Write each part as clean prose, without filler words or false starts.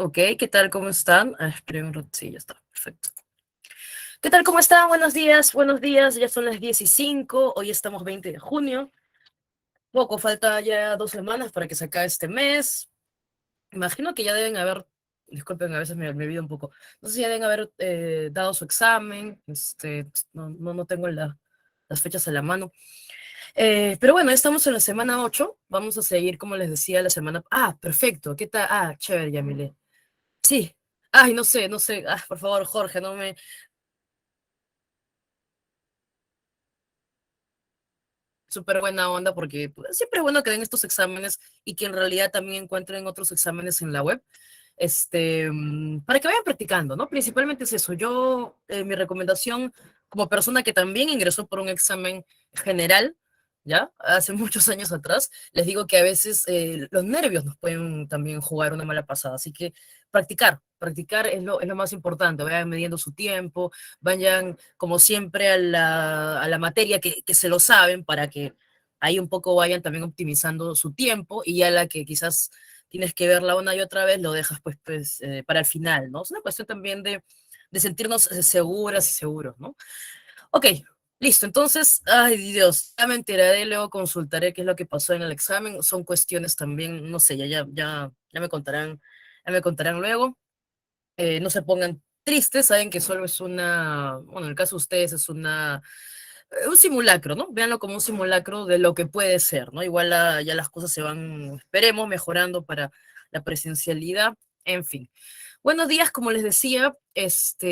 Ok, ¿qué tal? ¿Cómo están? Esperen un rato, sí, ya está, perfecto. ¿Qué tal? ¿Cómo están? Buenos días, ya son las 10:05, hoy estamos 20 de junio. Poco, falta ya 2 semanas para que se acabe este mes. Imagino que ya deben haber, disculpen, a veces me olvido un poco, no sé si ya deben haber dado su examen, no tengo las fechas a la mano. Pero bueno, estamos en la semana 8, vamos a seguir, como les decía, la semana... Ah, perfecto, ¿qué tal? Ah, chévere, Yamile. Sí. Ay, no sé. Por favor, Jorge, no me... Súper buena onda porque pues, siempre es bueno que den estos exámenes y que en realidad también encuentren otros exámenes en la web, para que vayan practicando, ¿no? Principalmente es eso. Yo, mi recomendación como persona que también ingresó por un examen general, ¿ya? Hace muchos años atrás, les digo que a veces los nervios nos pueden también jugar una mala pasada, así que practicar es lo más importante, vayan midiendo su tiempo, vayan como siempre a la materia que se lo saben para que ahí un poco vayan también optimizando su tiempo y ya la que quizás tienes que verla una y otra vez, lo dejas pues para el final, ¿no? Es una cuestión también de sentirnos seguras y seguros, ¿no? Ok, listo. Entonces, ay Dios, ya me enteraré, luego consultaré qué es lo que pasó en el examen. Son cuestiones también, no sé, ya me contarán luego. No se pongan tristes, saben que solo es bueno, en el caso de ustedes es un simulacro, ¿no? Véanlo como un simulacro de lo que puede ser, ¿no? Igual ya las cosas se van, esperemos, mejorando para la presencialidad, en fin. Buenos días, como les decía,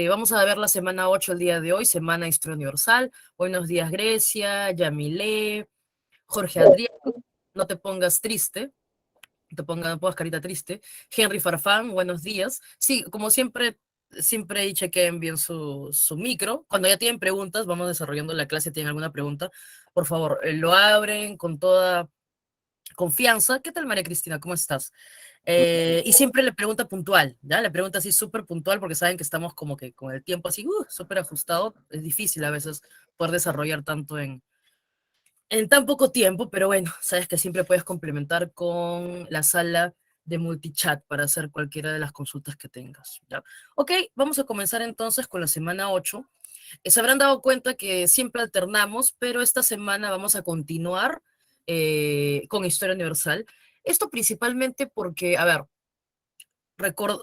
vamos a ver la semana 8 el día de hoy, Semana Historia Universal. Buenos días, Grecia, Yamilé, Jorge Adrián, no te pongas triste, no pongas carita triste. Henry Farfán, buenos días. Sí, como siempre ahí chequeen bien su micro. Cuando ya tienen preguntas, vamos desarrollando la clase, tienen alguna pregunta, por favor, lo abren con toda confianza. ¿Qué tal, María Cristina? ¿Cómo estás? Y siempre le pregunta puntual, ¿ya? Le pregunta así súper puntual porque saben que estamos como que con el tiempo así, súper ajustado. Es difícil a veces poder desarrollar tanto en tan poco tiempo, pero bueno, sabes que siempre puedes complementar con la sala de multichat para hacer cualquiera de las consultas que tengas, ¿ya? Ok, vamos a comenzar entonces con la semana 8. Se habrán dado cuenta que siempre alternamos, pero esta semana vamos a continuar con Historia Universal. Esto principalmente porque, a ver,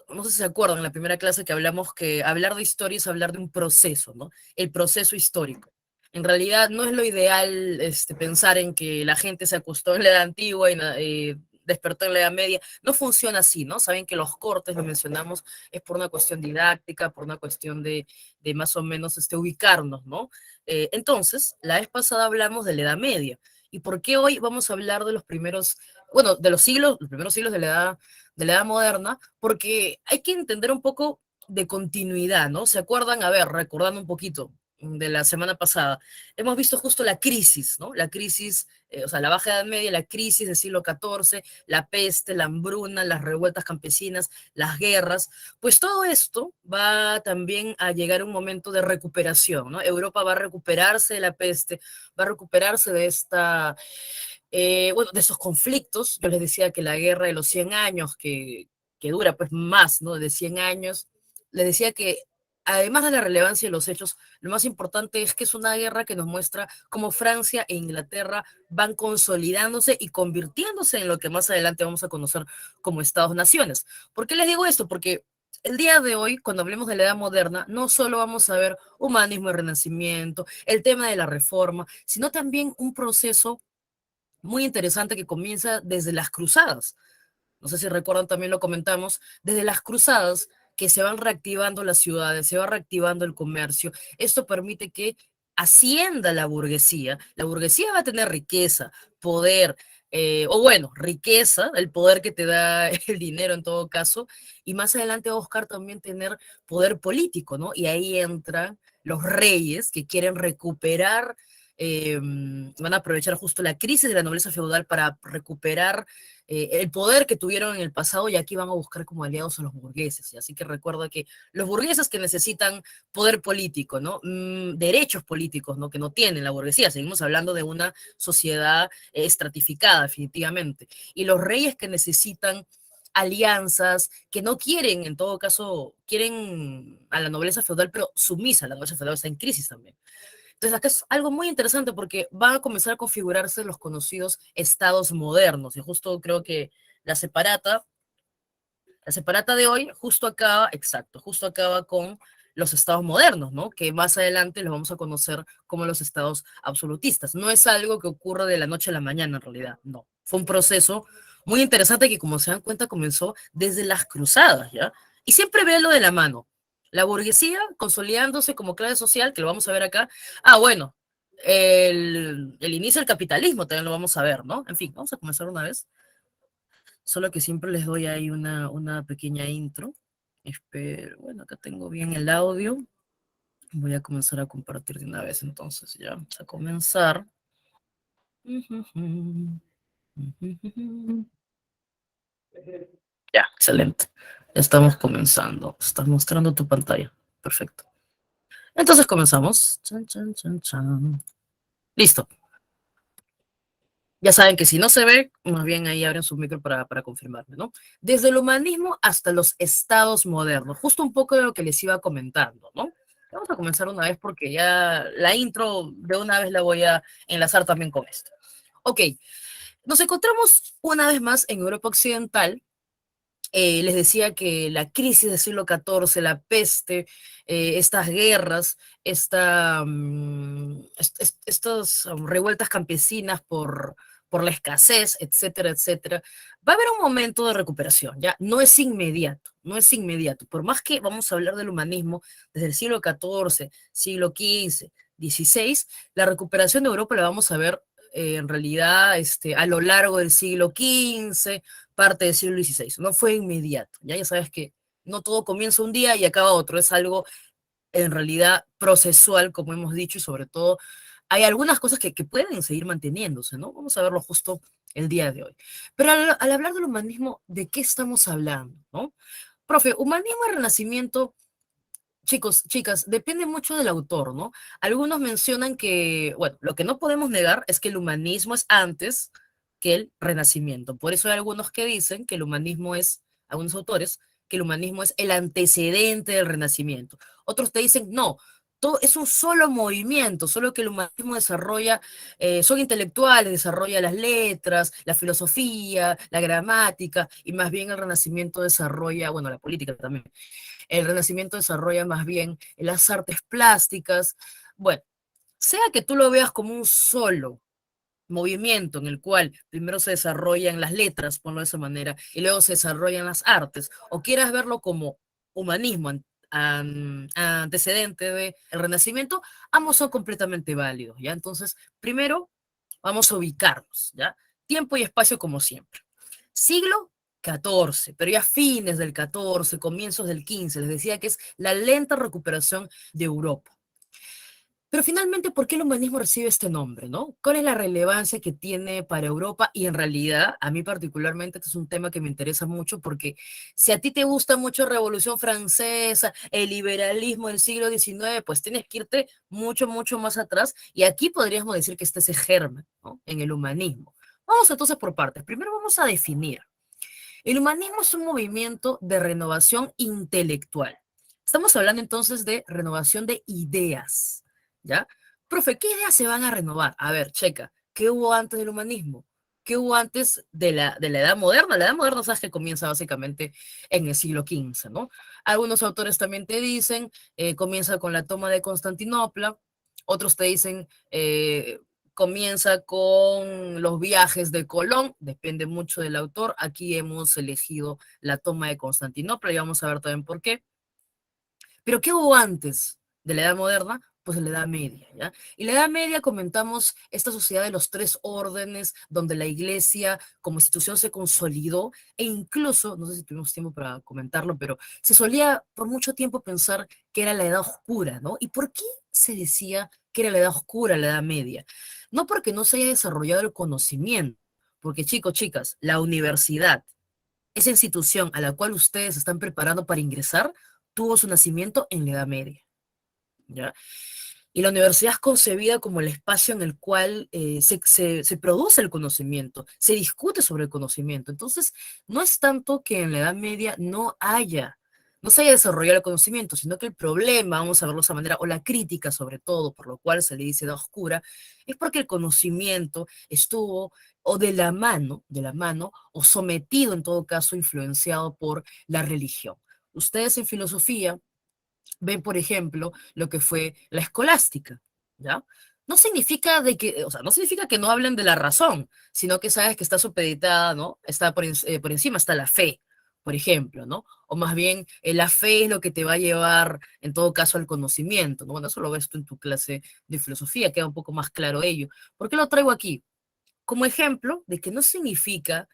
no sé si se acuerdan en la primera clase que hablamos que hablar de historia es hablar de un proceso, ¿no? El proceso histórico. En realidad no es lo ideal pensar en que la gente se acostó en la edad antigua y despertó en la edad media. No funciona así, ¿no? Saben que los cortes, lo mencionamos, es por una cuestión didáctica, por una cuestión de más o menos ubicarnos, ¿no? Entonces, la vez pasada hablamos de la Edad Media. ¿Y por qué hoy vamos a hablar de los primeros, bueno, de los primeros siglos de la edad moderna? Porque hay que entender un poco de continuidad, ¿no? ¿Se acuerdan? A ver, recordando un poquito de la semana pasada, hemos visto justo la crisis, ¿no? La crisis, o sea, la Baja Edad Media, la crisis del siglo XIV, la peste, la hambruna, las revueltas campesinas, las guerras, pues todo esto va también a llegar a un momento de recuperación, ¿no? Europa va a recuperarse de la peste, va a recuperarse bueno, de esos conflictos. Yo les decía que la guerra de los 100 años, que dura pues más, ¿no? De 100 años, les decía que además de la relevancia de los hechos, lo más importante es que es una guerra que nos muestra cómo Francia e Inglaterra van consolidándose y convirtiéndose en lo que más adelante vamos a conocer como Estados-naciones. ¿Por qué les digo esto? Porque el día de hoy, cuando hablemos de la edad moderna, no solo vamos a ver humanismo y renacimiento, el tema de la reforma, sino también un proceso muy interesante que comienza desde las cruzadas. No sé si recuerdan, también lo comentamos, desde las cruzadas que se van reactivando las ciudades, se va reactivando el comercio. Esto permite que ascienda la burguesía va a tener riqueza, poder, o bueno, riqueza, el poder que te da el dinero en todo caso, y más adelante va a buscar también tener poder político, ¿no? Y ahí entran los reyes que quieren recuperar, van a aprovechar justo la crisis de la nobleza feudal para recuperar el poder que tuvieron en el pasado, y aquí van a buscar como aliados a los burgueses. ¿Sí? Así que recuerda que los burgueses que necesitan poder político, ¿no? Derechos políticos, ¿no? Que no tienen la burguesía. Seguimos hablando de una sociedad estratificada, definitivamente. Y los reyes que necesitan alianzas, que no quieren, en todo caso, quieren a la nobleza feudal, pero sumisa, la nobleza feudal está en crisis también. Entonces, acá es algo muy interesante porque van a comenzar a configurarse los conocidos estados modernos. Y justo creo que la separata la separata de hoy justo acaba, exacto, justo acaba con los estados modernos, ¿no? Que más adelante los vamos a conocer como los estados absolutistas. No es algo que ocurra de la noche a la mañana, en realidad, no. Fue un proceso muy interesante que, como se dan cuenta, comenzó desde las cruzadas, ¿ya? Y siempre ve lo de la mano. La burguesía consolidándose como clase social, que lo vamos a ver acá. Ah, bueno, el inicio del capitalismo también lo vamos a ver, ¿no? En fin, vamos a comenzar una vez. Solo que siempre les doy ahí una pequeña intro. Espero, bueno, acá tengo bien el audio. Voy a comenzar a compartir de una vez entonces, ya. Vamos a comenzar. Ya, excelente. Ya estamos comenzando. Estás mostrando tu pantalla. Perfecto. Entonces comenzamos. Chan, chan, chan, chan. Listo. Ya saben que si no se ve, más bien ahí abren su micro para confirmarme, ¿no? Desde el humanismo hasta los estados modernos, justo un poco de lo que les iba comentando, ¿no? Vamos a comenzar una vez porque ya la intro de una vez la voy a enlazar también con esto. Ok, nos encontramos una vez más en Europa Occidental. Les decía que la crisis del siglo XIV, la peste, estas guerras, estas revueltas campesinas por la escasez, etcétera, etcétera, va a haber un momento de recuperación, ¿ya? No es inmediato, no es inmediato. Por más que vamos a hablar del humanismo desde el siglo XIV, siglo XV, XVI, la recuperación de Europa la vamos a ver en realidad a lo largo del siglo XV, parte del siglo XVI. No fue inmediato. Ya sabes que no todo comienza un día y acaba otro. Es algo en realidad procesual, como hemos dicho, y sobre todo hay algunas cosas que pueden seguir manteniéndose, ¿no? Vamos a verlo justo el día de hoy. Pero al hablar del humanismo, ¿de qué estamos hablando, no? Profe, humanismo y renacimiento, chicos, chicas, depende mucho del autor, ¿no? Algunos mencionan que, bueno, lo que no podemos negar es que el humanismo es antes que el renacimiento. Por eso hay algunos que dicen que el humanismo es, algunos autores, que el humanismo es el antecedente del renacimiento. Otros te dicen, no, todo es un solo movimiento, solo que el humanismo desarrolla, son intelectuales, desarrolla las letras, la filosofía, la gramática, y más bien el renacimiento desarrolla, bueno, la política también. El Renacimiento desarrolla más bien las artes plásticas. Bueno, sea que tú lo veas como un solo movimiento en el cual primero se desarrollan las letras, ponlo de esa manera, y luego se desarrollan las artes, o quieras verlo como humanismo antecedente del Renacimiento, ambos son completamente válidos, ¿ya? Entonces, primero vamos a ubicarnos, ¿ya? Tiempo y espacio como siempre. Siglo XIV, pero ya fines del XIV, comienzos del XV, les decía que es la lenta recuperación de Europa. Pero finalmente, ¿por qué el humanismo recibe este nombre, no? ¿Cuál es la relevancia que tiene para Europa? Y en realidad, a mí particularmente, este es un tema que me interesa mucho porque si a ti te gusta mucho Revolución Francesa, el liberalismo del siglo XIX, pues tienes que irte mucho, mucho más atrás. Y aquí podríamos decir que está ese germen, ¿no? En el humanismo. Vamos entonces por partes. Primero vamos a definir. El humanismo es un movimiento de renovación intelectual. Estamos hablando entonces de renovación de ideas, ¿ya? Profe, ¿qué ideas se van a renovar? A ver, checa, ¿qué hubo antes del humanismo? ¿Qué hubo antes de la Edad Moderna? La Edad Moderna, sabes que comienza básicamente en el siglo XV, ¿no? Algunos autores también te dicen, comienza con la toma de Constantinopla, otros te dicen, comienza con los viajes de Colón, depende mucho del autor. Aquí hemos elegido la toma de Constantinopla y vamos a ver también por qué. Pero ¿qué hubo antes de la Edad Moderna? Pues la Edad Media, ¿ya? Y la Edad Media comentamos esta sociedad de los tres órdenes, donde la iglesia como institución se consolidó e incluso, no sé si tuvimos tiempo para comentarlo, pero se solía por mucho tiempo pensar que era la Edad Oscura, ¿no? ¿Y por qué se decía que era la Edad Oscura, la Edad Media? No porque no se haya desarrollado el conocimiento, porque chicos, chicas, la universidad, esa institución a la cual ustedes están preparando para ingresar, tuvo su nacimiento en la Edad Media, ¿ya? Y la universidad es concebida como el espacio en el cual se produce el conocimiento, se discute sobre el conocimiento. Entonces, no es tanto que en la Edad Media no se haya desarrollado el conocimiento, sino que el problema, vamos a verlo de esa manera, o la crítica sobre todo, por lo cual se le dice Edad Oscura, es porque el conocimiento estuvo o de la mano, o sometido en todo caso, influenciado por la religión. Ustedes en filosofía ven, por ejemplo, lo que fue la escolástica, ¿ya? No significa o sea, no significa que no hablen de la razón, sino que sabes que está supeditada, ¿no? Está por encima está la fe, por ejemplo, ¿no? O más bien, la fe es lo que te va a llevar, en todo caso, al conocimiento, ¿no? Bueno, eso lo ves tú en tu clase de filosofía, queda un poco más claro ello. ¿Por qué lo traigo aquí? Como ejemplo de que no significa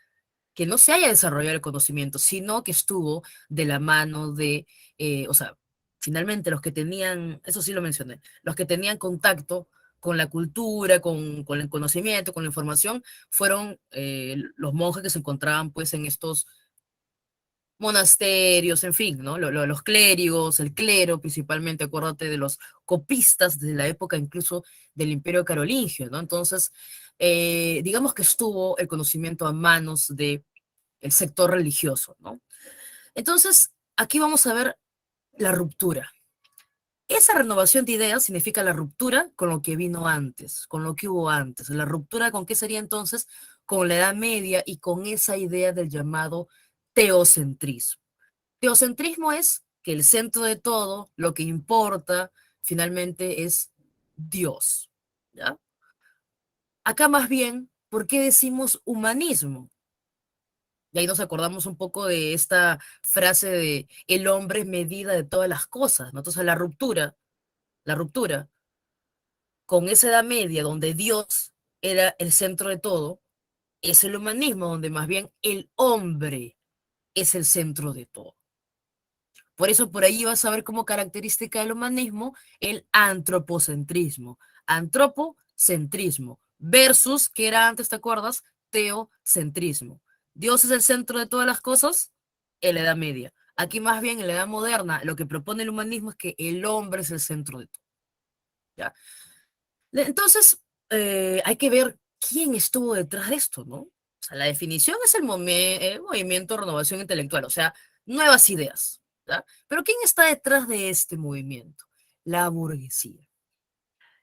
que no se haya desarrollado el conocimiento, sino que estuvo de la mano o sea, finalmente los que tenían, eso sí lo mencioné, los que tenían contacto con la cultura, con el conocimiento, con la información, fueron los monjes que se encontraban pues en estos monasterios, en fin, ¿no? Los clérigos, el clero principalmente, acuérdate de los copistas de la época incluso del Imperio Carolingio, ¿no? Entonces, digamos que estuvo el conocimiento a manos de el sector religioso, ¿no? Entonces, aquí vamos a ver la ruptura. Esa renovación de ideas significa la ruptura con lo que vino antes, con lo que hubo antes. La ruptura con qué sería entonces, con la Edad Media y con esa idea del llamado teocentrismo. Teocentrismo es que el centro de todo, lo que importa, finalmente es Dios. ¿Ya? Acá más bien, ¿por qué decimos humanismo? Y ahí nos acordamos un poco de esta frase de el hombre es medida de todas las cosas, ¿no? Entonces la ruptura con esa edad media donde Dios era el centro de todo, es el humanismo donde más bien el hombre es el centro de todo. Por eso por ahí vas a ver como característica del humanismo el antropocentrismo. Antropocentrismo versus, que era antes, ¿te acuerdas? Teocentrismo. Dios es el centro de todas las cosas en la Edad Media. Aquí más bien en la Edad Moderna lo que propone el humanismo es que el hombre es el centro de todo. ¿Ya? Entonces, hay que ver quién estuvo detrás de esto, ¿no? O sea, la definición es el movimiento de renovación intelectual, o sea, nuevas ideas, ¿ya? Pero ¿quién está detrás de este movimiento? La burguesía.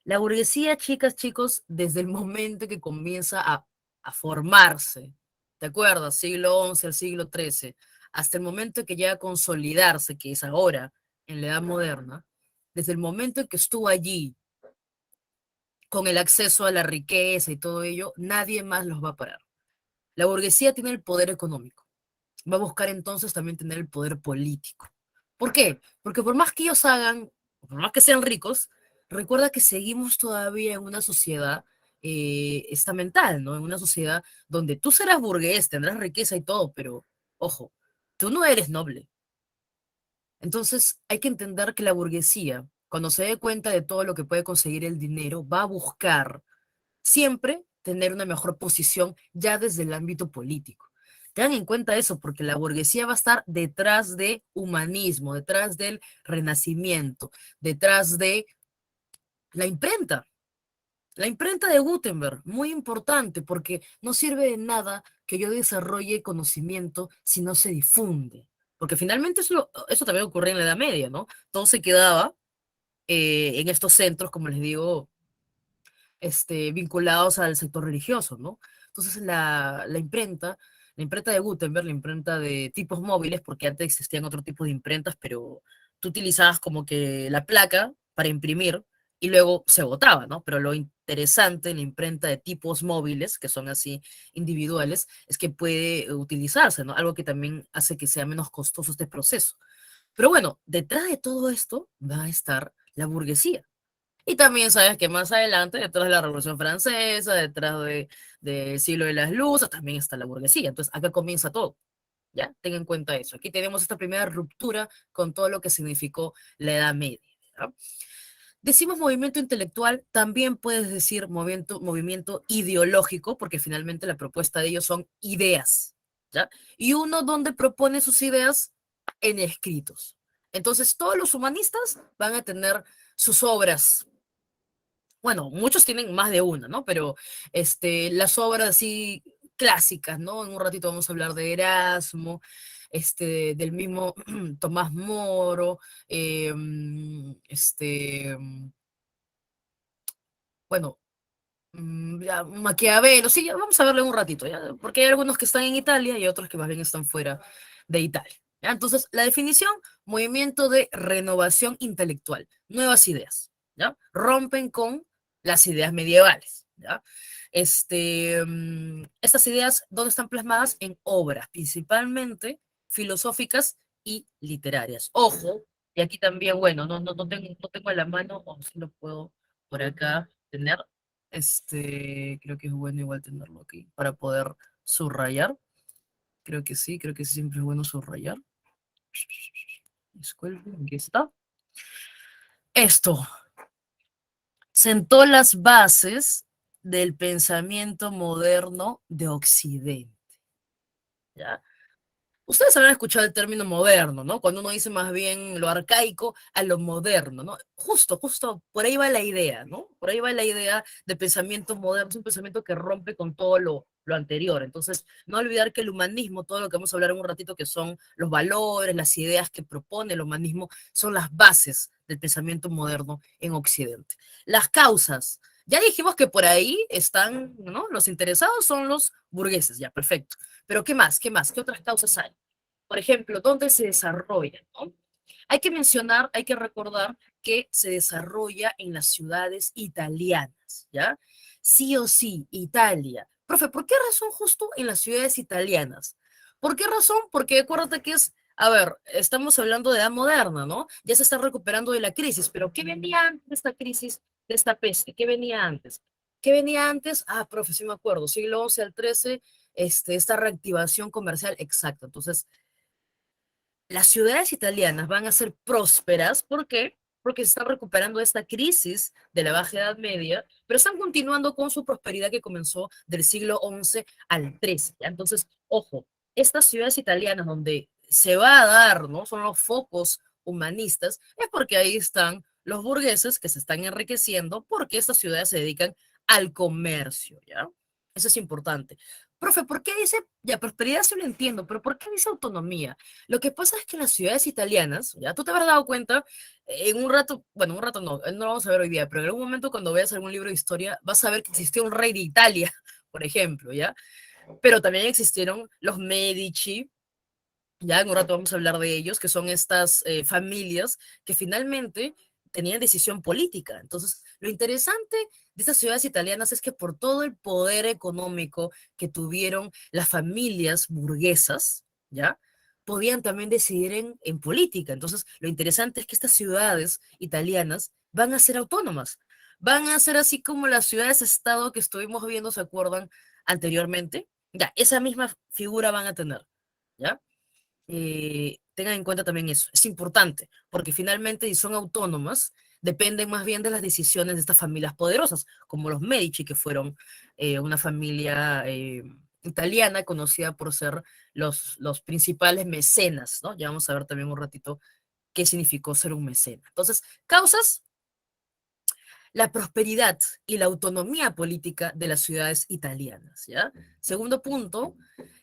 La burguesía, chicas, chicos, desde el momento que comienza a formarse, ¿te acuerdas? Siglo XI al siglo XIII, hasta el momento que llega a consolidarse, que es ahora, en la Edad Moderna, desde el momento en que estuvo allí con el acceso a la riqueza y todo ello, nadie más los va a parar. La burguesía tiene el poder económico, va a buscar entonces también tener el poder político. ¿Por qué? Porque por más que ellos hagan, por más que sean ricos, recuerda que seguimos todavía en una sociedad estamental, ¿no? En una sociedad donde tú serás burgués, tendrás riqueza y todo, pero ojo, tú no eres noble. Entonces hay que entender que la burguesía, cuando se dé cuenta de todo lo que puede conseguir el dinero, va a buscar siempre tener una mejor posición ya desde el ámbito político. Tengan en cuenta eso, porque la burguesía va a estar detrás de humanismo, detrás del renacimiento, detrás de la imprenta. La imprenta de Gutenberg, muy importante, porque no sirve de nada que yo desarrolle conocimiento si no se difunde. Porque finalmente eso también ocurría en la Edad Media, ¿no? Todo se quedaba en estos centros, como les digo, vinculados al sector religioso, ¿no? Entonces la imprenta de Gutenberg, la imprenta de tipos móviles, porque antes existían otro tipo de imprentas, pero tú utilizabas como que la placa para imprimir y luego se botaba, ¿no? Pero lo interesante en la imprenta de tipos móviles, que son así individuales, es que puede utilizarse, ¿no? Algo que también hace que sea menos costoso este proceso. Pero bueno, detrás de todo esto va a estar la burguesía. Y también sabes que más adelante, detrás de la Revolución Francesa, del siglo de las luces, también está la burguesía. Entonces, acá comienza todo. ¿Ya? Ten en cuenta eso. Aquí tenemos esta primera ruptura con todo lo que significó la Edad Media. ¿Ya? Decimos movimiento intelectual, también puedes decir movimiento ideológico, porque finalmente la propuesta de ellos son ideas. ¿Ya? Y uno donde propone sus ideas en escritos. Entonces, todos los humanistas van a tener sus obras bueno, muchos tienen más de una, ¿no? Pero las obras así clásicas, ¿no? En un ratito vamos a hablar de Erasmo, del mismo Tomás Moro, bueno, ya, Maquiavelo, sí, ya vamos a verlo en un ratito, ¿ya? Porque hay algunos que están en Italia y otros que más bien están fuera de Italia. ¿Ya? Entonces, la definición, movimiento de renovación intelectual, nuevas ideas, ¿ya? Rompen con las ideas medievales, ¿ya? Estas ideas, ¿dónde están plasmadas? En obras, principalmente filosóficas y literarias. Ojo, y aquí también, bueno, no tengo a la mano, o si lo puedo por acá tener, creo que es bueno igual tenerlo aquí para poder subrayar. Creo que siempre es bueno subrayar. Disculpen, aquí está. Esto sentó las bases del pensamiento moderno de Occidente. ¿Ya? Ustedes habrán escuchado el término moderno, ¿no? Cuando uno dice más bien lo arcaico a lo moderno, ¿no? Justo, por ahí va la idea, ¿no? Por ahí va la idea de pensamiento moderno, es un pensamiento que rompe con todo lo anterior. Entonces, no olvidar que el humanismo, todo lo que vamos a hablar en un ratito, que son los valores, las ideas que propone el humanismo, son las bases del pensamiento moderno en Occidente. Las causas. Ya dijimos que por ahí están, ¿no? Los interesados son los burgueses, ya, perfecto. Pero ¿qué más? ¿Qué más? ¿Qué otras causas hay? Por ejemplo, ¿dónde se desarrolla? ¿No? Hay que mencionar, hay que recordar que se desarrolla en las ciudades italianas, ¿ya? Sí o sí, Italia. Profe, ¿por qué razón justo en las ciudades italianas? ¿Por qué razón? Porque acuérdate que es, a ver, estamos hablando de edad moderna, ¿no? Ya se está recuperando de la crisis, pero ¿qué venía antes de esta crisis, de esta peste? ¿Qué venía antes? ¿Qué venía antes? Ah, profe, sí me acuerdo, siglo XI al XIII, esta reactivación comercial, exacto. Entonces, las ciudades italianas van a ser prósperas, ¿por qué? Porque se están recuperando de esta crisis de la Baja Edad Media, pero están continuando con su prosperidad que comenzó del siglo XI al XIII. ¿Ya? Entonces, ojo, estas ciudades italianas donde se va a dar, ¿no? Son los focos humanistas, es porque ahí están los burgueses que se están enriqueciendo porque estas ciudades se dedican al comercio, ¿ya? Eso es importante. Profe, ¿por qué dice, ya, prosperidad sí lo entiendo, pero ¿por qué dice autonomía? Lo que pasa es que en las ciudades italianas, ya tú te habrás dado cuenta, en un rato, bueno, un rato no, no lo vamos a ver hoy día, pero en algún momento cuando veas algún libro de historia, vas a ver que existió un rey de Italia, por ejemplo, ¿ya? Pero también existieron los Medici, ya en un rato vamos a hablar de ellos, que son estas familias que finalmente tenían decisión política. Entonces, lo interesante de estas ciudades italianas es que por todo el poder económico que tuvieron las familias burguesas, ¿ya? Podían también decidir en política. Entonces, lo interesante es que estas ciudades italianas van a ser autónomas. Van a ser así como las ciudades-estado que estuvimos viendo, ¿se acuerdan anteriormente? Ya, esa misma figura van a tener, ¿ya? Tengan en cuenta también eso. Es importante, porque finalmente, si son autónomas, dependen más bien de las decisiones de estas familias poderosas, como los Medici, que fueron una familia italiana conocida por ser los principales mecenas, ¿no? Ya vamos a ver también un ratito qué significó ser un mecena. Entonces, causas, la prosperidad y la autonomía política de las ciudades italianas, ¿ya? Segundo punto,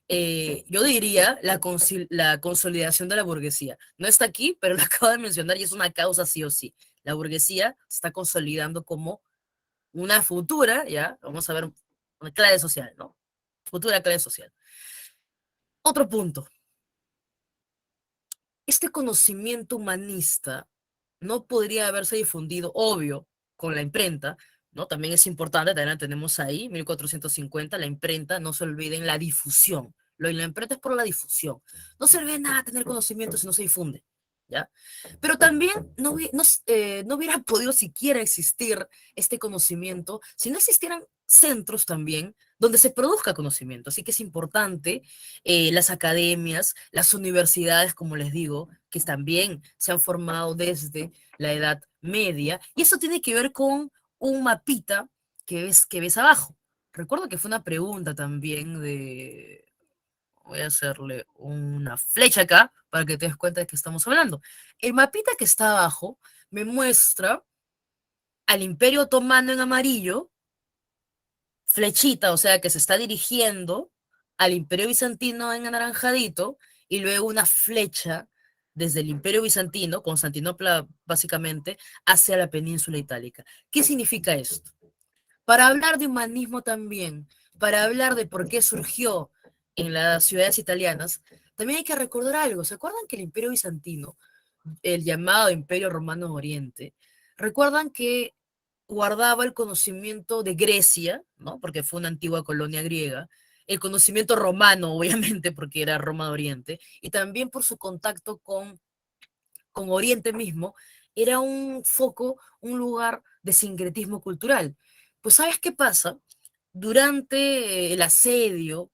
yo diría la consolidación de la burguesía. No está aquí, pero lo acabo de mencionar y es una causa sí o sí. La burguesía se está consolidando como una futura, ¿ya? Vamos a ver, una clave social, ¿no? Futura clave social. Otro punto, este conocimiento humanista no podría haberse difundido, obvio, con la imprenta, ¿no? También es importante, también la tenemos ahí, 1450, la imprenta, no se olviden la difusión. Lo de la imprenta es por la difusión. No se olvide nada tener conocimiento si no se difunde, ¿ya? Pero también no hubiera podido siquiera existir este conocimiento si no existieran centros también donde se produzca conocimiento. Así que es importante las academias, las universidades, como les digo, que también se han formado desde la Edad Media. Y eso tiene que ver con un mapita que ves abajo. Recuerdo que fue una pregunta también de... Voy a hacerle una flecha acá para que te des cuenta de que estamos hablando. El mapita que está abajo me muestra al Imperio Otomano en amarillo, flechita, o sea que se está dirigiendo al Imperio Bizantino en anaranjadito, y luego una flecha desde el Imperio Bizantino, Constantinopla básicamente, hacia la península itálica. ¿Qué significa esto? Para hablar de humanismo también, para hablar de por qué surgió en las ciudades italianas, también hay que recordar algo. ¿Se acuerdan que el Imperio Bizantino, el llamado Imperio Romano Oriente, recuerdan que guardaba el conocimiento de Grecia, ¿no? Porque fue una antigua colonia griega, el conocimiento romano, obviamente, porque era Roma de Oriente, y también por su contacto con Oriente mismo, era un foco, un lugar de sincretismo cultural. Pues ¿sabes qué pasa? Durante el asedio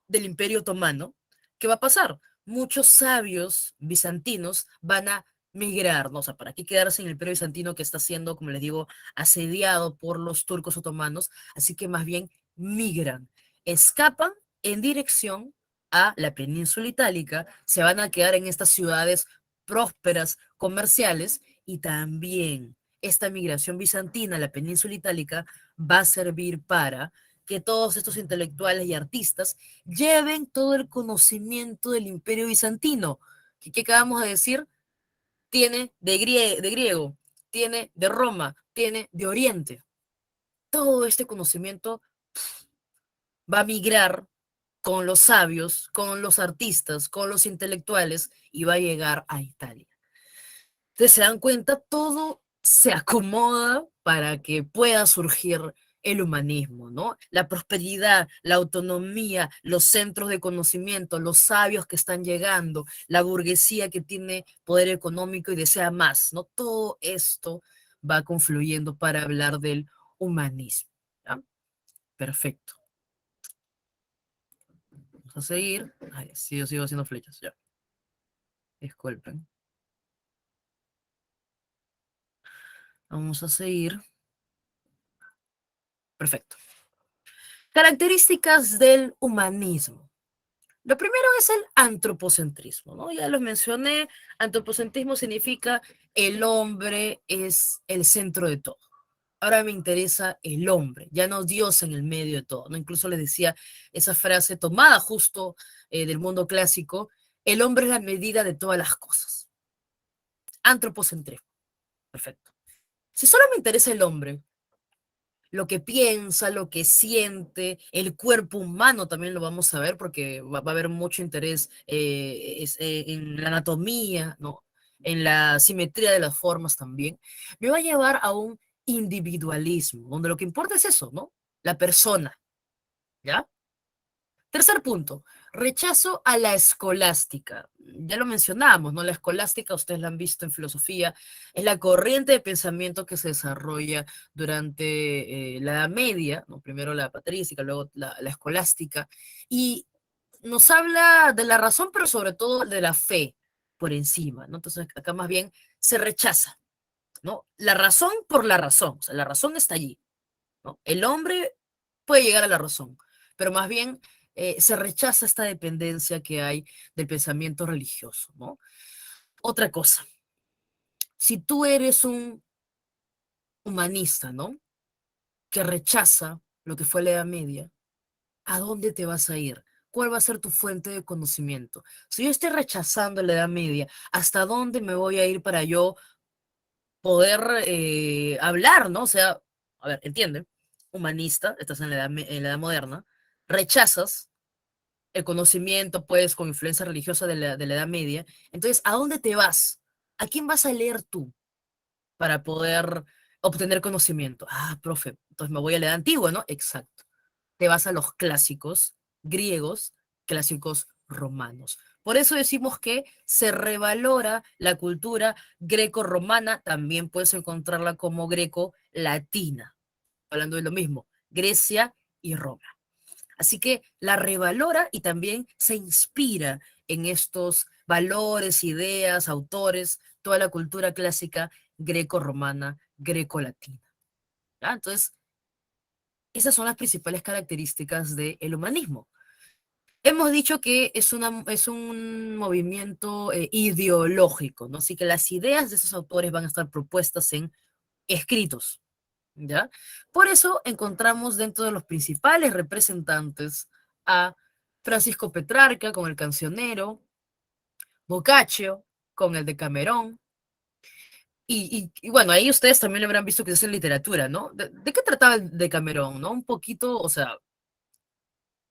del Imperio Otomano, ¿qué va a pasar? Muchos sabios bizantinos van a migrar, ¿no? O sea, ¿para qué quedarse en el Imperio Bizantino que está siendo, como les digo, asediado por los turcos otomanos? Así que más bien migran, escapan en dirección a la península itálica, se van a quedar en estas ciudades prósperas, comerciales, y también esta migración bizantina a la península itálica va a servir para que todos estos intelectuales y artistas lleven todo el conocimiento del imperio bizantino, que acabamos de decir, tiene de griego, tiene de Roma, tiene de Oriente. Todo este conocimiento va a migrar con los sabios, con los artistas, con los intelectuales, y va a llegar a Italia. Entonces se dan cuenta, todo se acomoda para que pueda surgir el humanismo, ¿no? La prosperidad, la autonomía, los centros de conocimiento, los sabios que están llegando, la burguesía que tiene poder económico y desea más, ¿no? Todo esto va confluyendo para hablar del humanismo, ¿ya? Perfecto. Vamos a seguir. Ay, sí, yo sigo haciendo flechas, ya. Disculpen. Vamos a seguir. Perfecto. Características del humanismo. Lo primero es el antropocentrismo, ¿no? Ya los mencioné, antropocentrismo significa el hombre es el centro de todo. Ahora me interesa el hombre, ya no Dios en el medio de todo, ¿no? Incluso les decía esa frase tomada justo del mundo clásico, el hombre es la medida de todas las cosas. Antropocentrismo, perfecto. Si solo me interesa el hombre, lo que piensa, lo que siente, el cuerpo humano también lo vamos a ver porque va a haber mucho interés en la anatomía, ¿no? En la simetría de las formas también, me va a llevar a un individualismo, donde lo que importa es eso, ¿no? La persona, ¿ya? Tercer punto, rechazo a la escolástica. Ya lo mencionamos, ¿no? La escolástica, ustedes la han visto en filosofía, es la corriente de pensamiento que se desarrolla durante la Edad Media, ¿no? Primero la patrística, luego la escolástica, y nos habla de la razón, pero sobre todo de la fe por encima, ¿no? Entonces acá más bien se rechaza, ¿no? La razón por la razón, o sea, la razón está allí, ¿no? El hombre puede llegar a la razón, pero más bien se rechaza esta dependencia que hay del pensamiento religioso, ¿no? Otra cosa, si tú eres un humanista, ¿no? Que rechaza lo que fue la Edad Media, ¿a dónde te vas a ir? ¿Cuál va a ser tu fuente de conocimiento? Si yo estoy rechazando la Edad Media, ¿hasta dónde me voy a ir para yo poder hablar, ¿no? O sea, a ver, entiende, humanista, estás en en la edad moderna, rechazas el conocimiento, pues, con influencia religiosa de la Edad Media. Entonces, ¿a dónde te vas? ¿A quién vas a leer tú para poder obtener conocimiento? Ah, profe, entonces me voy a la Edad Antigua, ¿no? Exacto. Te vas a los clásicos griegos, clásicos romanos. Por eso decimos que se revalora la cultura greco-romana, también puedes encontrarla como greco-latina, hablando de lo mismo, Grecia y Roma. Así que la revalora y también se inspira en estos valores, ideas, autores, toda la cultura clásica greco-romana, greco-latina. ¿Ya? Entonces, esas son las principales características del humanismo. Hemos dicho que es un movimiento ideológico, ¿no? Así que las ideas de esos autores van a estar propuestas en escritos, ¿ya? Por eso encontramos dentro de los principales representantes a Francisco Petrarca con el Cancionero, Boccaccio con el Decamerón, y bueno, ahí ustedes también lo habrán visto que es en literatura, ¿no? ¿De qué trataba el Decamerón, no? Un poquito, o sea,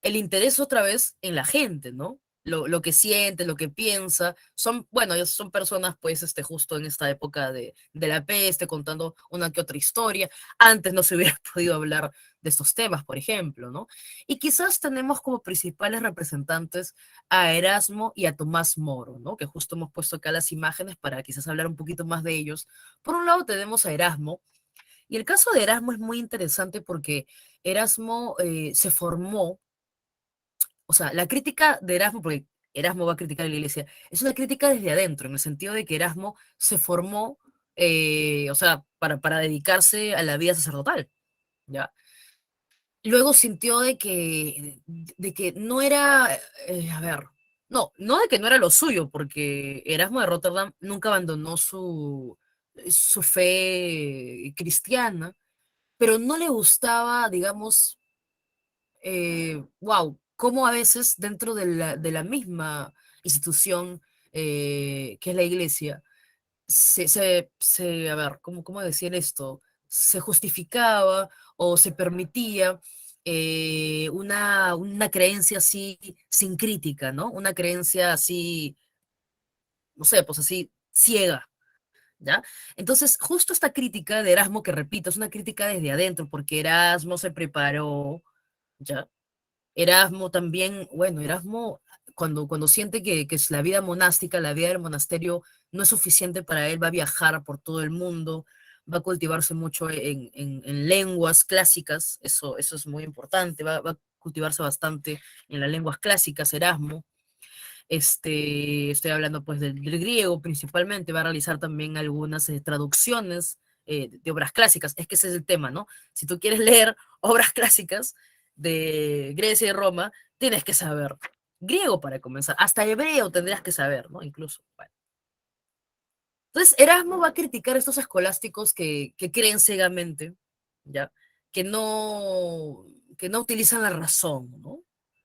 el interés otra vez en la gente, ¿no? Lo que siente, lo que piensa. Son, bueno, ellos son personas, pues, justo en esta época de la peste, contando una que otra historia. Antes no se hubiera podido hablar de estos temas, por ejemplo, ¿no? Y quizás tenemos como principales representantes a Erasmo y a Tomás Moro, ¿no? Que justo hemos puesto acá las imágenes para quizás hablar un poquito más de ellos. Por un lado tenemos a Erasmo, y el caso de Erasmo es muy interesante porque Erasmo se formó, o sea, la crítica de Erasmo, porque Erasmo va a criticar a la iglesia, es una crítica desde adentro, en el sentido de que Erasmo se formó, o sea, para dedicarse a la vida sacerdotal, ¿ya? Luego sintió de que no era, a ver, no de que no era lo suyo, porque Erasmo de Rotterdam nunca abandonó su fe cristiana, pero no le gustaba, digamos, wow, cómo a veces dentro de la misma institución que es la iglesia, a ver, ¿cómo decir esto? Se justificaba o se permitía una creencia así sin crítica, ¿no? Una creencia así, no sé, pues así ciega, ¿ya? Entonces, justo esta crítica de Erasmo, que repito, es una crítica desde adentro, porque Erasmo se preparó, ¿ya? Erasmo también, bueno, Erasmo cuando siente que es la vida monástica, la vida del monasterio no es suficiente para él, va a viajar por todo el mundo, va a cultivarse mucho en lenguas clásicas, eso es muy importante, va a cultivarse bastante en las lenguas clásicas, Erasmo. Estoy hablando pues del griego principalmente, va a realizar también algunas traducciones de obras clásicas, es que ese es el tema, ¿no? Si tú quieres leer obras clásicas de Grecia y Roma, tienes que saber griego para comenzar, hasta hebreo tendrías que saber, ¿no? Incluso. Bueno. Entonces, Erasmo va a criticar a estos escolásticos que creen ciegamente, ¿ya? Que no, que no utilizan la razón, ¿no?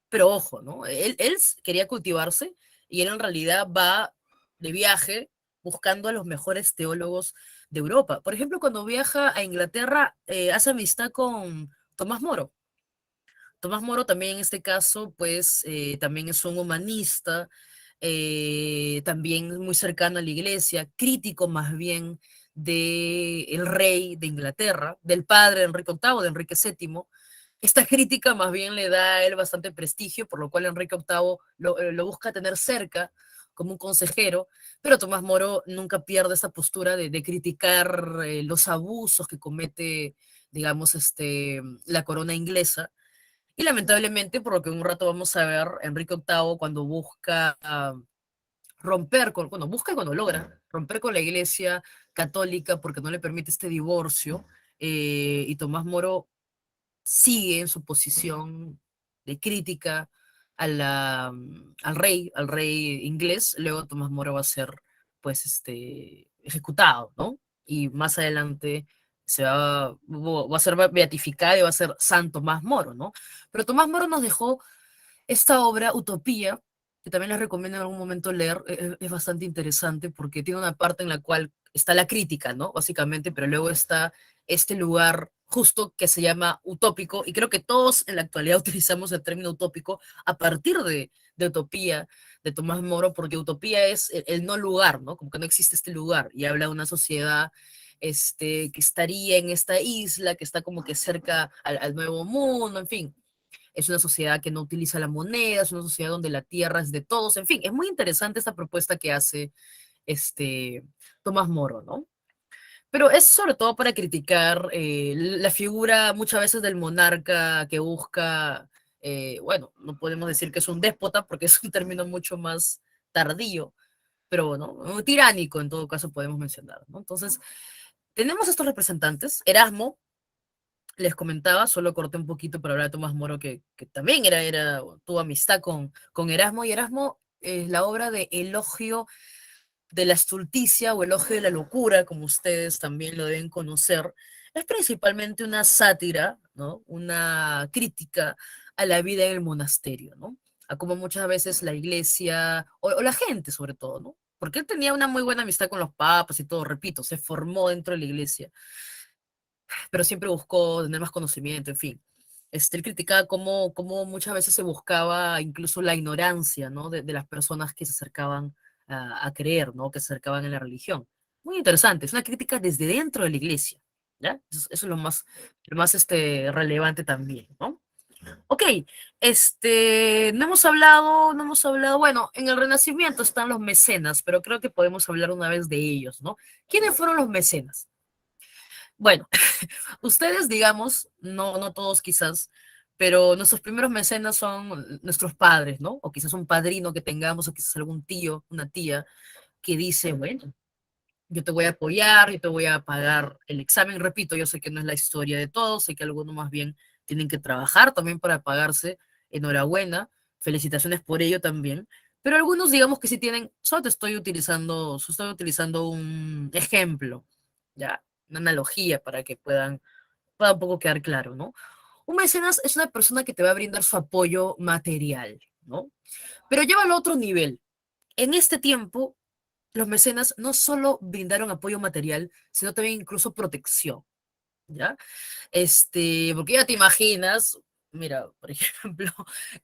Pero ojo, ¿no? Él quería cultivarse y él en realidad va de viaje buscando a los mejores teólogos de Europa. Por ejemplo, cuando viaja a Inglaterra, hace amistad con Tomás Moro. Tomás Moro también en este caso, pues también es un humanista, también muy cercano a la iglesia, crítico más bien del rey de Inglaterra, del padre de Enrique VIII, de Enrique VII. Esta crítica más bien le da a él bastante prestigio, por lo cual Enrique VIII lo busca tener cerca como un consejero, pero Tomás Moro nunca pierde esta postura de criticar los abusos que comete, digamos, la corona inglesa, y lamentablemente, por lo que en un rato vamos a ver, Enrique VIII cuando busca romper con, bueno, busca y cuando logra romper con la iglesia católica porque no le permite este divorcio, y Tomás Moro sigue en su posición de crítica al rey inglés. Luego Tomás Moro va a ser, pues, ejecutado, ¿no? Y más adelante va a ser beatificado y va a ser San Tomás Moro, ¿no? Pero Tomás Moro nos dejó esta obra, Utopía, que también les recomiendo en algún momento leer, es bastante interesante porque tiene una parte en la cual está la crítica, ¿no? Básicamente, pero luego está este lugar justo que se llama utópico, y creo que todos en la actualidad utilizamos el término utópico a partir de Utopía, de Tomás Moro, porque utopía es el no lugar, ¿no? Como que no existe este lugar, y habla de una sociedad que estaría en esta isla, que está como que cerca al nuevo mundo, en fin, es una sociedad que no utiliza la moneda, es una sociedad donde la tierra es de todos, en fin, es muy interesante esta propuesta que hace este Tomás Moro, ¿no? Pero es sobre todo para criticar la figura muchas veces del monarca que busca, bueno, no podemos decir que es un déspota porque es un término mucho más tardío, pero bueno, un tiránico en todo caso podemos mencionar, ¿no? Entonces, tenemos estos representantes, Erasmo, les comentaba, solo corté un poquito para hablar de Tomás Moro, que también tuvo amistad con Erasmo, y Erasmo es la obra de Elogio de la estulticia o el ojo de la locura, como ustedes también lo deben conocer, es principalmente una sátira, ¿no? Una crítica a la vida en el monasterio, ¿no? A cómo muchas veces la iglesia, o la gente sobre todo, ¿no? Porque él tenía una muy buena amistad con los papas y todo, repito, se formó dentro de la iglesia, pero siempre buscó tener más conocimiento, en fin. Él criticaba cómo muchas veces se buscaba incluso la ignorancia, ¿no? De las personas que se acercaban a creer, ¿no? Que se acercaban a la religión. Muy interesante, es una crítica desde dentro de la iglesia, ¿ya? Eso es lo más relevante también, ¿no? Ok, no hemos hablado, bueno, en el Renacimiento están los mecenas, pero creo que podemos hablar una vez de ellos, ¿no? ¿Quiénes fueron los mecenas? Bueno, ustedes, digamos, no todos quizás, pero nuestros primeros mecenas son nuestros padres, ¿no? O quizás un padrino que tengamos, o quizás algún tío, una tía, que dice, bueno, yo te voy a apoyar, yo te voy a pagar el examen. Repito, yo sé que no es la historia de todos, sé que algunos más bien tienen que trabajar también para pagarse. Enhorabuena, felicitaciones por ello también. Pero algunos, digamos que sí tienen, solo estoy utilizando un ejemplo, ya, una analogía para que pueda un poco quedar claro, ¿no? Un mecenas es una persona que te va a brindar su apoyo material, ¿no? Pero llévalo a otro nivel. En este tiempo, los mecenas no solo brindaron apoyo material, sino también incluso protección, ¿ya? Porque ya te imaginas, mira, por ejemplo,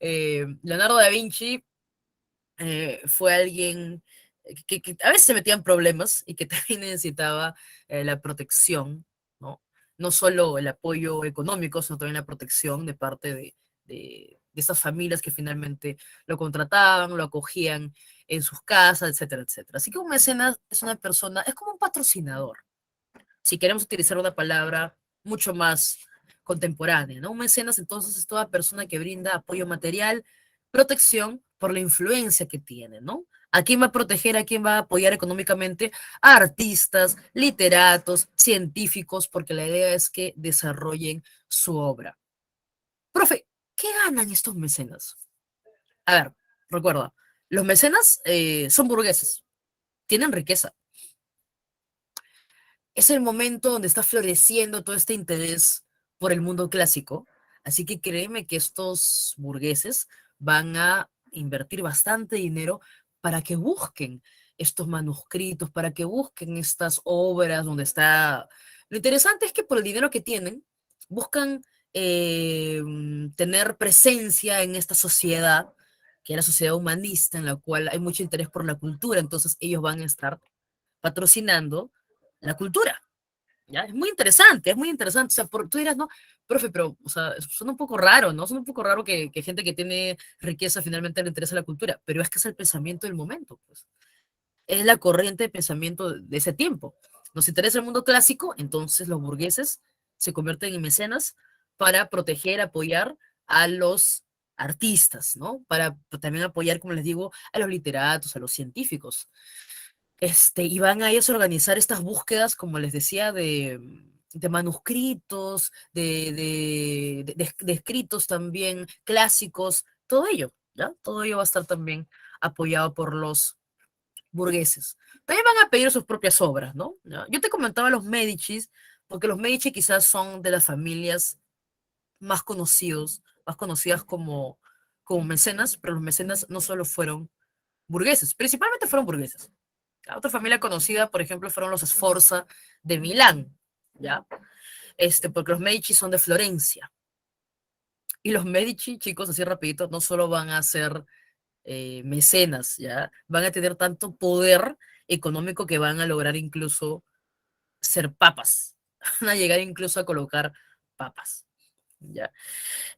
Leonardo da Vinci fue alguien que a veces se metía en problemas y que también necesitaba la protección, ¿no? No solo el apoyo económico, sino también la protección de parte de estas familias que finalmente lo contrataban, lo acogían en sus casas, etcétera, etcétera. Así que un mecenas es una persona, es como un patrocinador, si queremos utilizar una palabra mucho más contemporánea, ¿no? Un mecenas entonces es toda persona que brinda apoyo material, protección por la influencia que tiene, ¿no? ¿A quién va a proteger, a quién va a apoyar económicamente? A artistas, literatos, científicos, porque la idea es que desarrollen su obra. Profe, ¿qué ganan estos mecenas? A ver, recuerda, los mecenas son burgueses, tienen riqueza, es el momento donde está floreciendo todo este interés por el mundo clásico. Así que créeme que estos burgueses van a invertir bastante dinero para que busquen estos manuscritos, para que busquen estas obras donde está... Lo interesante es que por el dinero que tienen, buscan tener presencia en esta sociedad, que es la sociedad humanista, en la cual hay mucho interés por la cultura. Entonces ellos van a estar patrocinando la cultura. ¿Ya? Es muy interesante. O sea, tú dirás, no, profe, pero, o sea, suena un poco raro, ¿no? Suena un poco raro que gente que tiene riqueza finalmente le interesa la cultura, pero es que es el pensamiento del momento, pues. Es la corriente de pensamiento de ese tiempo. Nos interesa el mundo clásico, entonces los burgueses se convierten en mecenas para proteger, apoyar a los artistas, ¿no? Para también apoyar, como les digo, a los literatos, a los científicos. Y van a ellos a organizar estas búsquedas, como les decía, de manuscritos, de escritos también clásicos, todo ello, ¿ya? Todo ello va a estar también apoyado por los burgueses. También van a pedir sus propias obras, ¿no? ¿Ya? Yo te comentaba los Medicis, porque los Medici quizás son de las familias más conocidas como mecenas, pero los mecenas no solo fueron burgueses, principalmente fueron burgueses. La otra familia conocida, por ejemplo, fueron los Sforza de Milán, ¿ya? Porque los Medici son de Florencia. Y los Medici, chicos, así rapidito, no solo van a ser mecenas, ¿ya? Van a tener tanto poder económico que van a lograr incluso ser papas. Van a llegar incluso a colocar papas, ¿ya?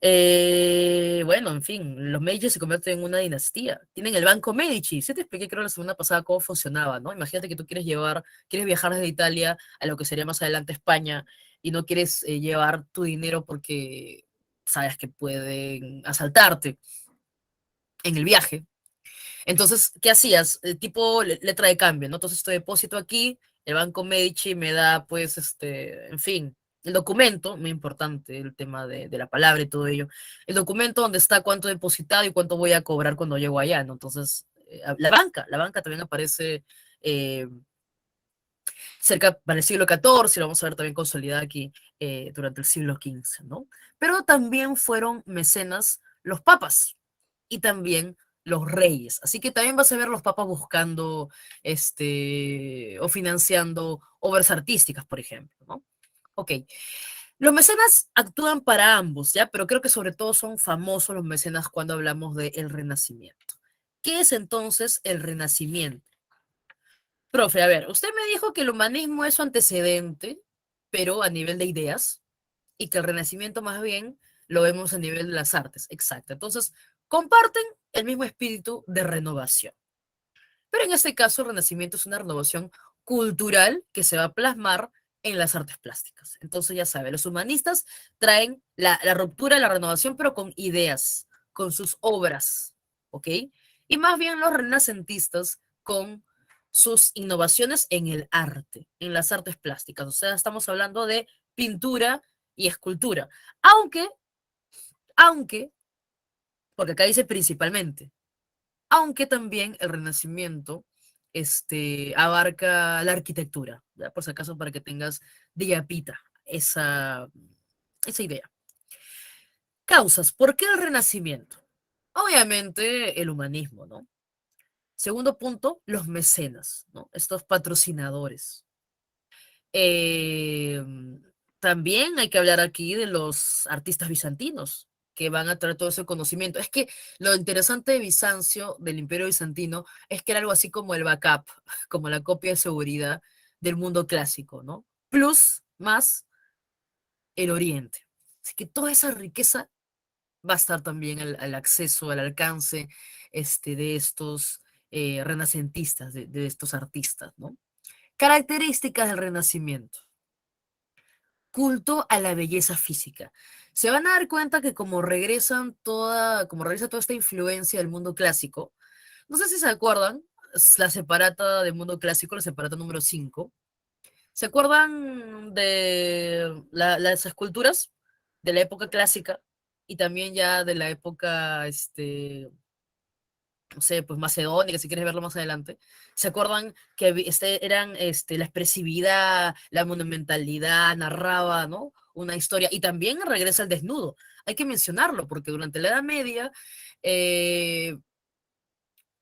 Bueno, en fin, los Medici se convierten en una dinastía. Tienen el Banco Medici. Sí te expliqué, creo, la semana pasada cómo funcionaba, ¿no? Imagínate que tú quieres viajar desde Italia a lo que sería más adelante España y no quieres llevar tu dinero porque sabes que pueden asaltarte en el viaje. Entonces, ¿qué hacías? Tipo letra de cambio, ¿no? Entonces, tu depósito aquí, el Banco Medici me da, pues, en fin, el documento, muy importante el tema de la palabra y todo ello, el documento donde está cuánto he depositado y cuánto voy a cobrar cuando llego allá, ¿no? Entonces, la banca también aparece eh, cerca para el siglo XIV, lo vamos a ver también consolidada aquí durante el siglo XV, ¿no? Pero también fueron mecenas los papas y también los reyes. Así que también vas a ver los papas buscando o financiando obras artísticas, por ejemplo, ¿no? Ok. Los mecenas actúan para ambos, ¿ya? Pero creo que sobre todo son famosos los mecenas cuando hablamos del Renacimiento. ¿Qué es entonces el Renacimiento? Profe, a ver, usted me dijo que el humanismo es su antecedente, pero a nivel de ideas, y que el Renacimiento más bien lo vemos a nivel de las artes. Exacto. Entonces, comparten el mismo espíritu de renovación. Pero en este caso, el Renacimiento es una renovación cultural que se va a plasmar en las artes plásticas. Entonces, ya sabe, los humanistas traen la ruptura, la renovación, pero con ideas, con sus obras, ¿ok? Y más bien los renacentistas con sus innovaciones en el arte, en las artes plásticas. O sea, estamos hablando de pintura y escultura. Aunque, aunque, porque acá dice principalmente, aunque también el Renacimiento abarca la arquitectura, ¿ya? Por si acaso para que tengas diapita esa idea. Causas, ¿por qué el Renacimiento? Obviamente el humanismo, ¿no? Segundo punto, los mecenas, ¿no? Estos patrocinadores. Eh, También hay que hablar aquí de los artistas bizantinos que van a traer todo ese conocimiento. Es que lo interesante de Bizancio, del Imperio Bizantino, es que era algo así como el backup, como la copia de seguridad del mundo clásico, ¿no? Plus, más el Oriente. Así que toda esa riqueza va a estar también al acceso, al alcance de estos renacentistas, de estos artistas, ¿no? Características del Renacimiento. Culto a la belleza física. Se van a dar cuenta que como regresa toda esta influencia del mundo clásico, no sé si se acuerdan, la separata del mundo clásico, la separata número 5. ¿Se acuerdan de las esculturas de la época clásica y también ya de la época, no sé, pues macedónica, si quieres verlo más adelante? ¿Se acuerdan que eran la expresividad, la monumentalidad, narraba, ¿no? Una historia, y también regresa al desnudo. Hay que mencionarlo, porque durante la Edad Media, eh,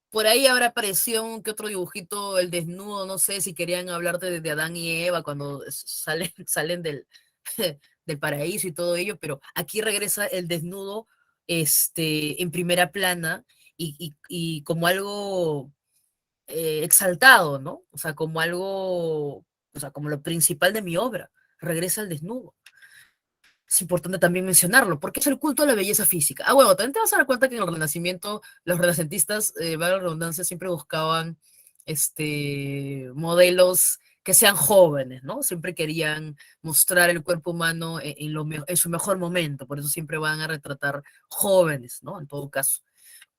por ahí habrá aparecido un que otro dibujito, el desnudo, no sé si querían hablar de Adán y Eva cuando salen, salen del paraíso y todo ello, pero aquí regresa el desnudo en primera plana y como algo exaltado, ¿no? O sea, como algo, o sea, como lo principal de mi obra, regresa el desnudo. Es importante también mencionarlo, porque es el culto a la belleza física. Ah, bueno, también te vas a dar cuenta que en el Renacimiento los renacentistas, valga la redundancia, siempre buscaban modelos que sean jóvenes, ¿no? Siempre querían mostrar el cuerpo humano en su mejor momento, por eso siempre van a retratar jóvenes, ¿no? En todo caso.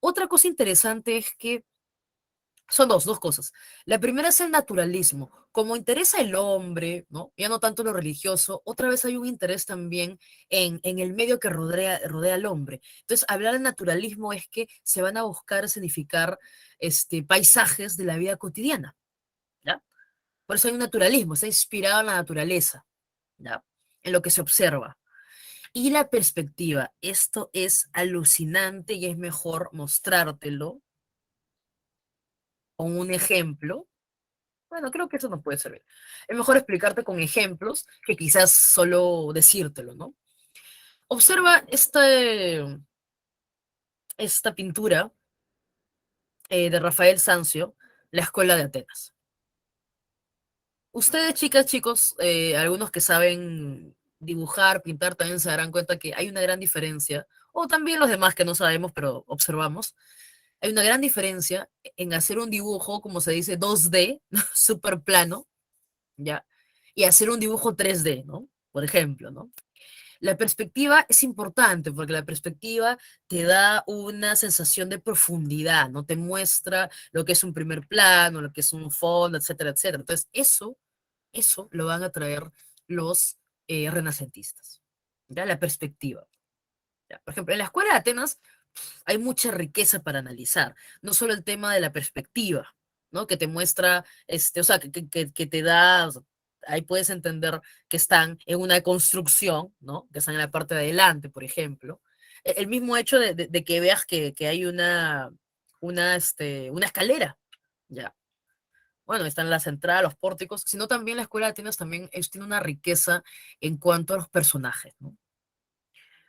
Otra cosa interesante es que son dos cosas. La primera es el naturalismo. Como interesa el hombre, ¿no? Ya no tanto lo religioso, otra vez hay un interés también en el medio que rodea al hombre. Entonces, hablar de naturalismo es que se van a buscar escenificar paisajes de la vida cotidiana, ¿ya? Por eso hay un naturalismo, está inspirado en la naturaleza, ¿ya? En lo que se observa. Y la perspectiva, esto es alucinante y es mejor mostrártelo con un ejemplo. Bueno, creo que eso no puede servir. Es mejor explicarte con ejemplos que quizás solo decírtelo, ¿no? Observa esta pintura de Rafael Sanzio, La Escuela de Atenas. Ustedes, chicas, chicos, algunos que saben dibujar, pintar, también se darán cuenta que hay una gran diferencia, o también los demás que no sabemos, pero observamos, hay una gran diferencia en hacer un dibujo, como se dice, 2D, súper plano, ¿ya? Y hacer un dibujo 3D, ¿no? Por ejemplo, ¿no? La perspectiva es importante porque la perspectiva te da una sensación de profundidad, ¿no? Te muestra lo que es un primer plano, lo que es un fondo, etcétera, etcétera. Entonces, eso lo van a traer los renacentistas, ¿ya? La perspectiva. ¿Ya? Por ejemplo, en la escuela de Atenas hay mucha riqueza para analizar, no solo el tema de la perspectiva. ¿no? Que te muestra, o sea, que te da, o sea, ahí puedes entender que están en una construcción, ¿no? Que están en la parte de adelante, por ejemplo. El mismo hecho de que veas que hay una escalera, ¿ya? Bueno, están la central, los pórticos, sino también la escuela de Atenas también tiene una riqueza en cuanto a los personajes, ¿no?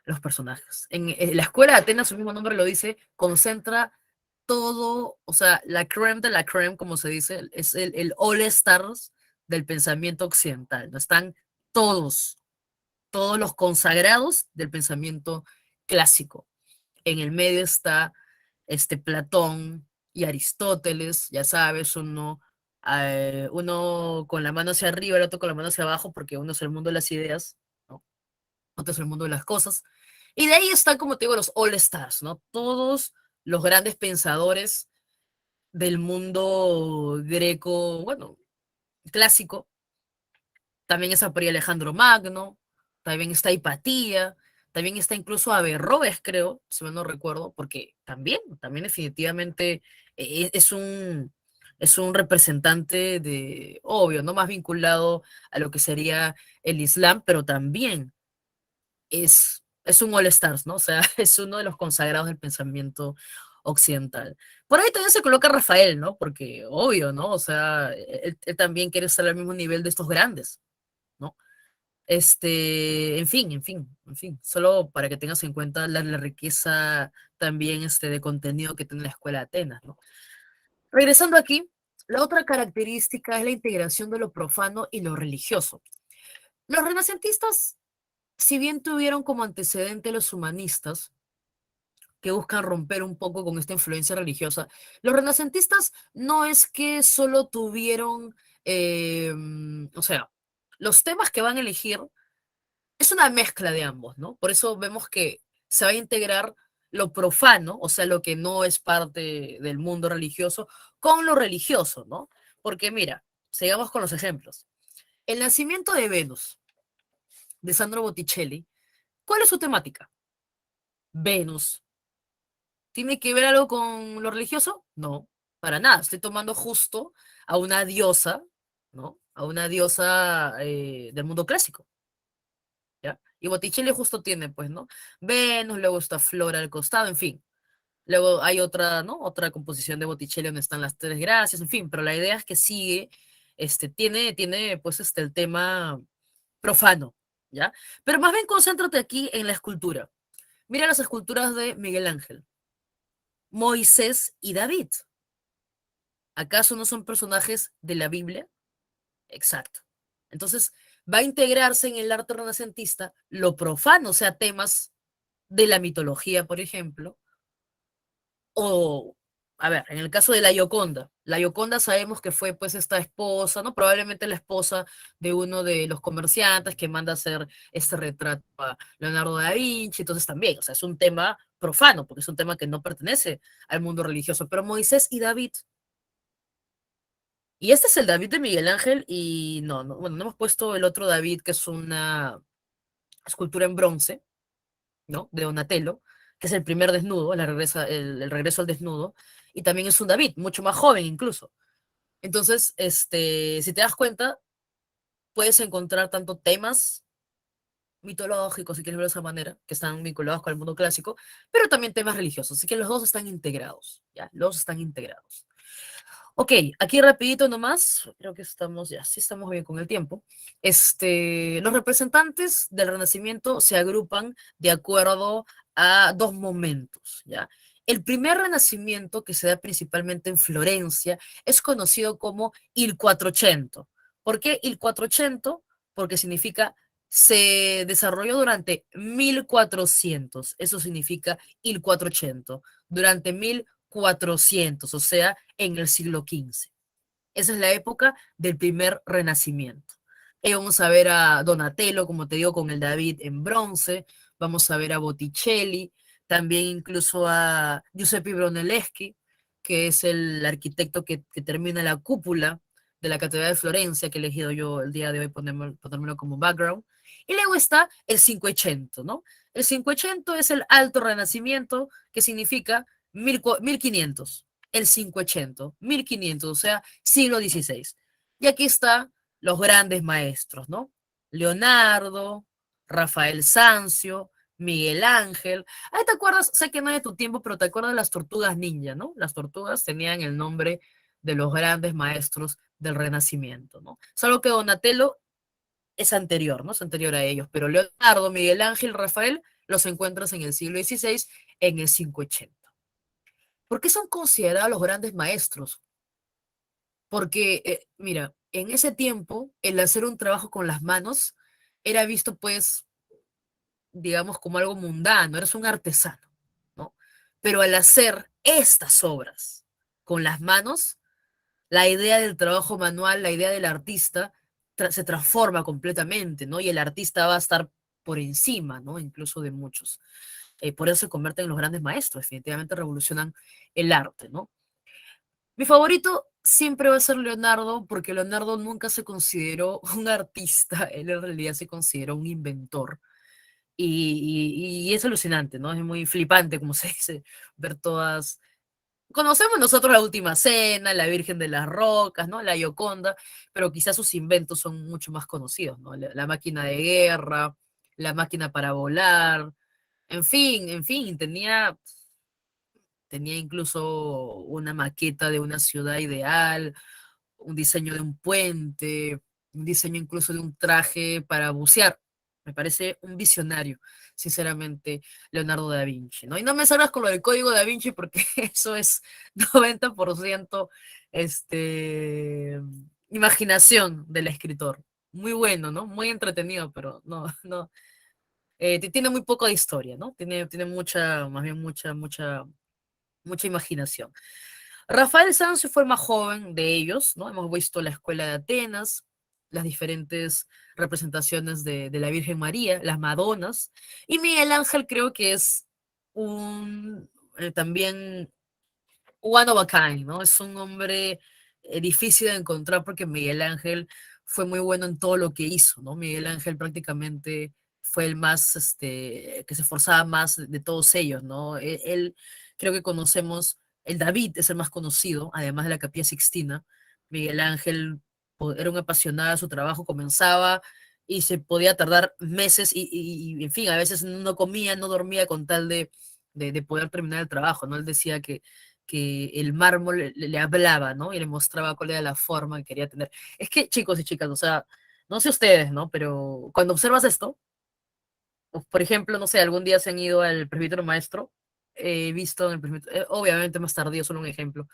Los personajes. En la escuela de Atenas, su mismo nombre lo dice, concentra todo, o sea, la creme de la creme, como se dice, es el all stars del pensamiento occidental, ¿no? Están todos, todos los consagrados del pensamiento clásico. En el medio está Platón y Aristóteles, ya sabes, uno con la mano hacia arriba, el otro con la mano hacia abajo, porque uno es el mundo de las ideas, ¿no? Otro es el mundo de las cosas. Y de ahí están, como te digo, los All Stars, ¿no? Todos los grandes pensadores del mundo greco, bueno, clásico. También está por ahí Alejandro Magno, también está Hipatía, también está incluso Averroes, creo, si mal no recuerdo, porque también definitivamente es un representante de, obvio, no más vinculado a lo que sería el Islam, pero también es un All Stars, ¿no? O sea, es uno de los consagrados del pensamiento occidental. Por ahí también se coloca Rafael, ¿no? Porque, obvio, ¿no? O sea, él también quiere estar al mismo nivel de estos grandes, ¿no? En fin, solo para que tengas en cuenta la riqueza también de contenido que tiene la Escuela de Atenas, ¿no? Regresando aquí, la otra característica es la integración de lo profano y lo religioso. Los renacentistas, si bien tuvieron como antecedente los humanistas, que buscan romper un poco con esta influencia religiosa, los renacentistas no es que solo tuvieron, o sea, los temas que van a elegir es una mezcla de ambos, ¿no? Por eso vemos que se va a integrar lo profano, o sea, lo que no es parte del mundo religioso, con lo religioso, ¿no? Porque mira, sigamos con los ejemplos. El nacimiento de Venus, de Sandro Botticelli, ¿cuál es su temática? Venus. ¿Tiene que ver algo con lo religioso? No, para nada. Estoy tomando justo a una diosa, ¿no? A una diosa del mundo clásico, ¿ya? Y Botticelli justo tiene, pues, ¿no? Venus, luego está Flora al costado, en fin. Luego hay otra, ¿no? Otra composición de Botticelli donde están las tres gracias, en fin, pero la idea es que sigue, tiene, pues, el tema profano, ¿ya? Pero más bien concéntrate aquí en la escultura. Mira las esculturas de Miguel Ángel, Moisés y David. ¿Acaso no son personajes de la Biblia? Exacto. Entonces, va a integrarse en el arte renacentista lo profano, o sea, temas de la mitología, por ejemplo, o, a ver, en el caso de la Gioconda sabemos que fue pues esta esposa, ¿no? Probablemente la esposa de uno de los comerciantes que manda a hacer este retrato a Leonardo da Vinci, entonces también, o sea, es un tema profano, porque es un tema que no pertenece al mundo religioso, pero Moisés y David, y este es el David de Miguel Ángel, y no, bueno, no hemos puesto el otro David, que es una escultura en bronce, ¿no? De Donatello, que es el primer desnudo, el regreso al desnudo, y también es un David, mucho más joven incluso. Entonces, si te das cuenta, puedes encontrar tanto temas mitológicos, si quieres verlo de esa manera, que están vinculados con el mundo clásico, pero también temas religiosos, así que los dos están integrados, ¿ya? Los dos están integrados. Ok, aquí rapidito nomás, creo que estamos, ya, sí estamos bien con el tiempo. Los representantes del Renacimiento se agrupan de acuerdo a dos momentos, ¿ya? El primer Renacimiento, que se da principalmente en Florencia, es conocido como Il Quattrocento. ¿Por qué Il Quattrocento? Porque significa se desarrolló durante 1400, eso significa Il Quattrocento, durante 1400, o sea, en el siglo XV. Esa es la época del primer renacimiento. Vamos a ver a Donatello, como te digo, con el David en bronce, vamos a ver a Botticelli, también incluso a Giuseppe Brunelleschi, que es el arquitecto que termina la cúpula de la Catedral de Florencia, que he elegido yo el día de hoy ponérmelo como background. Y luego está el Cinquecento, ¿no? El Cinquecento es el alto renacimiento, que significa 1500. el 580, 1500, o sea, siglo XVI. Y aquí están los grandes maestros, ¿no? Leonardo, Rafael Sanzio, Miguel Ángel. Ahí te acuerdas, sé que no es de tu tiempo, pero te acuerdas de las tortugas ninja, ¿no? Las tortugas tenían el nombre de los grandes maestros del Renacimiento, ¿no? Salvo que Donatello es anterior, ¿no? Es anterior a ellos, pero Leonardo, Miguel Ángel, Rafael los encuentras en el siglo XVI, en el 580. ¿Por qué son considerados los grandes maestros? Porque, mira, en ese tiempo, el hacer un trabajo con las manos era visto, pues, digamos, como algo mundano, eres un artesano, ¿no? Pero al hacer estas obras con las manos, la idea del trabajo manual, la idea del artista, se transforma completamente, ¿no? Y el artista va a estar por encima, ¿no? Incluso de muchos. Por eso se convierten en los grandes maestros, definitivamente revolucionan el arte, ¿no? Mi favorito siempre va a ser Leonardo, porque Leonardo nunca se consideró un artista, él en realidad se consideró un inventor. Y es alucinante, ¿no? Es muy flipante, como se dice, ver todas. Conocemos nosotros la Última Cena, la Virgen de las Rocas, ¿no? La Gioconda, pero quizás sus inventos son mucho más conocidos, ¿no? La máquina de guerra, la máquina para volar, en fin, tenía incluso una maqueta de una ciudad ideal, un diseño de un puente, un diseño incluso de un traje para bucear. Me parece un visionario, sinceramente, Leonardo da Vinci, ¿no? Y no me salgas con lo del código da Vinci porque eso es 90% este, imaginación del escritor. Muy bueno, ¿no? Muy entretenido, pero no, no. Tiene muy poco de historia, ¿no? Tiene mucha, más bien mucha imaginación. Rafael Sanzio fue el más joven de ellos, ¿no? Hemos visto la Escuela de Atenas, las diferentes representaciones de la Virgen María, las Madonas, y Miguel Ángel creo que es un también one of a kind, ¿no? Es un hombre difícil de encontrar porque Miguel Ángel fue muy bueno en todo lo que hizo, ¿no? Miguel Ángel prácticamente fue el más, que se esforzaba más de todos ellos, ¿no? Él creo que conocemos, el David es el más conocido, además de la Capilla Sixtina. Miguel Ángel era un apasionado de su trabajo, comenzaba y se podía tardar meses en fin, a veces no comía, no dormía con tal de poder terminar el trabajo, ¿no? Él decía que el mármol le hablaba, ¿no? Y le mostraba cuál era la forma que quería tener. Es que, chicos y chicas, o sea, no sé ustedes, ¿no? Pero cuando observas esto, por ejemplo, no sé, algún día se han ido al presbítero maestro, he visto en el presbítero, obviamente más tardío, solo un ejemplo,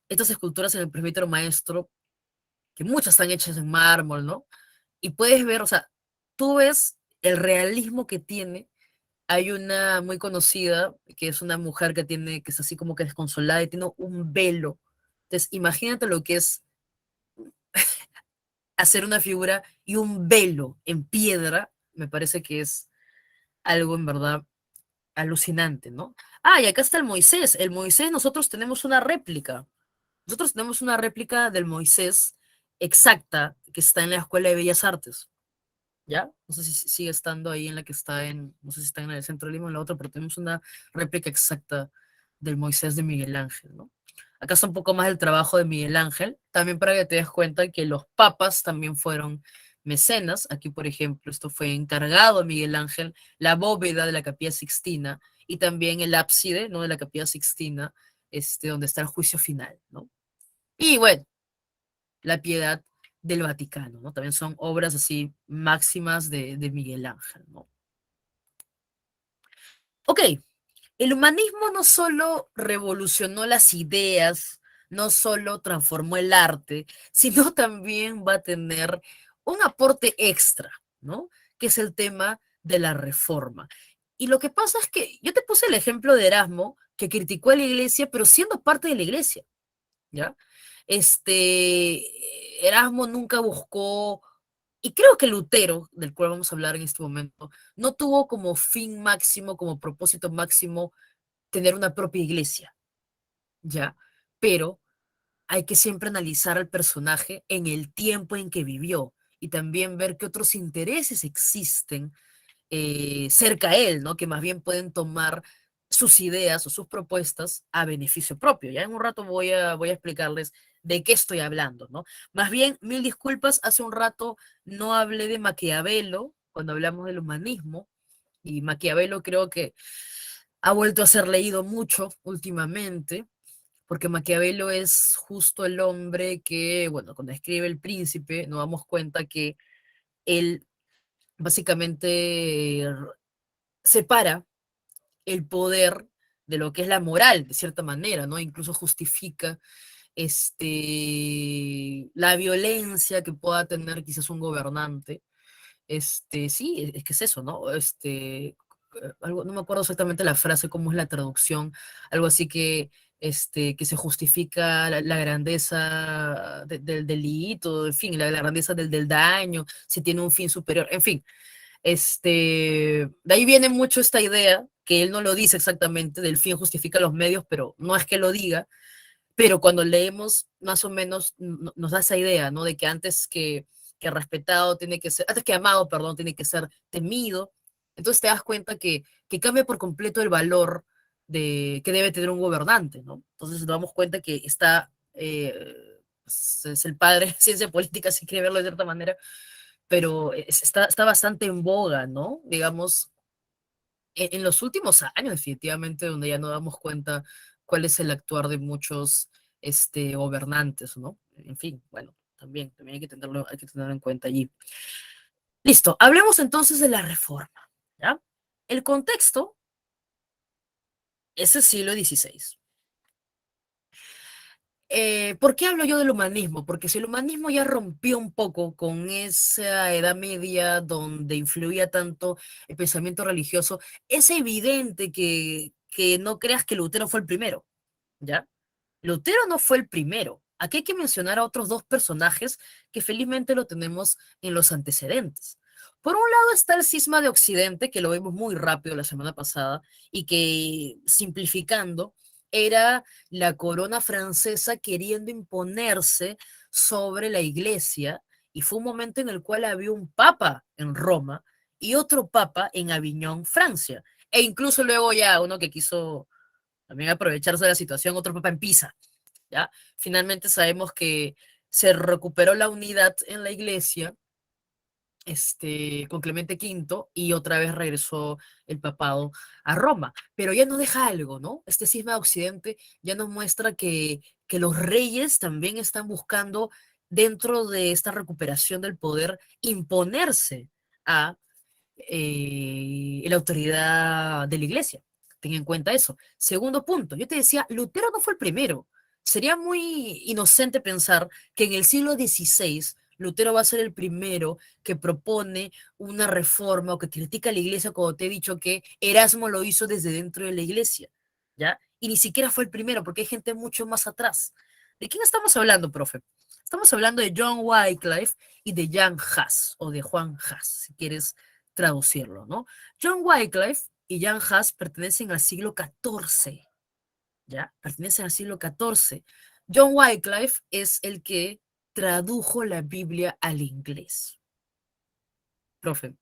estas esculturas en el presbítero maestro, que muchas están hechas en mármol, ¿no? Y puedes ver, o sea, tú ves el realismo que tiene. Hay una muy conocida, que es una mujer que es así como que desconsolada y tiene un velo. Entonces, imagínate lo que es hacer una figura y un velo en piedra, me parece que es algo en verdad alucinante, ¿no? Ah, y acá está el Moisés. El Moisés, nosotros tenemos una réplica. Nosotros tenemos una réplica del Moisés exacta que está en la Escuela de Bellas Artes. ¿Ya? No sé si sigue estando ahí en la que está no sé si está en el centro de Lima o en la otra, pero tenemos una réplica exacta del Moisés de Miguel Ángel, ¿no? Acá está un poco más el trabajo de Miguel Ángel, también para que te des cuenta que los papas también fueron mecenas. Aquí, por ejemplo, esto fue encargado a Miguel Ángel, la bóveda de la Capilla Sixtina y también el ábside, ¿no? De la Capilla Sixtina, donde está el juicio final, ¿no? Y bueno, la Piedad del Vaticano, ¿no? También son obras así máximas de Miguel Ángel, ¿no? Ok, el humanismo no solo revolucionó las ideas, no solo transformó el arte, sino también va a tener un aporte extra, ¿no? Que es el tema de la reforma. Y lo que pasa es que yo te puse el ejemplo de Erasmo, que criticó a la iglesia, pero siendo parte de la iglesia. ¿Ya? Erasmo nunca buscó, y creo que Lutero, del cual vamos a hablar en este momento, no tuvo como fin máximo, como propósito máximo, tener una propia iglesia, ¿ya? Pero hay que siempre analizar al personaje en el tiempo en que vivió y también ver qué otros intereses existen cerca a él, ¿no? Que más bien pueden tomar sus ideas o sus propuestas a beneficio propio. Ya en un rato voy a explicarles de qué estoy hablando, ¿no? Más bien, mil disculpas, hace un rato no hablé de Maquiavelo cuando hablamos del humanismo, y Maquiavelo creo que ha vuelto a ser leído mucho últimamente, porque Maquiavelo es justo el hombre que, bueno, cuando escribe El Príncipe, nos damos cuenta que él básicamente separa el poder de lo que es la moral, de cierta manera, ¿no? Incluso justifica la violencia que pueda tener quizás un gobernante. Sí, es que es eso, ¿no? Algo, no me acuerdo exactamente la frase, cómo es la traducción, algo así que se justifica la grandeza del delito, en fin, la grandeza del daño, si tiene un fin superior, en fin. De ahí viene mucho esta idea, que él no lo dice exactamente, del fin justifica los medios, pero no es que lo diga, pero cuando leemos, más o menos nos da esa idea, ¿no? De que antes que respetado tiene que ser, antes que amado, perdón, tiene que ser temido. Entonces te das cuenta que cambia por completo el valor que debe tener un gobernante, ¿no? Entonces nos damos cuenta que es el padre de ciencia política, si quiere verlo de cierta manera, pero está bastante en boga, ¿no? Digamos, en los últimos años, definitivamente, donde ya nos damos cuenta cuál es el actuar de muchos gobernantes, ¿no? En fin, bueno, también hay que tenerlo en cuenta allí. Listo, hablemos entonces de la reforma, ¿ya? El contexto es el siglo XVI. ¿Por qué hablo yo del humanismo? Porque si el humanismo ya rompió un poco con esa Edad Media donde influía tanto el pensamiento religioso, es evidente que no creas que Lutero fue el primero, ¿ya? Lutero no fue el primero. Aquí hay que mencionar a otros dos personajes que felizmente lo tenemos en los antecedentes. Por un lado está el cisma de Occidente, que lo vimos muy rápido la semana pasada, y que, simplificando, era la corona francesa queriendo imponerse sobre la iglesia, y fue un momento en el cual había un papa en Roma y otro papa en Aviñón, Francia, e incluso luego ya uno que quiso también aprovecharse de la situación, otro papa en Pisa, ¿ya? Finalmente sabemos que se recuperó la unidad en la iglesia, con Clemente V, y otra vez regresó el papado a Roma. Pero ya nos deja algo, ¿no? Este cisma de Occidente ya nos muestra que los reyes también están buscando, dentro de esta recuperación del poder, imponerse a la autoridad de la iglesia. Ten en cuenta eso. Segundo punto, yo te decía, Lutero no fue el primero. Sería muy inocente pensar que en el siglo XVI Lutero va a ser el primero que propone una reforma o que critica a la iglesia, como te he dicho que Erasmo lo hizo desde dentro de la iglesia, ¿ya? Y ni siquiera fue el primero, porque hay gente mucho más atrás. ¿De quién estamos hablando, profe? Estamos hablando de John Wycliffe y de Jan Hus, o de Juan Hus, si quieres traducirlo, ¿no? John Wycliffe y Jan Hus pertenecen al siglo XIV, ¿ya? Pertenecen al siglo XIV. John Wycliffe es el que tradujo la Biblia al inglés. Profe,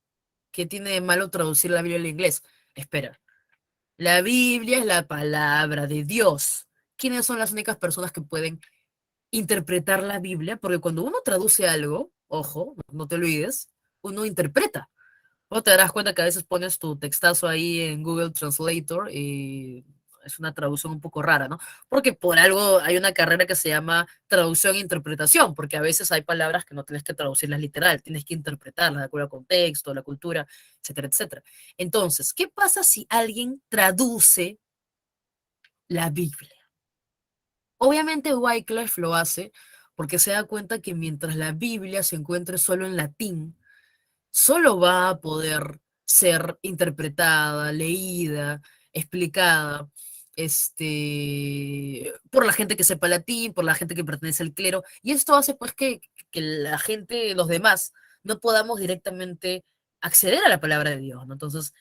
¿qué tiene de malo traducir la Biblia al inglés? Espera, la Biblia es la palabra de Dios. ¿Quiénes son las únicas personas que pueden interpretar la Biblia? Porque cuando uno traduce algo, ojo, no te olvides, uno interpreta. O te darás cuenta que a veces pones tu textazo ahí en Google Translator y es una traducción un poco rara, ¿no? Porque por algo hay una carrera que se llama traducción e interpretación, porque a veces hay palabras que no tienes que traducirlas literal, tienes que interpretarlas de acuerdo al contexto, la cultura, etcétera, etcétera. Entonces, ¿qué pasa si alguien traduce la Biblia? Obviamente Wycliffe lo hace porque se da cuenta que mientras la Biblia se encuentre solo en latín, solo va a poder ser interpretada, leída, explicada, por la gente que sepa latín, por la gente que pertenece al clero, y esto hace pues que la gente, los demás, no podamos directamente acceder a la palabra de Dios, ¿no? Entonces,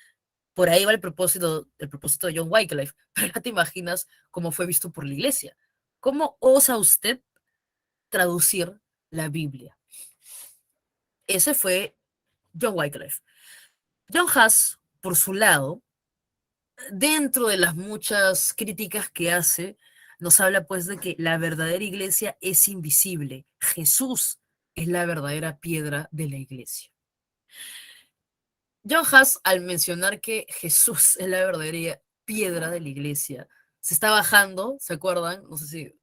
por ahí va el propósito de John Wycliffe, pero ya te imaginas cómo fue visto por la iglesia. ¿Cómo osa usted traducir la Biblia? Ese fue John Wycliffe. John Huss, por su lado, dentro de las muchas críticas que hace, nos habla pues de que la verdadera iglesia es invisible. Jesús es la verdadera piedra de la iglesia. John Huss, al mencionar que Jesús es la verdadera piedra de la iglesia, se está bajando, ¿se acuerdan? No sé si...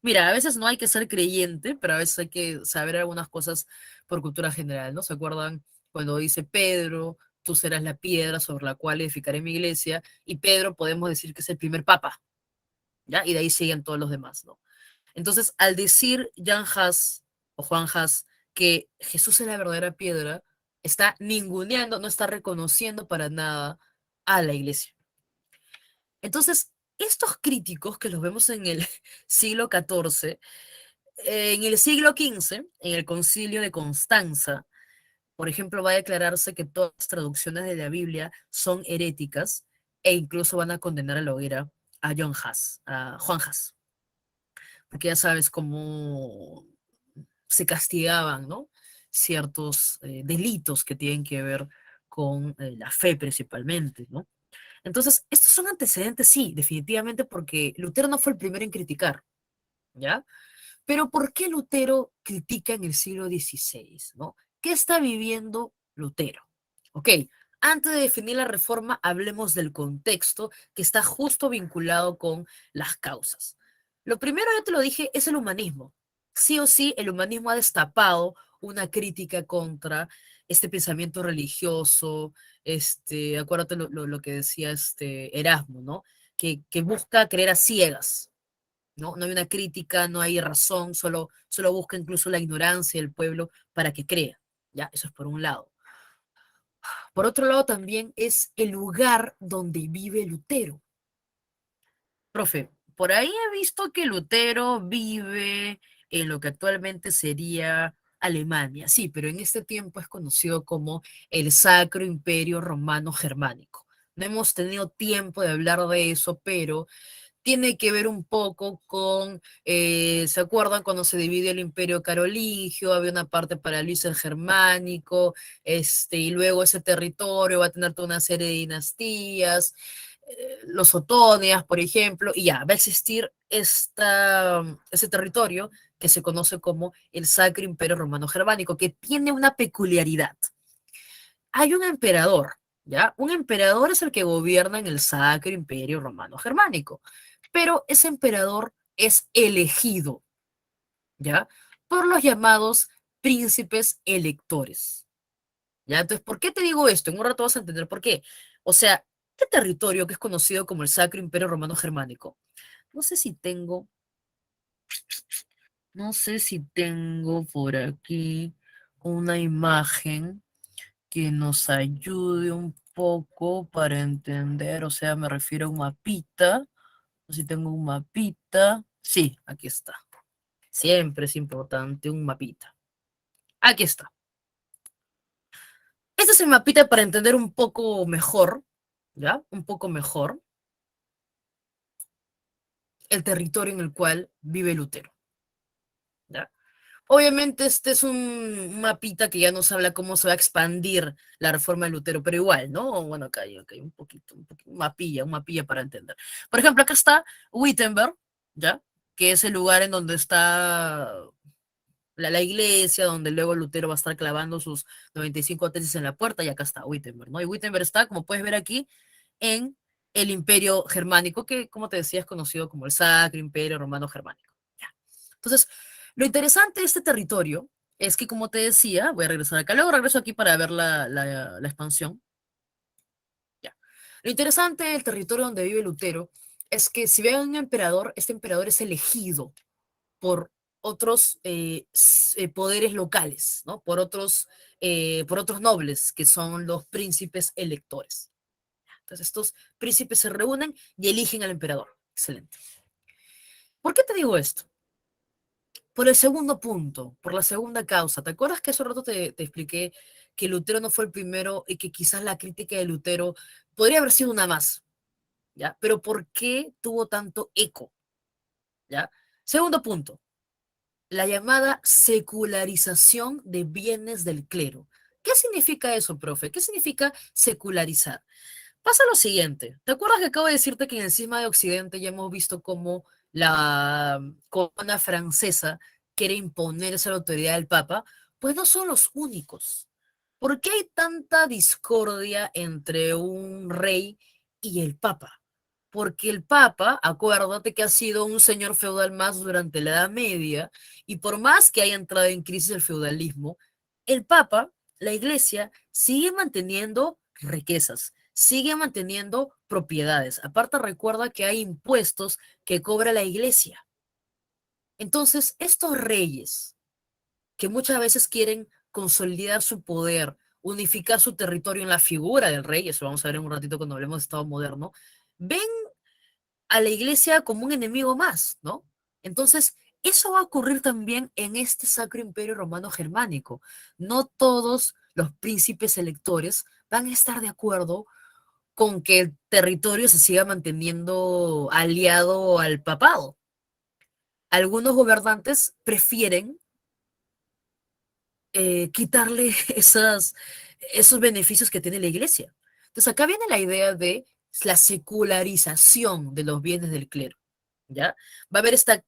Mira, a veces no hay que ser creyente, pero a veces hay que saber algunas cosas por cultura general, ¿no? ¿Se acuerdan cuando dice Pedro, tú serás la piedra sobre la cual edificaré mi iglesia? Y Pedro podemos decir que es el primer papa, ¿ya? Y de ahí siguen todos los demás, ¿no? Entonces, al decir Jan Hus o Juan Hus que Jesús es la verdadera piedra, está ninguneando, no está reconociendo para nada a la iglesia. Entonces, estos críticos que los vemos en el siglo XIV, en el siglo XV, en el concilio de Constanza, por ejemplo, va a declararse que todas las traducciones de la Biblia son heréticas e incluso van a condenar a la hoguera a John Hus, a Juan Hus, porque ya sabes cómo se castigaban, ¿no? Ciertos delitos que tienen que ver con la fe principalmente, ¿no? Entonces, estos son antecedentes, sí, definitivamente, porque Lutero no fue el primero en criticar, ¿ya? Pero ¿por qué Lutero critica en el siglo XVI, ¿no? ¿Qué está viviendo Lutero? Ok, antes de definir la reforma, hablemos del contexto que está justo vinculado con las causas. Lo primero, ya te lo dije, es el humanismo. Sí o sí, el humanismo ha destapado una crítica contra este pensamiento religioso, acuérdate lo que decía Erasmo, ¿no? Que busca creer a ciegas, ¿no? No hay una crítica, no hay razón, solo busca incluso la ignorancia del pueblo para que crea, ¿ya? Eso es por un lado. Por otro lado, también es el lugar donde vive Lutero. Profe, por ahí he visto que Lutero vive en lo que actualmente sería Alemania, sí, pero en este tiempo es conocido como el Sacro Imperio Romano Germánico. No hemos tenido tiempo de hablar de eso, pero tiene que ver un poco con, ¿se acuerdan cuando se divide el imperio carolingio? Había una parte para Luis el Germánico, y luego ese territorio va a tener toda una serie de dinastías, los otonias, por ejemplo, y ya, va a existir ese territorio que se conoce como el Sacro Imperio Romano Germánico, que tiene una peculiaridad. Hay un emperador, ¿ya? Un emperador es el que gobierna en el Sacro Imperio Romano Germánico, pero ese emperador es elegido, ¿ya? Por los llamados príncipes electores, ¿ya? Entonces, ¿por qué te digo esto? En un rato vas a entender por qué. O sea, este territorio que es conocido como el Sacro Imperio Romano Germánico, no sé si tengo, no sé si tengo por aquí una imagen que nos ayude un poco para entender, o sea, me refiero a un mapita, no sé si tengo un mapita, sí, aquí está, siempre es importante un mapita, aquí está. Este es el mapita para entender un poco mejor, ¿ya? Un poco mejor el territorio en el cual vive Lutero, ¿ya? Obviamente este es un mapita que ya nos habla cómo se va a expandir la reforma de Lutero, pero igual, ¿no? Bueno, acá hay un mapilla para entender. Por ejemplo, acá está Wittenberg, ¿ya? Que es el lugar en donde está la iglesia, donde luego Lutero va a estar clavando sus 95 tesis en la puerta, y acá está Wittenberg, ¿no? Y Wittenberg está, como puedes ver aquí, en el Imperio Germánico, que, como te decía, es conocido como el Sacro Imperio Romano Germánico. Ya. Entonces, lo interesante de este territorio es que, como te decía, voy a regresar acá, luego regreso aquí para ver la expansión. Ya. Lo interesante del territorio donde vive Lutero es que si ve a un emperador, este emperador es elegido por otros poderes locales, ¿no? Por otros nobles, que son los príncipes electores. Entonces, estos príncipes se reúnen y eligen al emperador. Excelente. ¿Por qué te digo esto? Por el segundo punto, por la segunda causa. ¿Te acuerdas que hace rato te expliqué que Lutero no fue el primero y que quizás la crítica de Lutero podría haber sido una más? ¿Ya? Pero ¿por qué tuvo tanto eco? ¿Ya? Segundo punto, la llamada secularización de bienes del clero. ¿Qué significa eso, profe? ¿Qué significa secularizar? Pasa lo siguiente. ¿Te acuerdas que acabo de decirte que en el cisma de Occidente ya hemos visto cómo la corona francesa quiere imponerse a la autoridad del Papa? Pues no son los únicos. ¿Por qué hay tanta discordia entre un rey y el Papa? Porque el Papa, acuérdate que ha sido un señor feudal más durante la Edad Media, y por más que haya entrado en crisis el feudalismo, el Papa, la Iglesia, sigue manteniendo riquezas, sigue manteniendo propiedades. Aparte, recuerda que hay impuestos que cobra la Iglesia. Entonces, estos reyes que muchas veces quieren consolidar su poder, unificar su territorio en la figura del rey, eso vamos a ver en un ratito cuando hablemos de Estado moderno, ven a la iglesia como un enemigo más, ¿no? Entonces, eso va a ocurrir también en este Sacro Imperio Romano Germánico. No todos los príncipes electores van a estar de acuerdo con que el territorio se siga manteniendo aliado al papado. Algunos gobernantes prefieren quitarle esos beneficios que tiene la iglesia. Entonces acá viene la idea de la secularización de los bienes del clero, ¿ya? Va a haber ese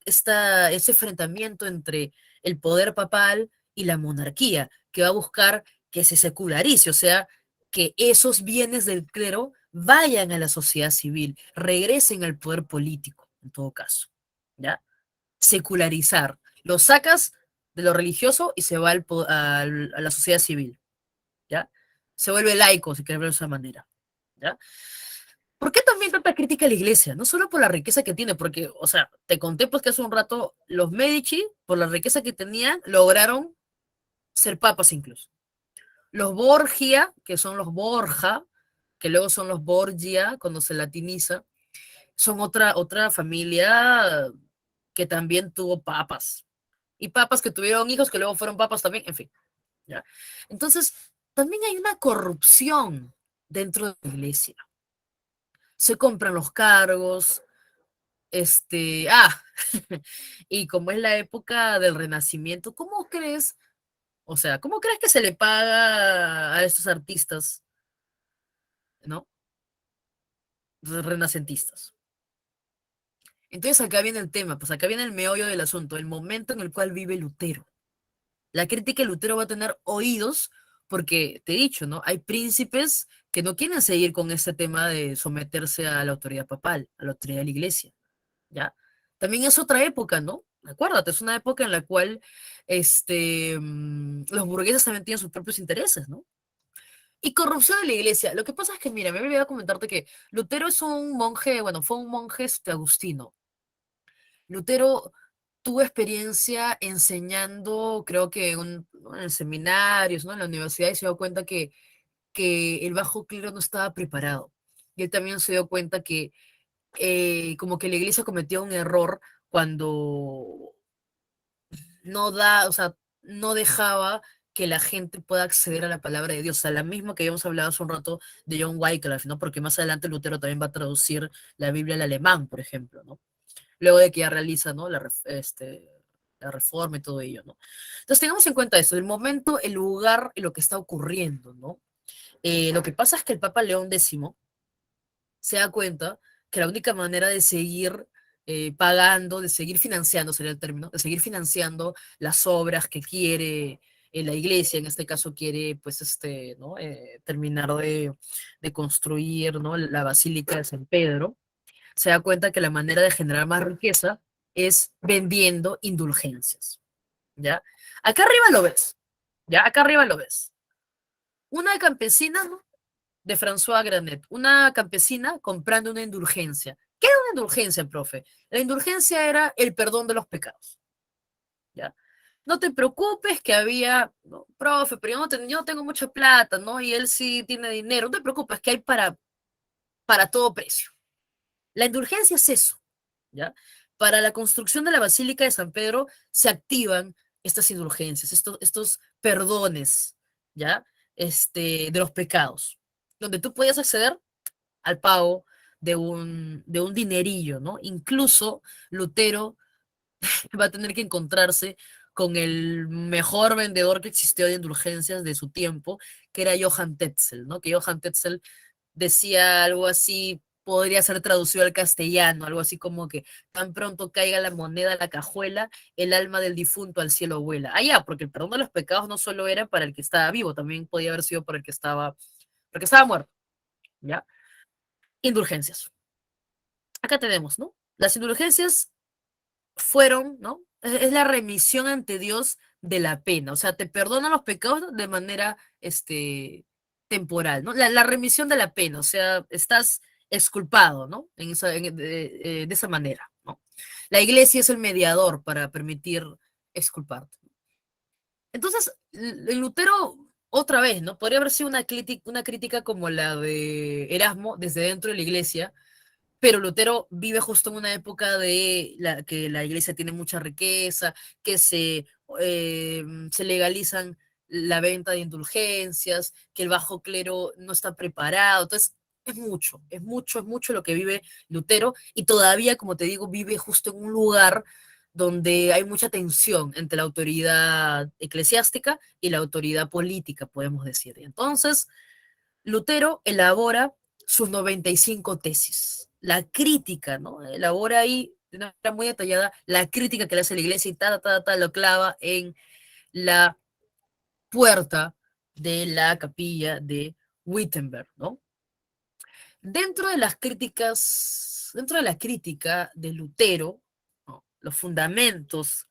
enfrentamiento entre el poder papal y la monarquía, que va a buscar que se secularice, o sea, que esos bienes del clero vayan a la sociedad civil, regresen al poder político, en todo caso, ¿ya? Secularizar. Lo sacas de lo religioso y se va a la sociedad civil, ¿ya? Se vuelve laico, si queremos verlo de esa manera, ¿ya? ¿Por qué también tanta crítica a la iglesia? No solo por la riqueza que tiene, porque, o sea, te conté pues que hace un rato los Medici, por la riqueza que tenían, lograron ser papas incluso. Los Borgia, que son los Borja, que luego son los Borgia, cuando se latiniza, son otra familia que también tuvo papas. Y papas que tuvieron hijos que luego fueron papas también, en fin. ¿Ya? Entonces, también hay una corrupción dentro de la iglesia. Se compran los cargos, y como es la época del Renacimiento, ¿cómo crees, o sea, cómo crees que se le paga a estos artistas, ¿no? Renacentistas. Entonces acá viene el tema, pues acá viene el meollo del asunto, el momento en el cual vive Lutero. La crítica de Lutero va a tener oídos porque, te he dicho, ¿no? Hay príncipes que no quieren seguir con este tema de someterse a la autoridad papal, a la autoridad de la iglesia, ¿ya? También es otra época, ¿no? Acuérdate, es una época en la cual los burgueses también tienen sus propios intereses, ¿no? Y corrupción de la iglesia. Lo que pasa es que, mira, me olvidado comentarte que Lutero es un monje, bueno, fue un monje agustino. Lutero tuvo experiencia enseñando, creo que ¿no? En seminarios, ¿no? En la universidad, y se dio cuenta que el bajo clero no estaba preparado. Y él también se dio cuenta que como que la iglesia cometió un error cuando no o sea, no dejaba que la gente pueda acceder a la palabra de Dios. O sea, la misma que habíamos hablado hace un rato de John Wycliffe, ¿no? Porque más adelante Lutero también va a traducir la Biblia al alemán, por ejemplo, ¿no? Luego de que ya realiza, ¿no? La reforma y todo ello, ¿no? Entonces tengamos en cuenta eso, el momento, el lugar y lo que está ocurriendo, ¿no? Lo que pasa es que el Papa León X se da cuenta que la única manera de seguir pagando, de seguir financiando, sería el término, de seguir financiando las obras que quiere la iglesia, en este caso quiere, pues, ¿no? Terminar de construir, ¿no? La Basílica de San Pedro, se da cuenta que la manera de generar más riqueza es vendiendo indulgencias, ¿ya? Acá arriba lo ves, ¿ya? Acá arriba lo ves. Una campesina, ¿no? De François Granet, una campesina comprando una indulgencia. ¿Qué era una indulgencia, profe? La indulgencia era el perdón de los pecados, ¿ya? No te preocupes que había, no, profe, pero yo no tengo mucha plata, ¿no? Y él sí tiene dinero. No te preocupes que hay para todo precio. La indulgencia es eso, ¿ya? Para la construcción de la Basílica de San Pedro se activan estas indulgencias, estos perdones, ¿ya? De los pecados, donde tú puedes acceder al pago de un dinerillo, ¿no? Incluso Lutero va a tener que encontrarse con el mejor vendedor que existió de indulgencias de su tiempo, que era Johann Tetzel, ¿no? Que Johann Tetzel decía algo así, podría ser traducido al castellano, algo así como que tan pronto caiga la moneda a la cajuela, el alma del difunto al cielo vuela. Ah, ya, porque el perdón de los pecados no solo era para el que estaba vivo, también podía haber sido para porque estaba muerto, ¿ya? Indulgencias. Acá tenemos, ¿no? Las indulgencias fueron, ¿no? Es la remisión ante Dios de la pena, o sea, te perdona los pecados de manera, temporal, ¿no? La remisión de la pena, o sea, estás exculpado, ¿no? De esa manera, ¿no? La iglesia es el mediador para permitir exculparte. Entonces, el Lutero, otra vez, ¿no? Podría haber sido una crítica como la de Erasmo desde dentro de la iglesia, pero Lutero vive justo en una época que la iglesia tiene mucha riqueza, que se legalizan la venta de indulgencias, que el bajo clero no está preparado. Entonces, es mucho lo que vive Lutero y todavía, como te digo, vive justo en un lugar donde hay mucha tensión entre la autoridad eclesiástica y la autoridad política, podemos decir. Entonces, Lutero elabora sus 95 tesis, la crítica, ¿no? Elabora ahí de una manera muy detallada la crítica que le hace la iglesia y lo clava en la puerta de la capilla de Wittenberg, ¿no? Dentro de la crítica de Lutero, ¿no? Los fundamentos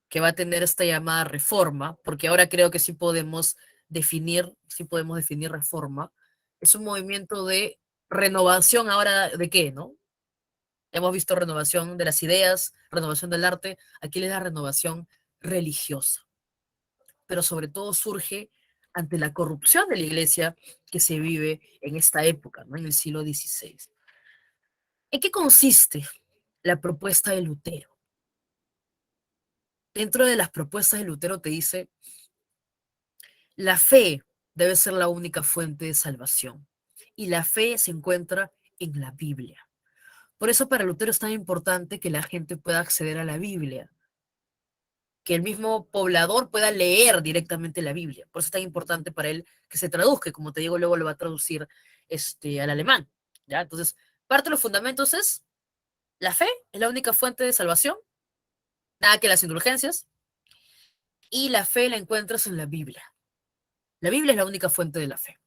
que va a tener esta llamada reforma, porque ahora creo que sí podemos definir reforma, es un movimiento de renovación ahora de qué, ¿no? Hemos visto renovación de las ideas, renovación del arte, aquí es la renovación religiosa, pero sobre todo surge ante la corrupción de la iglesia que se vive en esta época, ¿no? En el siglo XVI. ¿En qué consiste la propuesta de Lutero? Dentro de las propuestas de Lutero te dice, la fe debe ser la única fuente de salvación y la fe se encuentra en la Biblia. Por eso para Lutero es tan importante que la gente pueda acceder a la Biblia, que el mismo poblador pueda leer directamente la Biblia. Por eso es tan importante para él que se traduzca, como te digo, luego lo va a traducir al alemán. ¿Ya? Entonces, parte de los fundamentos es la fe es la única fuente de salvación, nada que las indulgencias, y la fe la encuentras en la Biblia. La Biblia es la única fuente de la fe.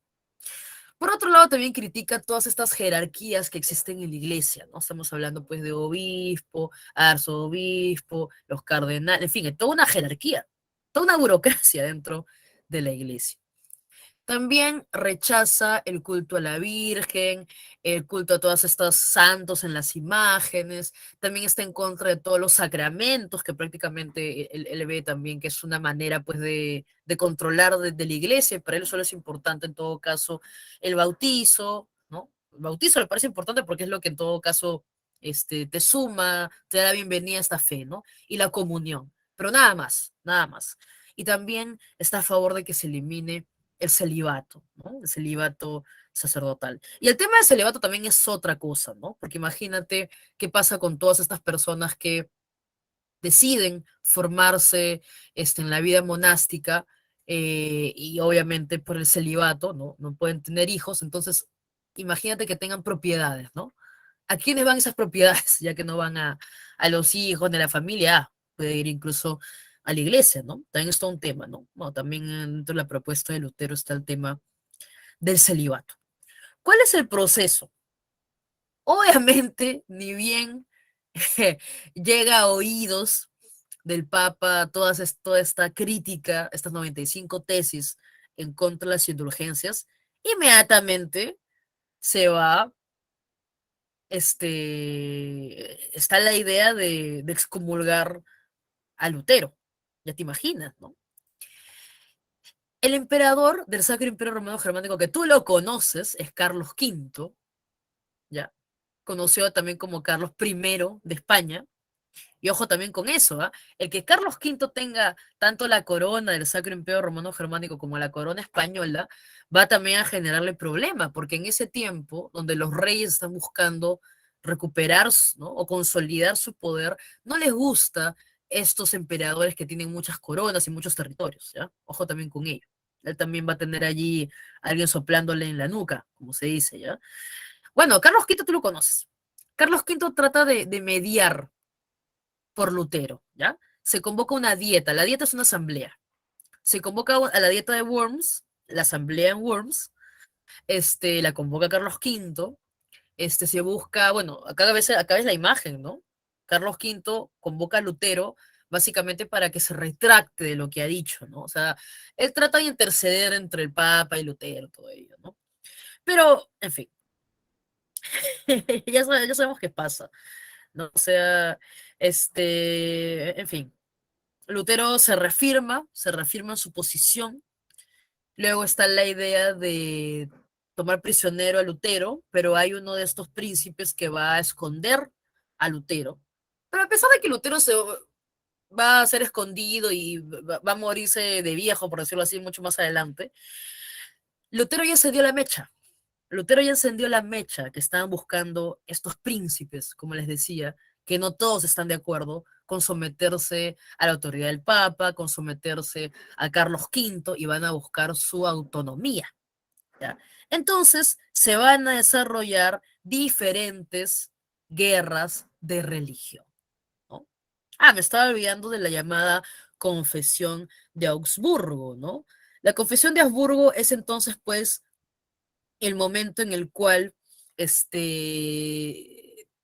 Por otro lado, también critica todas estas jerarquías que existen en la iglesia, ¿no? Estamos hablando pues de obispo, arzobispo, los cardenales, en fin, es toda una jerarquía, toda una burocracia dentro de la iglesia. También rechaza el culto a la Virgen, el culto a todos estos santos en las imágenes, también está en contra de todos los sacramentos, que prácticamente él ve también que es una manera pues de controlar de la iglesia, y para él solo es importante en todo caso el bautizo, ¿no? El bautizo le parece importante porque es lo que en todo caso te suma, te da la bienvenida a esta fe, ¿no? Y la comunión, pero nada más, nada más. Y también está a favor de que se elimine el celibato, ¿no? El celibato sacerdotal. Y el tema del celibato también es otra cosa, ¿no? Porque imagínate qué pasa con todas estas personas que deciden formarse en la vida monástica y obviamente por el celibato, ¿no? No pueden tener hijos, entonces imagínate que tengan propiedades, ¿no? ¿A quiénes van esas propiedades? Ya que no van a los hijos de la familia, puede ir incluso a la iglesia, ¿no? También está un tema, ¿no? Bueno, también dentro de la propuesta de Lutero está el tema del celibato. ¿Cuál es el proceso? Obviamente, ni bien llega a oídos del Papa toda esta crítica, estas 95 tesis en contra de las indulgencias, inmediatamente se va, está la idea de excomulgar a Lutero. Ya te imaginas, ¿no? El emperador del Sacro Imperio Romano Germánico, que tú lo conoces, es Carlos V, ¿ya? Conocido también como Carlos I de España. Y ojo también con eso, ¿ah? El que Carlos V tenga tanto la corona del Sacro Imperio Romano Germánico como la corona española, va también a generarle problemas, porque en ese tiempo, donde los reyes están buscando recuperar, ¿no? O consolidar su poder, no les gusta estos emperadores que tienen muchas coronas y muchos territorios, ¿ya? Ojo también con ello. Él también va a tener allí a alguien soplándole en la nuca, como se dice, ¿ya? Bueno, Carlos V tú lo conoces. Carlos V trata de mediar por Lutero, ¿ya? Se convoca una dieta, la dieta es una asamblea. Se convoca a la dieta de Worms, la asamblea en Worms, la convoca Carlos V, se busca, bueno, acá ves la imagen, ¿no? Carlos V convoca a Lutero básicamente para que se retracte de lo que ha dicho, ¿no? O sea, él trata de interceder entre el Papa y Lutero, todo ello, ¿no? Pero, en fin, ya sabemos qué pasa, ¿no? O sea, en fin, Lutero se reafirma en su posición. Luego está la idea de tomar prisionero a Lutero, pero hay uno de estos príncipes que va a esconder a Lutero. Pero a pesar de que Lutero se va a ser escondido y va a morirse de viejo, por decirlo así, mucho más adelante, Lutero ya se dio la mecha. Lutero ya encendió la mecha que estaban buscando estos príncipes, como les decía, que no todos están de acuerdo con someterse a la autoridad del Papa, con someterse a Carlos V y van a buscar su autonomía. ¿Ya? Entonces se van a desarrollar diferentes guerras de religión, ¿no? Me estaba olvidando de la llamada Confesión de Augsburgo, ¿no? La Confesión de Augsburgo es entonces, pues, el momento en el cual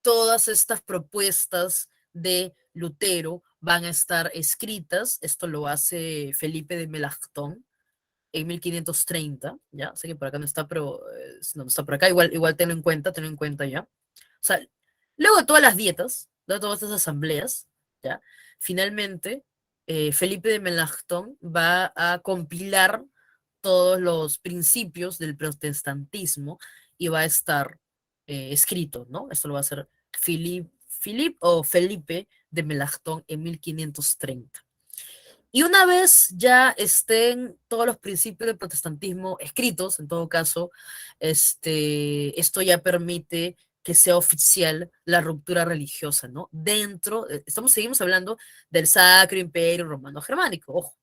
todas estas propuestas de Lutero van a estar escritas. Esto lo hace Felipe de Melanchthon en 1530, ¿ya? Sé que por acá no está, pero no está por acá, igual tenlo en cuenta ya. O sea, luego de todas las dietas, luego de todas estas asambleas, ¿ya? Finalmente, Felipe de Melanchthon va a compilar todos los principios del protestantismo y va a estar escrito, ¿no? Esto lo va a hacer Felipe de Melanchthon en 1530. Y una vez ya estén todos los principios del protestantismo escritos, en todo caso, esto ya permite que sea oficial la ruptura religiosa, ¿no? Seguimos hablando del Sacro Imperio Romano Germánico, ojo.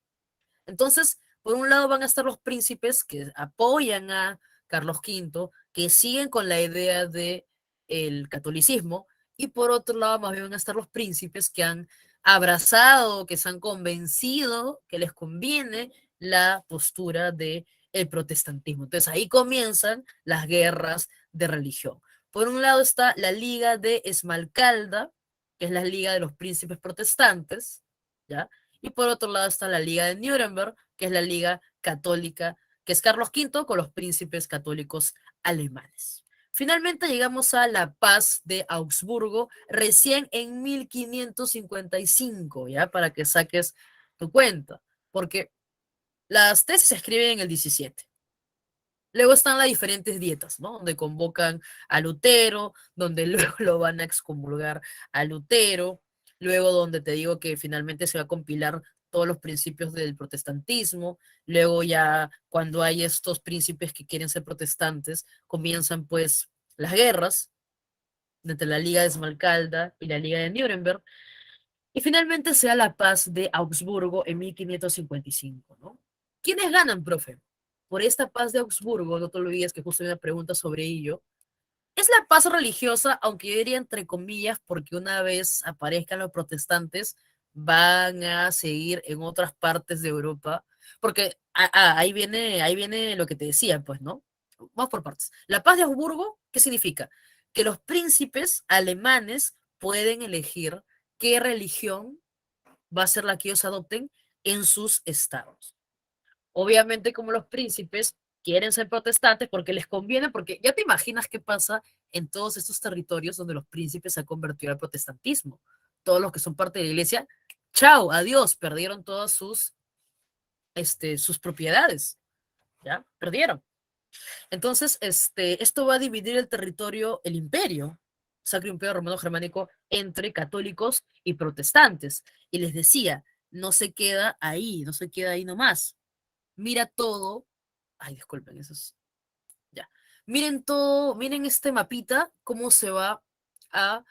Entonces, por un lado van a estar los príncipes que apoyan a Carlos V, que siguen con la idea de el catolicismo, y por otro lado más bien van a estar los príncipes que han abrazado, que se han convencido que les conviene la postura de el protestantismo. Entonces ahí comienzan las guerras de religión. Por un lado está la Liga de Esmalcalda, que es la Liga de los Príncipes Protestantes, ¿ya? Y por otro lado está la Liga de Nuremberg, que es la Liga Católica, que es Carlos V con los príncipes católicos alemanes. Finalmente llegamos a la paz de Augsburgo, recién en 1555, ¿ya? Para que saques tu cuenta, porque las tesis se escriben en el 17. Luego están las diferentes dietas, ¿no? Donde convocan a Lutero, donde luego lo van a excomulgar a Lutero, luego donde te digo que finalmente se va a compilar todos los principios del protestantismo, luego ya cuando hay estos príncipes que quieren ser protestantes, comienzan pues las guerras entre la Liga de Esmalcalda y la Liga de Nuremberg, y finalmente se da la paz de Augsburgo en 1555, ¿no? ¿Quiénes ganan, profe? Por esta paz de Augsburgo, no te olvides que justo hay una pregunta sobre ello. Es la paz religiosa, aunque yo diría entre comillas, porque una vez aparezcan los protestantes, van a seguir en otras partes de Europa, porque ahí viene lo que te decía, pues, ¿no? Vamos por partes. La paz de Augsburgo, ¿qué significa? Que los príncipes alemanes pueden elegir qué religión va a ser la que ellos adopten en sus estados. Obviamente, como los príncipes quieren ser protestantes porque les conviene, porque ya te imaginas qué pasa en todos estos territorios donde los príncipes se han convertido al protestantismo. Todos los que son parte de la iglesia, chao, adiós, perdieron todas sus propiedades, ¿ya? Perdieron. Entonces, esto va a dividir el territorio, el imperio, Sacro Imperio Romano Germánico, entre católicos y protestantes. Y les decía, no se queda ahí nomás. Mira todo. Ay, disculpen, eso es. Ya. Miren todo, miren este mapita, cómo se va a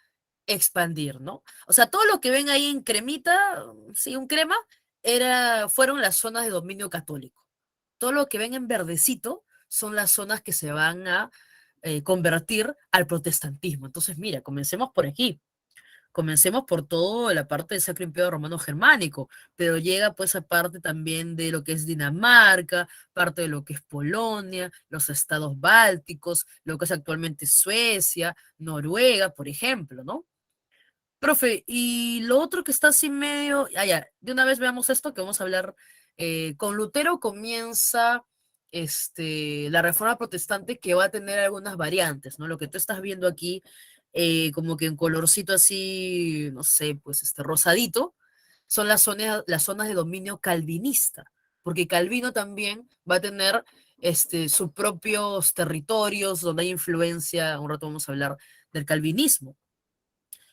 expandir, ¿no? O sea, todo lo que ven ahí en cremita, sí, un crema, fueron las zonas de dominio católico. todo lo que ven en verdecito son las zonas que se van a convertir al protestantismo. Entonces, mira, comencemos por aquí. Comencemos por toda la parte del Sacro Imperio Romano Germánico, pero llega pues a parte también de lo que es Dinamarca, parte de lo que es Polonia, los estados bálticos, lo que es actualmente Suecia, Noruega, por ejemplo, ¿no? Profe, y lo otro que está así medio, ya, de una vez veamos esto que vamos a hablar. Con Lutero comienza la reforma protestante que va a tener algunas variantes, ¿no? Lo que tú estás viendo aquí, como que en colorcito así, no sé, pues rosadito, son las zonas de dominio calvinista, porque Calvino también va a tener sus propios territorios donde hay influencia, un rato vamos a hablar del calvinismo.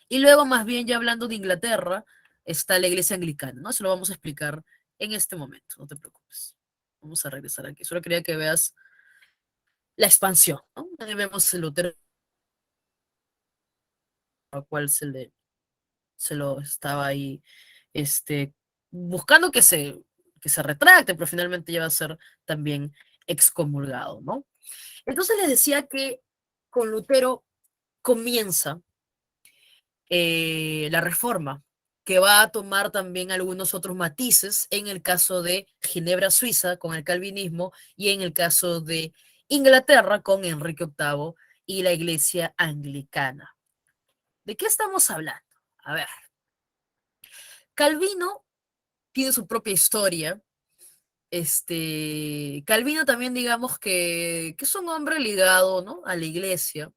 Y luego, más bien, ya hablando de Inglaterra, está la iglesia anglicana, ¿no? Eso lo vamos a explicar en este momento, no te preocupes. Vamos a regresar aquí. Solo quería que veas la expansión, ¿no? Ahí vemos el Lutero, al cual se lo estaba ahí, buscando que se retracte, pero finalmente ya va a ser también excomulgado, ¿no? Entonces les decía que con Lutero comienza la reforma, que va a tomar también algunos otros matices en el caso de Ginebra, Suiza, con el calvinismo, y en el caso de Inglaterra, con Enrique VIII y la iglesia anglicana. ¿De qué estamos hablando? A ver, Calvino tiene su propia historia. Calvino también, digamos que es un hombre ligado, ¿no?, a la iglesia,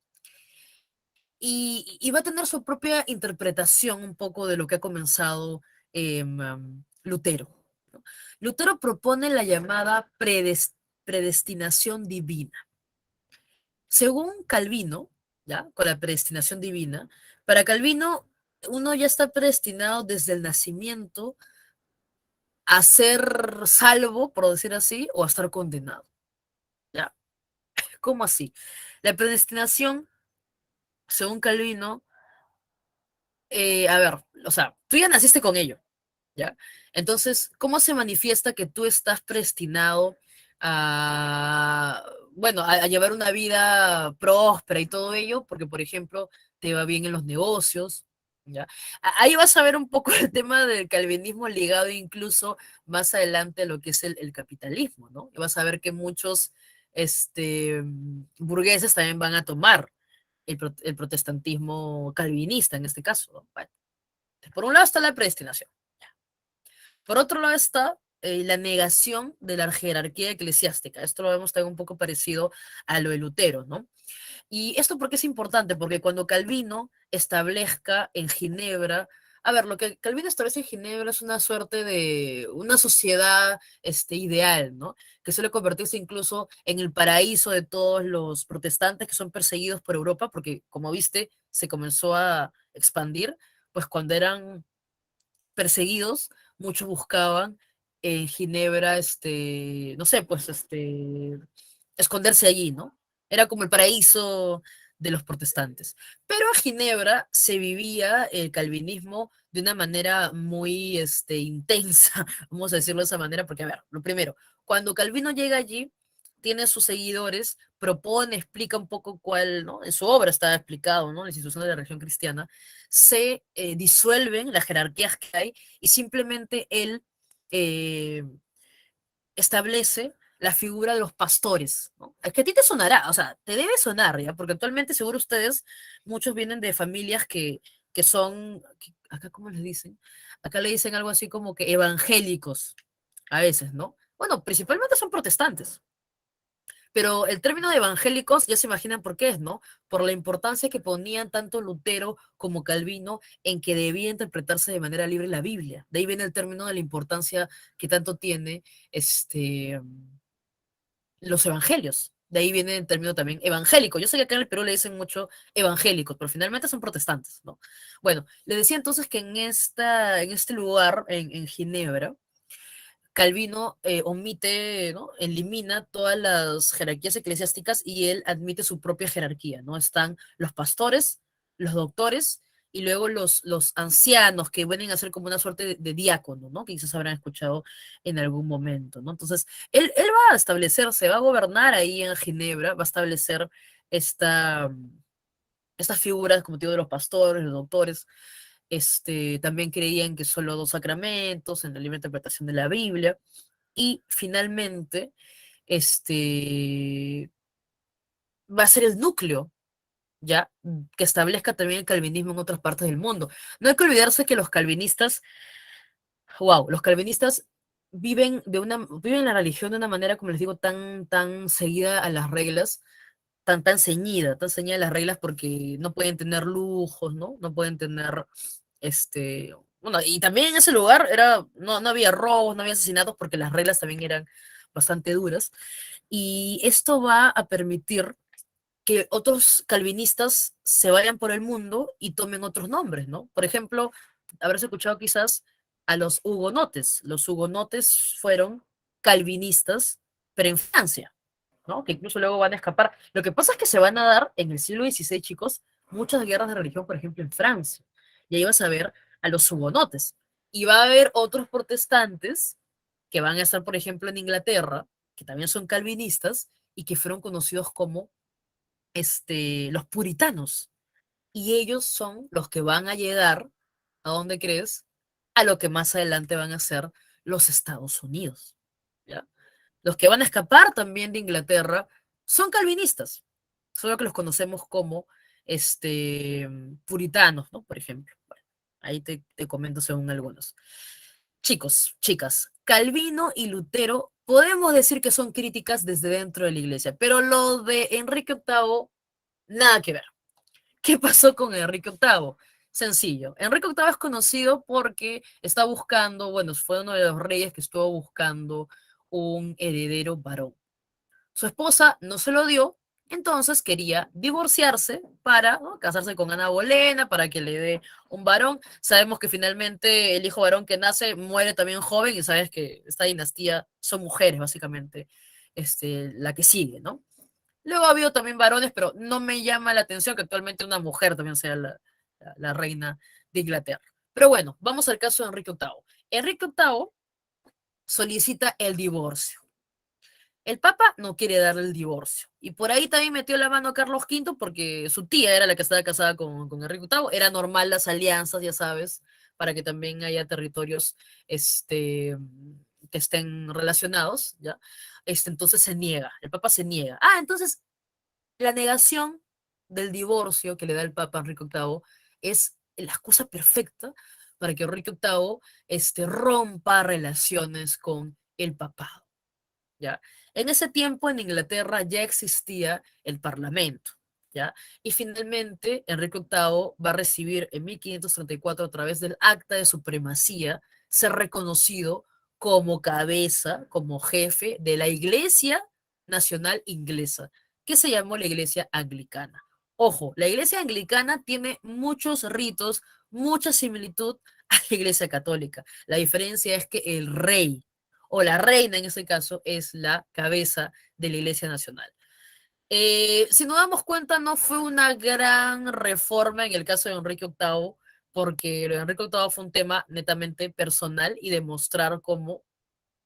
y va a tener su propia interpretación un poco de lo que ha comenzado Lutero, ¿no? Lutero propone la llamada predestinación divina. Según Calvino, ¿ya? Con la predestinación divina, para Calvino uno ya está predestinado desde el nacimiento a ser salvo, por decir así, o a estar condenado, ¿ya? ¿Cómo así? La predestinación, según Calvino, a ver, o sea, tú ya naciste con ello, ¿ya? Entonces, ¿cómo se manifiesta que tú estás predestinado a, bueno, a llevar una vida próspera y todo ello? Porque, por ejemplo, te va bien en los negocios, ¿ya? Ahí vas a ver un poco el tema del calvinismo ligado incluso más adelante a lo que es el capitalismo, ¿no? Y vas a ver que muchos burgueses también van a tomar el protestantismo calvinista en este caso, ¿no? Bueno, por un lado está la predestinación. Por otro lado está la negación de la jerarquía eclesiástica. Esto lo vemos también un poco parecido a lo de Lutero, ¿no? Y esto porque es importante, porque cuando Calvino establezca en Ginebra, a ver, lo que Calvino establece en Ginebra es una suerte de una sociedad ideal, ¿no? Que suele convertirse incluso en el paraíso de todos los protestantes que son perseguidos por Europa, porque como viste, se comenzó a expandir, pues cuando eran perseguidos, muchos buscaban en Ginebra, no sé, pues, esconderse allí, ¿no? Era como el paraíso de los protestantes. Pero a Ginebra se vivía el calvinismo de una manera muy, intensa, vamos a decirlo de esa manera, porque, a ver, lo primero, cuando Calvino llega allí, tiene sus seguidores, propone, explica un poco cuál, ¿no? En su obra está explicado, ¿no? Las instituciones de la religión cristiana, se disuelven las jerarquías que hay y simplemente él eh, establece la figura de los pastores, ¿no? Es que a ti te sonará, o sea, te debe sonar, ¿ya? Porque actualmente seguro ustedes, muchos vienen de familias que son, acá cómo les dicen, acá le dicen algo así como que evangélicos, a veces, ¿no? Bueno, principalmente son protestantes, pero el término de evangélicos ya se imaginan por qué es, ¿no? Por la importancia que ponían tanto Lutero como Calvino en que debía interpretarse de manera libre la Biblia. De ahí viene el término de la importancia que tanto tiene los evangelios. De ahí viene el término también evangélico. Yo sé que acá en el Perú le dicen mucho evangélicos, pero finalmente son protestantes, ¿no? Bueno, le decía entonces que en este lugar, en Ginebra, Calvino omite, ¿no? Elimina todas las jerarquías eclesiásticas y él admite su propia jerarquía, ¿no? Están los pastores, los doctores y luego los ancianos que vienen a ser como una suerte de diácono, ¿no? Que quizás habrán escuchado en algún momento, ¿no? Entonces, él va a establecerse, va a gobernar ahí en Ginebra, va a establecer esta, estas figuras, como te digo, de los pastores, los doctores, también creían que solo dos sacramentos en la libre interpretación de la Biblia, y finalmente, este, va a ser el núcleo, ¿ya? Que establezca también el calvinismo en otras partes del mundo. No hay que olvidarse que los calvinistas, wow, los calvinistas viven la religión de una manera, como les digo, tan seguida a las reglas, tan ceñida a las reglas porque no pueden tener lujos, ¿no? No pueden tener, bueno, y también en ese lugar no había robos, no había asesinatos porque las reglas también eran bastante duras. Y esto va a permitir que otros calvinistas se vayan por el mundo y tomen otros nombres, ¿no? Por ejemplo, habrás escuchado quizás a los hugonotes. Los hugonotes fueron calvinistas, pero en Francia, ¿no? Que incluso luego van a escapar. Lo que pasa es que se van a dar en el siglo XVI, chicos, muchas guerras de religión, por ejemplo, en Francia. Y ahí vas a ver a los hugonotes. Y va a haber otros protestantes que van a estar, por ejemplo, en Inglaterra, que también son calvinistas y que fueron conocidos como los puritanos. Y ellos son los que van a llegar, ¿a dónde crees? A lo que más adelante van a ser los Estados Unidos. ¿Ya? Los que van a escapar también de Inglaterra son calvinistas, solo que los conocemos como puritanos, ¿no? Por ejemplo. Bueno, ahí te comento según algunos. Chicos, chicas, Calvino y Lutero podemos decir que son críticas desde dentro de la iglesia, pero lo de Enrique VIII, nada que ver. ¿Qué pasó con Enrique VIII? Sencillo. Enrique VIII es conocido porque está buscando, bueno, fue uno de los reyes que estuvo buscando un heredero varón. Su esposa no se lo dio, entonces quería divorciarse para, ¿no?, casarse con Ana Bolena, para que le dé un varón. Sabemos que finalmente el hijo varón que nace muere también joven y sabes que esta dinastía son mujeres, básicamente, la que sigue, ¿no? Luego ha habido también varones, pero no me llama la atención que actualmente una mujer también sea la reina de Inglaterra. Pero bueno, vamos al caso de Enrique VIII. Enrique VIII solicita el divorcio. El Papa no quiere darle el divorcio. Y por ahí también metió la mano a Carlos V porque su tía era la que estaba casada con Enrique VIII. Era normal las alianzas, ya sabes, para que también haya territorios que estén relacionados, ¿ya? Entonces se niega, el Papa se niega. Ah, entonces la negación del divorcio que le da el Papa Enrique VIII es la excusa perfecta para que Enrique VIII rompa relaciones con el papado. ¿Ya? En ese tiempo en Inglaterra ya existía el Parlamento, ¿ya? Y finalmente Enrique VIII va a recibir en 1534 a través del Acta de Supremacía ser reconocido como cabeza, como jefe de la Iglesia Nacional Inglesa, que se llamó la Iglesia Anglicana. Ojo, la Iglesia Anglicana tiene muchos ritos, mucha similitud a la Iglesia Católica. La diferencia es que el rey o la reina en ese caso es la cabeza de la Iglesia Nacional. Si nos damos cuenta, no fue una gran reforma en el caso de Enrique VIII, porque lo de Enrique VIII fue un tema netamente personal y demostrar cómo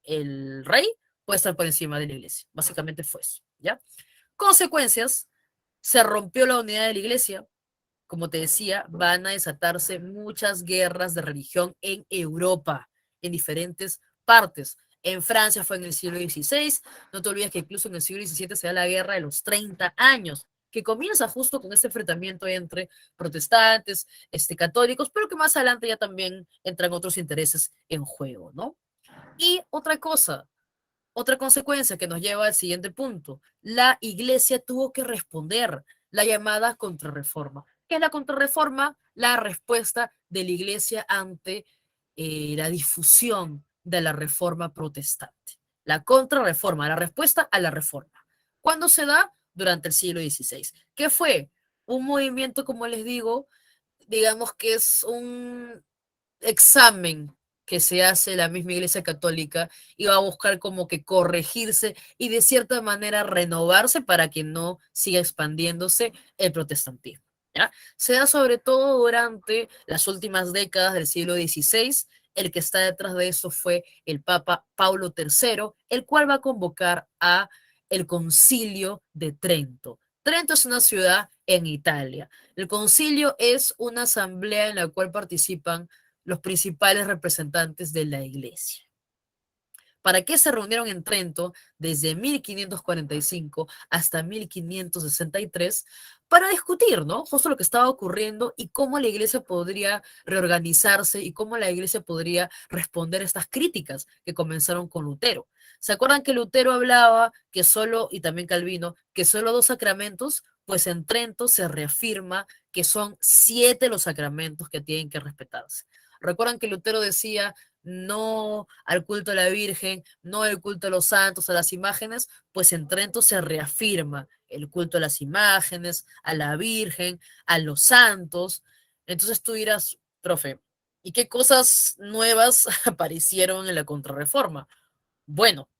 el rey puede estar por encima de la iglesia. Básicamente fue eso, ¿ya? Consecuencias, se rompió la unidad de la iglesia. Como te decía, van a desatarse muchas guerras de religión en Europa, en diferentes partes. En Francia fue en el siglo XVI, no te olvides que incluso en el siglo XVII se da la guerra de los 30 años, que comienza justo con este enfrentamiento entre protestantes, católicos, pero que más adelante ya también entran otros intereses en juego, ¿no? Y otra consecuencia que nos lleva al siguiente punto. La iglesia tuvo que responder la llamada contrarreforma. ¿Qué es la contrarreforma? La respuesta de la iglesia ante la difusión de la reforma protestante. La contrarreforma, la respuesta a la reforma. ¿Cuándo se da? Durante el siglo XVI. ¿Qué fue? Un movimiento, como les digo, digamos que es un examen que se hace la misma Iglesia Católica y va a buscar como que corregirse y de cierta manera renovarse para que no siga expandiéndose el protestantismo. ¿Ya? Se da sobre todo durante las últimas décadas del siglo XVI. El que está detrás de eso fue el Papa Paulo III, el cual va a convocar a el Concilio de Trento. Trento es una ciudad en Italia. El concilio es una asamblea en la cual participan los principales representantes de la iglesia. ¿Para qué se reunieron en Trento desde 1545 hasta 1563? Para discutir, ¿no? Justo lo que estaba ocurriendo y cómo la iglesia podría reorganizarse y cómo la iglesia podría responder a estas críticas que comenzaron con Lutero. ¿Se acuerdan que Lutero hablaba que solo, y también Calvino, que solo dos sacramentos? Pues en Trento se reafirma que son 7 los sacramentos que tienen que respetarse. Recuerdan que Lutero decía no al culto a la Virgen, no al culto a los santos, a las imágenes, pues en Trento se reafirma el culto a las imágenes, a la Virgen, a los santos. Entonces tú dirás, profe, ¿y qué cosas nuevas aparecieron en la Contrarreforma? Bueno,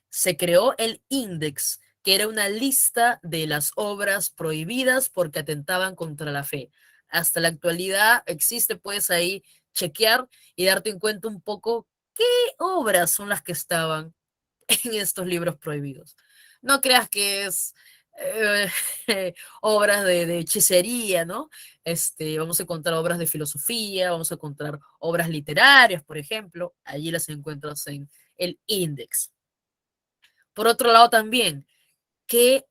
se creó el Índex, que era una lista de las obras prohibidas porque atentaban contra la fe. Hasta la actualidad existe, puedes ahí chequear y darte en cuenta un poco qué obras son las que estaban en estos libros prohibidos. No creas que es obras de hechicería, ¿no? Vamos a encontrar obras de filosofía, vamos a encontrar obras literarias, por ejemplo, allí las encuentras en el Índex. Por otro lado también, ¿qué,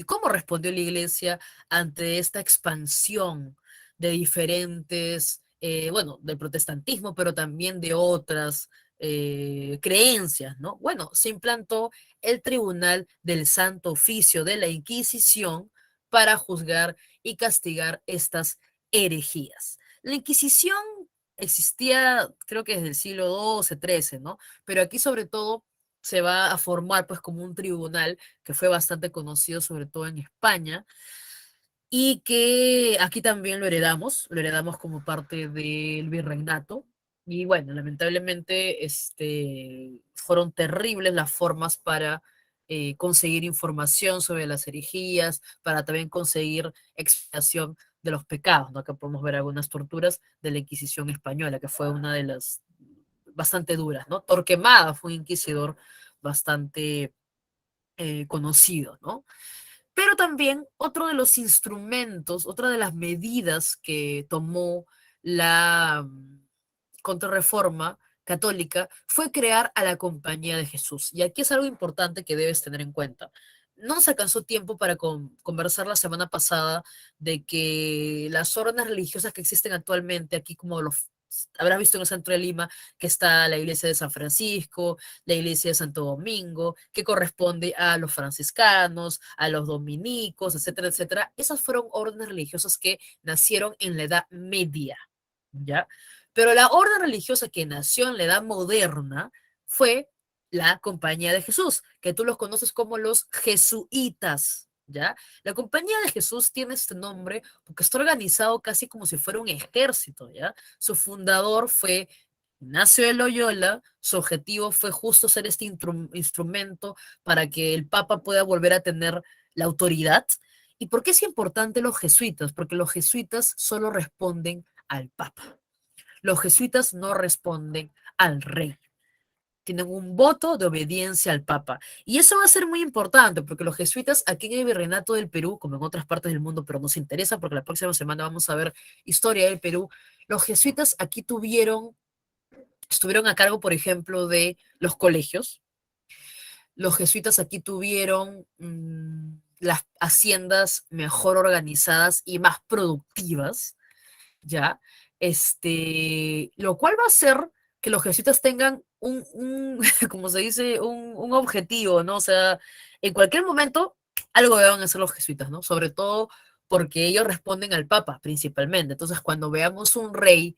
cómo respondió la iglesia ante esta expansión de diferentes, bueno, del protestantismo, pero también de otras creencias, ¿no? Bueno, se implantó el Tribunal del Santo Oficio de la Inquisición para juzgar y castigar estas herejías. La Inquisición existía, creo que desde el siglo XII, XIII, ¿no? Pero aquí sobre todo se va a formar pues como un tribunal que fue bastante conocido sobre todo en España y que aquí también lo heredamos como parte del virreinato. Y bueno, lamentablemente fueron terribles las formas para conseguir información sobre las herejías, para también conseguir expiación de los pecados, ¿no? Acá podemos ver algunas torturas de la Inquisición española, que fue una de las bastante duras, ¿no? Torquemada fue un inquisidor bastante conocido, ¿no? Pero también otro de los instrumentos, otra de las medidas que tomó la Contrarreforma católica fue crear a la Compañía de Jesús. Y aquí es algo importante que debes tener en cuenta. No nos alcanzó tiempo para conversar la semana pasada de que las órdenes religiosas que existen actualmente, aquí como los habrás visto en el centro de Lima, que está la iglesia de San Francisco, la iglesia de Santo Domingo, que corresponde a los franciscanos, a los dominicos, etcétera, etcétera. Esas fueron órdenes religiosas que nacieron en la Edad Media, ¿ya? Pero la orden religiosa que nació en la Edad Moderna fue la Compañía de Jesús, que tú los conoces como los jesuitas, ¿ya? La Compañía de Jesús tiene este nombre porque está organizado casi como si fuera un ejército, ¿ya? Su fundador fue Ignacio de Loyola, su objetivo fue justo ser este instrumento para que el Papa pueda volver a tener la autoridad. ¿Y por qué es importante los jesuitas? Porque los jesuitas solo responden al Papa. Los jesuitas no responden al rey. Tienen un voto de obediencia al Papa. Y eso va a ser muy importante, porque los jesuitas aquí en el Virreinato del Perú, como en otras partes del mundo, pero nos interesa porque la próxima semana vamos a ver historia del Perú, los jesuitas aquí estuvieron a cargo, por ejemplo, de los colegios. Los jesuitas aquí tuvieron las haciendas mejor organizadas y más productivas. ¿Ya? Lo cual va a hacer que los jesuitas tengan como se dice, un objetivo, ¿no? O sea, en cualquier momento algo van a hacer los jesuitas, ¿no? Sobre todo porque ellos responden al Papa principalmente. Entonces, cuando veamos un rey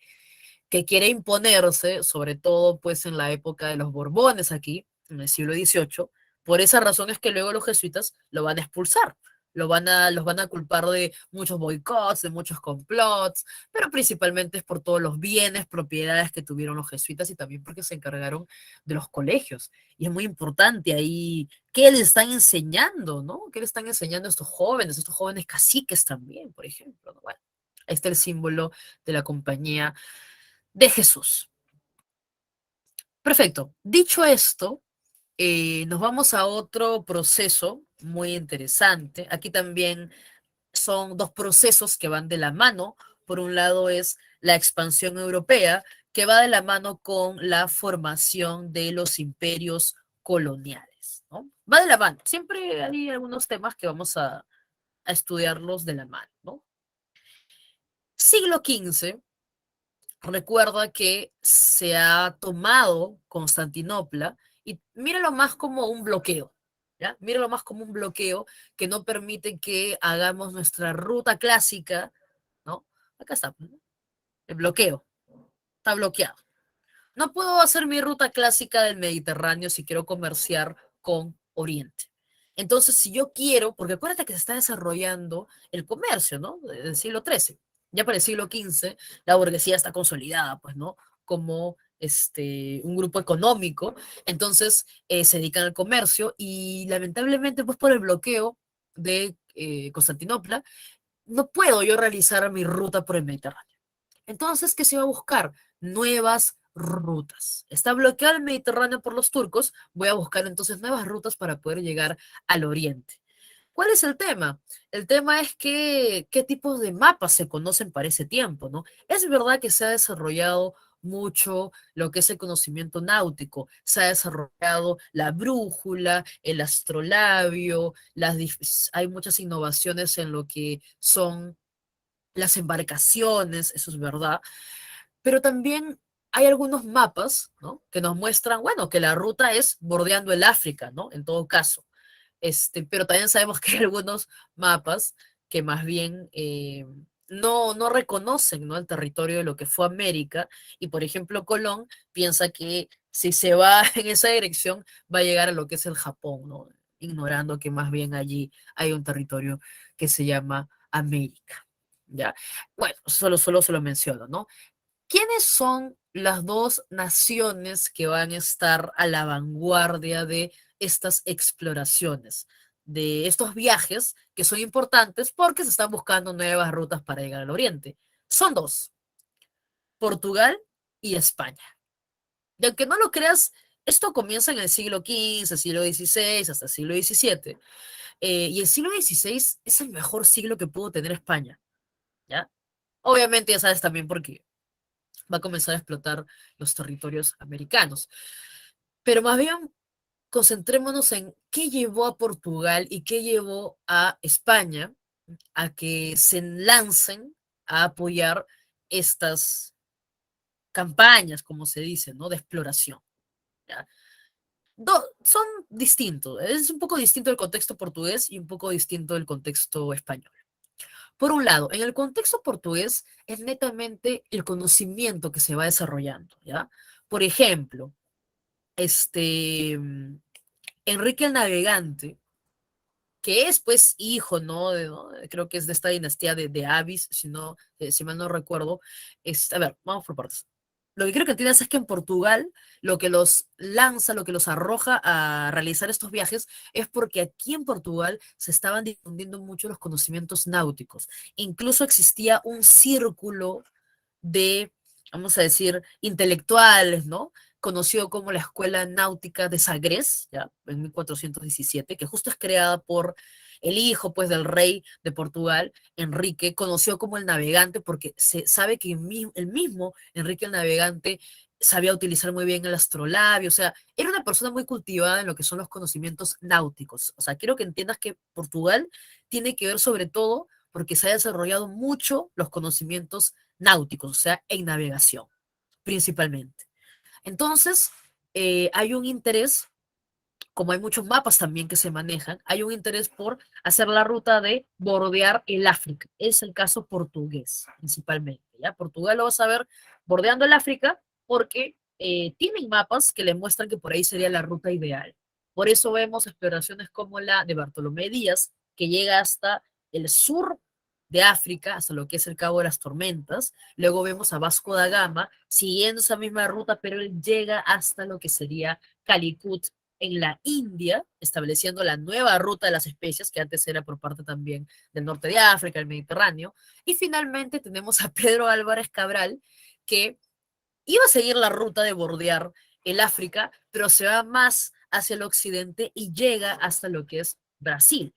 que quiere imponerse, sobre todo pues en la época de los Borbones aquí, en el siglo XVIII, por esa razón es que luego los jesuitas lo van a expulsar, Los van a culpar de muchos boicots, de muchos complots, pero principalmente es por todos los bienes, propiedades que tuvieron los jesuitas y también porque se encargaron de los colegios. Y es muy importante ahí qué les están enseñando, ¿no? ¿Qué les están enseñando a estos jóvenes caciques también, por ejemplo, ¿no? Bueno, ahí está el símbolo de la compañía de Jesús. Perfecto. Dicho esto, nos vamos a otro proceso muy interesante. Aquí también son dos procesos que van de la mano. Por un lado es la expansión europea, que va de la mano con la formación de los imperios coloniales, ¿no? Va de la mano. Siempre hay algunos temas que vamos a estudiarlos de la mano, ¿no? Siglo XV, recuerda que se ha tomado Constantinopla y míralo más como un bloqueo, ¿ya? Míralo más como un bloqueo que no permite que hagamos nuestra ruta clásica, ¿no? Acá está, ¿no? El bloqueo, está bloqueado. No puedo hacer mi ruta clásica del Mediterráneo si quiero comerciar con Oriente. Entonces, si yo quiero, porque acuérdate que se está desarrollando el comercio, ¿no? Del siglo XIII. Ya para el siglo XV, la burguesía está consolidada, pues, ¿no? Como un grupo económico. Entonces, se dedican al comercio y lamentablemente, pues, por el bloqueo de Constantinopla, no puedo yo realizar mi ruta por el Mediterráneo. Entonces, ¿qué se va a buscar? Nuevas rutas. Está bloqueado el Mediterráneo por los turcos, voy a buscar entonces nuevas rutas para poder llegar al oriente. ¿Cuál es el tema? El tema es que qué tipos de mapas se conocen para ese tiempo, ¿no? Es verdad que se ha desarrollado mucho lo que es el conocimiento náutico, se ha desarrollado la brújula, el astrolabio, hay muchas innovaciones en lo que son las embarcaciones, eso es verdad, pero también hay algunos mapas, ¿no? Que nos muestran, bueno, que la ruta es bordeando el África, ¿no? En todo caso. Pero también sabemos que hay algunos mapas que más bien no reconocen, ¿no? El territorio de lo que fue América. Y por ejemplo, Colón piensa que si se va en esa dirección, va a llegar a lo que es el Japón, ¿no? Ignorando que más bien allí hay un territorio que se llama América. ¿Ya? Bueno, solo se lo menciono, ¿no? ¿Quiénes son las dos naciones que van a estar a la vanguardia de estas exploraciones, de estos viajes que son importantes porque se están buscando nuevas rutas para llegar al Oriente? Son dos, Portugal y España. Y aunque no lo creas, esto comienza en el siglo XV, siglo XVI, hasta el siglo XVII. Y el siglo XVI es el mejor siglo que pudo tener España, ¿ya? Obviamente ya sabes también por qué va a comenzar a explotar los territorios americanos. Pero más bien concentrémonos en qué llevó a Portugal y qué llevó a España a que se lancen a apoyar estas campañas, como se dice, ¿no? De exploración. ¿Ya? Son distintos, es un poco distinto el contexto portugués y un poco distinto el contexto español. Por un lado, en el contexto portugués es netamente el conocimiento que se va desarrollando, ¿ya? Por ejemplo, Enrique el Navegante, que es pues hijo, ¿no? Creo que es de esta dinastía de Avis, si mal no recuerdo. A ver, vamos por partes. Lo que quiero que entiendas es que en Portugal lo que los lanza, lo que los arroja a realizar estos viajes es porque aquí en Portugal se estaban difundiendo mucho los conocimientos náuticos. Incluso existía un círculo de, vamos a decir, intelectuales, ¿no? Conocido como la Escuela Náutica de Sagres, ¿ya? En 1417, que justo es creada por el hijo, pues, del rey de Portugal, Enrique, conocido como el navegante, porque se sabe que el mismo Enrique el Navegante sabía utilizar muy bien el astrolabio, o sea, era una persona muy cultivada en lo que son los conocimientos náuticos. O sea, quiero que entiendas que Portugal tiene que ver sobre todo porque se ha desarrollado mucho los conocimientos náuticos, o sea, en navegación, principalmente. Entonces, hay un interés, como hay muchos mapas también que se manejan, hay un interés por hacer la ruta de bordear el África. Es el caso portugués, principalmente. ¿Ya? Portugal lo vas a ver bordeando el África porque tienen mapas que le muestran que por ahí sería la ruta ideal. Por eso vemos exploraciones como la de Bartolomé Díaz, que llega hasta el sur de África, hasta lo que es el Cabo de las Tormentas. Luego vemos a Vasco da Gama siguiendo esa misma ruta, pero él llega hasta lo que sería Calicut en la India, estableciendo la nueva ruta de las especias, que antes era por parte también del norte de África, el Mediterráneo. Y finalmente tenemos a Pedro Álvarez Cabral, que iba a seguir la ruta de bordear el África, pero se va más hacia el occidente y llega hasta lo que es Brasil,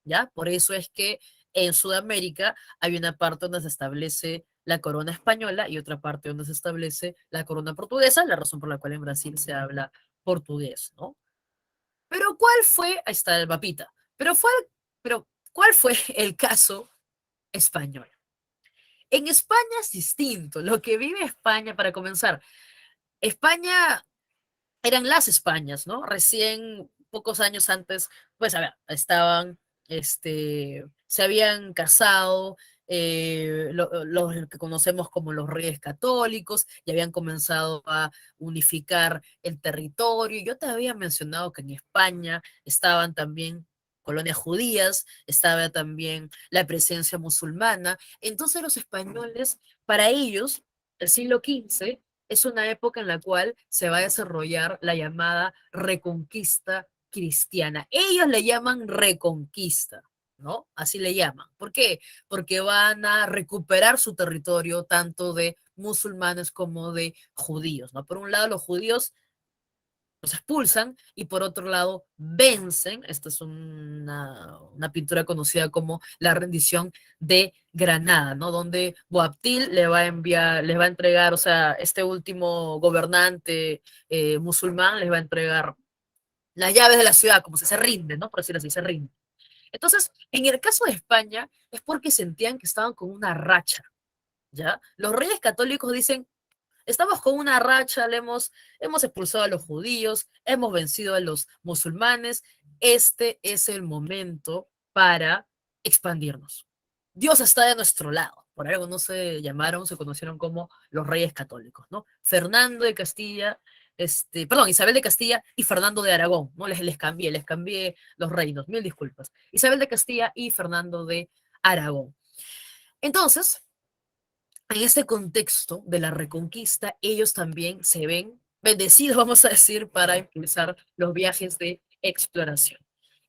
¿ya? Por eso es que en Sudamérica hay una parte donde se establece la corona española y otra parte donde se establece la corona portuguesa, la razón por la cual en Brasil se habla portugués, ¿no? Pero ¿cuál fue? Ahí está el mapita. Pero ¿cuál fue el caso español? En España es distinto. Lo que vive España, para comenzar, España eran las Españas, ¿no? Recién, pocos años antes, pues, a ver, se habían casado los que conocemos como los reyes católicos y habían comenzado a unificar el territorio. Yo te había mencionado que en España estaban también colonias judías, estaba también la presencia musulmana. Entonces los españoles, para ellos, el siglo XV es una época en la cual se va a desarrollar la llamada reconquista cristiana. Ellos le llaman reconquista, ¿no? Así le llaman. ¿Por qué? Porque van a recuperar su territorio tanto de musulmanes como de judíos, ¿no? Por un lado, los judíos los expulsan y por otro lado vencen. Esta es una pintura conocida como la rendición de Granada, ¿no? Donde Boabdil le va a enviar, les va a entregar, o sea, este último gobernante musulmán les va a entregar las llaves de la ciudad, como si se rinde, ¿no? Por decirlo así, se rinde. Entonces, en el caso de España, es porque sentían que estaban con una racha, ¿ya? Los reyes católicos dicen, estamos con una racha, hemos expulsado a los judíos, hemos vencido a los musulmanes. Este es el momento para expandirnos. Dios está de nuestro lado. Por algo no se llamaron, se conocieron como los reyes católicos, ¿no? Fernando de Castilla, perdón, Isabel de Castilla y Fernando de Aragón, ¿no? Les cambié los reinos, mil disculpas. Isabel de Castilla y Fernando de Aragón. Entonces, en este contexto de la reconquista, ellos también se ven bendecidos, vamos a decir, para impulsar los viajes de exploración.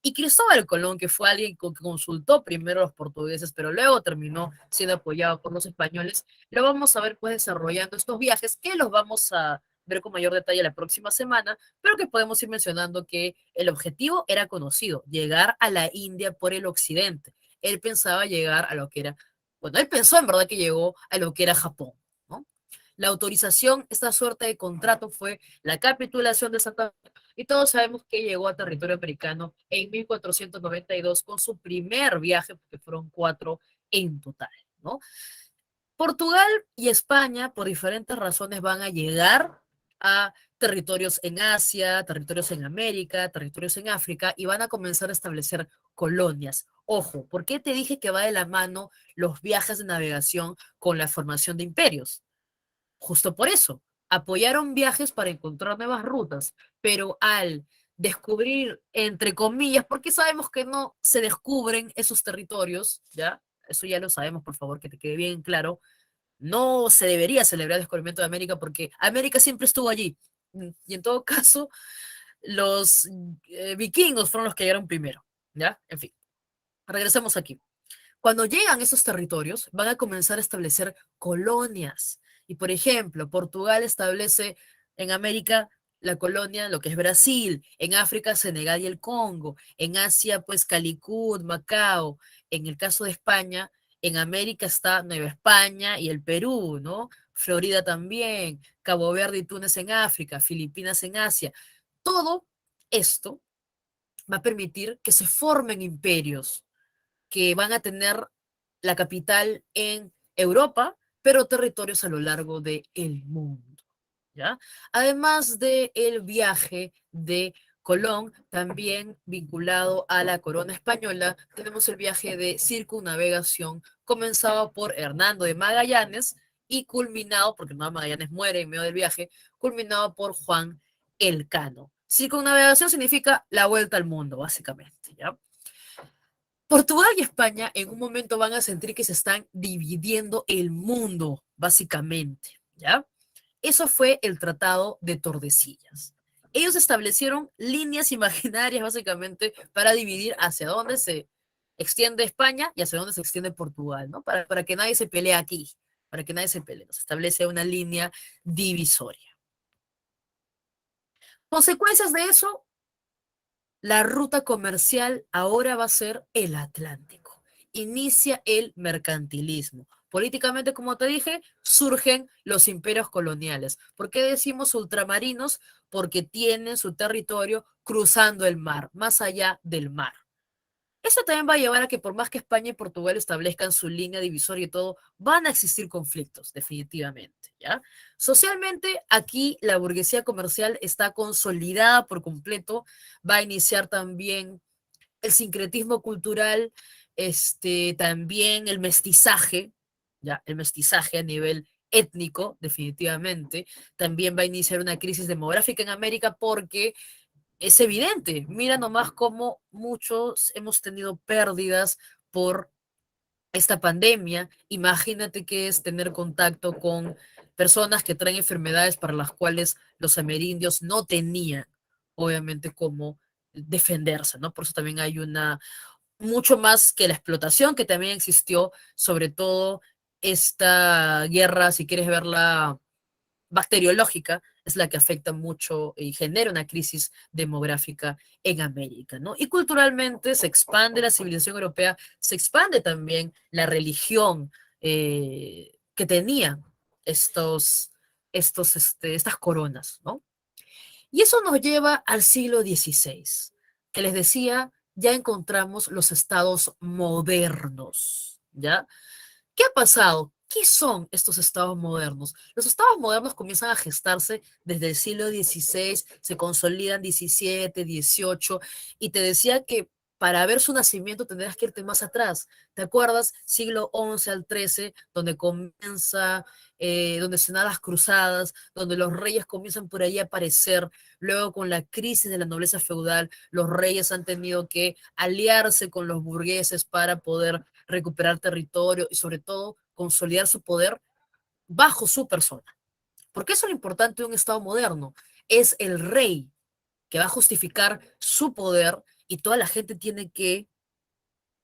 Y Cristóbal Colón, que fue alguien que consultó primero a los portugueses, pero luego terminó siendo apoyado por los españoles, lo vamos a ver pues desarrollando estos viajes, que los vamos a ver con mayor detalle la próxima semana, pero que podemos ir mencionando que el objetivo era conocido, llegar a la India por el occidente. Él pensaba llegar a lo que era, bueno, él pensó en verdad que llegó a lo que era Japón, ¿no? La autorización, esta suerte de contrato fue la capitulación de Santa Fe y todos sabemos que llegó a territorio americano en 1492 con su primer viaje, porque fueron cuatro en total, ¿no? Portugal y España, por diferentes razones, van a llegar a territorios en Asia, territorios en América, territorios en África y van a comenzar a establecer colonias. Ojo, ¿por qué te dije que va de la mano los viajes de navegación con la formación de imperios? Justo por eso, apoyaron viajes para encontrar nuevas rutas, pero al descubrir, entre comillas, porque sabemos que no se descubren esos territorios, ¿ya? Eso ya lo sabemos, por favor, que te quede bien claro, no se debería celebrar el descubrimiento de América porque América siempre estuvo allí. Y en todo caso, los vikingos fueron los que llegaron primero. ¿Ya? En fin, regresemos aquí. Cuando llegan a esos territorios, van a comenzar a establecer colonias. Y por ejemplo, Portugal establece en América la colonia, lo que es Brasil, en África, Senegal y el Congo, en Asia, pues Calicut, Macao, en el caso de España, en América está Nueva España y el Perú, ¿no? Florida también, Cabo Verde y Túnez en África, Filipinas en Asia. Todo esto va a permitir que se formen imperios que van a tener la capital en Europa, pero territorios a lo largo del mundo, ¿ya? Además del viaje de Colón, también vinculado a la corona española, tenemos el viaje de circunnavegación comenzado por Hernando de Magallanes y culminado, porque no Magallanes muere en medio del viaje, culminado por Juan Elcano. Circunnavegación significa la vuelta al mundo, básicamente, ¿ya? Portugal y España en un momento van a sentir que se están dividiendo el mundo, básicamente, ¿ya? Eso fue el Tratado de Tordesillas. Ellos establecieron líneas imaginarias, básicamente, para dividir hacia dónde se extiende España y hacia dónde se extiende Portugal, ¿no? Para que nadie se pelee aquí, para que nadie se pelee. Se establece una línea divisoria. Consecuencias de eso, la ruta comercial ahora va a ser el Atlántico. Inicia el mercantilismo. Políticamente, como te dije, surgen los imperios coloniales. ¿Por qué decimos ultramarinos? Porque tienen su territorio cruzando el mar, más allá del mar. Eso también va a llevar a que por más que España y Portugal establezcan su línea divisoria y todo, van a existir conflictos, definitivamente, ¿ya? Socialmente, aquí la burguesía comercial está consolidada por completo, va a iniciar también el sincretismo cultural, también el mestizaje, ¿ya? El mestizaje a nivel étnico, definitivamente, también va a iniciar una crisis demográfica en América porque es evidente. Mira nomás cómo muchos hemos tenido pérdidas por esta pandemia. Imagínate que es tener contacto con personas que traen enfermedades para las cuales los amerindios no tenían, obviamente, cómo defenderse, ¿no? Por eso también hay una, mucho más que la explotación que también existió, sobre todo esta guerra, si quieres verla bacteriológica es la que afecta mucho y genera una crisis demográfica en América, ¿no? Y culturalmente se expande la civilización europea, se expande también la religión que tenían estas coronas, ¿no? Y eso nos lleva al siglo XVI, que les decía, ya encontramos los estados modernos, ¿ya? ¿Qué ha pasado? ¿Qué son estos estados modernos? Los estados modernos comienzan a gestarse desde el siglo XVI, se consolidan 17, 18, y te decía que para ver su nacimiento tendrías que irte más atrás. ¿Te acuerdas? Siglo XI al XIII, donde comienza, donde se dan las cruzadas, donde los reyes comienzan por ahí a aparecer. Luego, con la crisis de la nobleza feudal, los reyes han tenido que aliarse con los burgueses para poder recuperar territorio y sobre todo consolidar su poder bajo su persona. Porque eso es lo importante de un Estado moderno. Es el rey que va a justificar su poder y toda la gente tiene que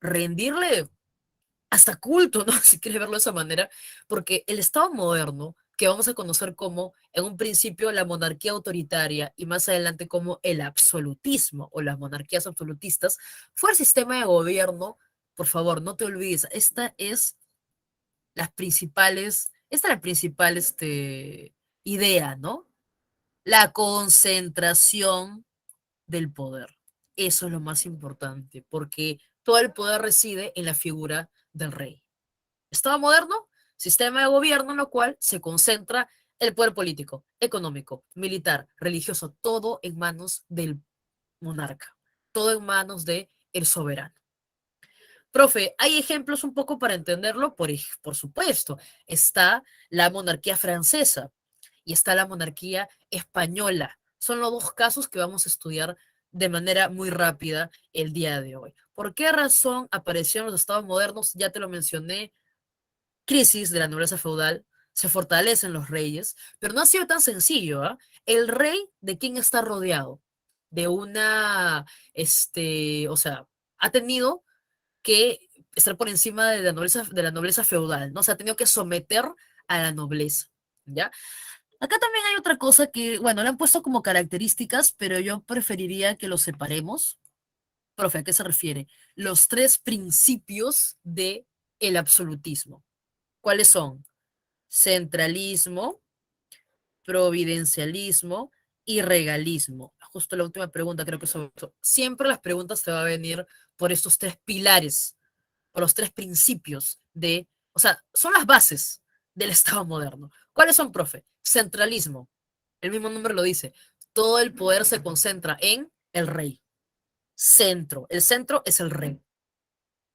rendirle hasta culto, ¿no? Si quieres verlo de esa manera, porque el Estado moderno, que vamos a conocer como en un principio la monarquía autoritaria y más adelante como el absolutismo o las monarquías absolutistas, fue el sistema de gobierno. Por favor, no te olvides, esta es la principal idea, ¿no? La concentración del poder. Eso es lo más importante, porque todo el poder reside en la figura del rey. Estado moderno, sistema de gobierno en lo cual se concentra el poder político, económico, militar, religioso, todo en manos del monarca, todo en manos del soberano. Profe, hay ejemplos un poco para entenderlo, por supuesto. Está la monarquía francesa y está la monarquía española. Son los dos casos que vamos a estudiar de manera muy rápida el día de hoy. ¿Por qué razón aparecieron los estados modernos? Ya te lo mencioné, crisis de la nobleza feudal, se fortalecen los reyes, pero no ha sido tan sencillo, ¿ah? El rey, ¿de quién está rodeado? De una, o sea, ha tenido que estar por encima de la nobleza feudal, ¿no? O sea, ha tenido que someter a la nobleza, ¿ya? Acá también hay otra cosa que, bueno, le han puesto como características, pero yo preferiría que los separemos. Profe, ¿a qué se refiere? Los tres principios de el absolutismo. ¿Cuáles son? Centralismo, providencialismo y regalismo. Justo la última pregunta, creo que sobre eso. Siempre las preguntas te van a venir por estos tres pilares, por los tres principios o sea, son las bases del Estado moderno. ¿Cuáles son, profe? Centralismo. El mismo nombre lo dice. Todo el poder se concentra en el rey. Centro. El centro es el rey.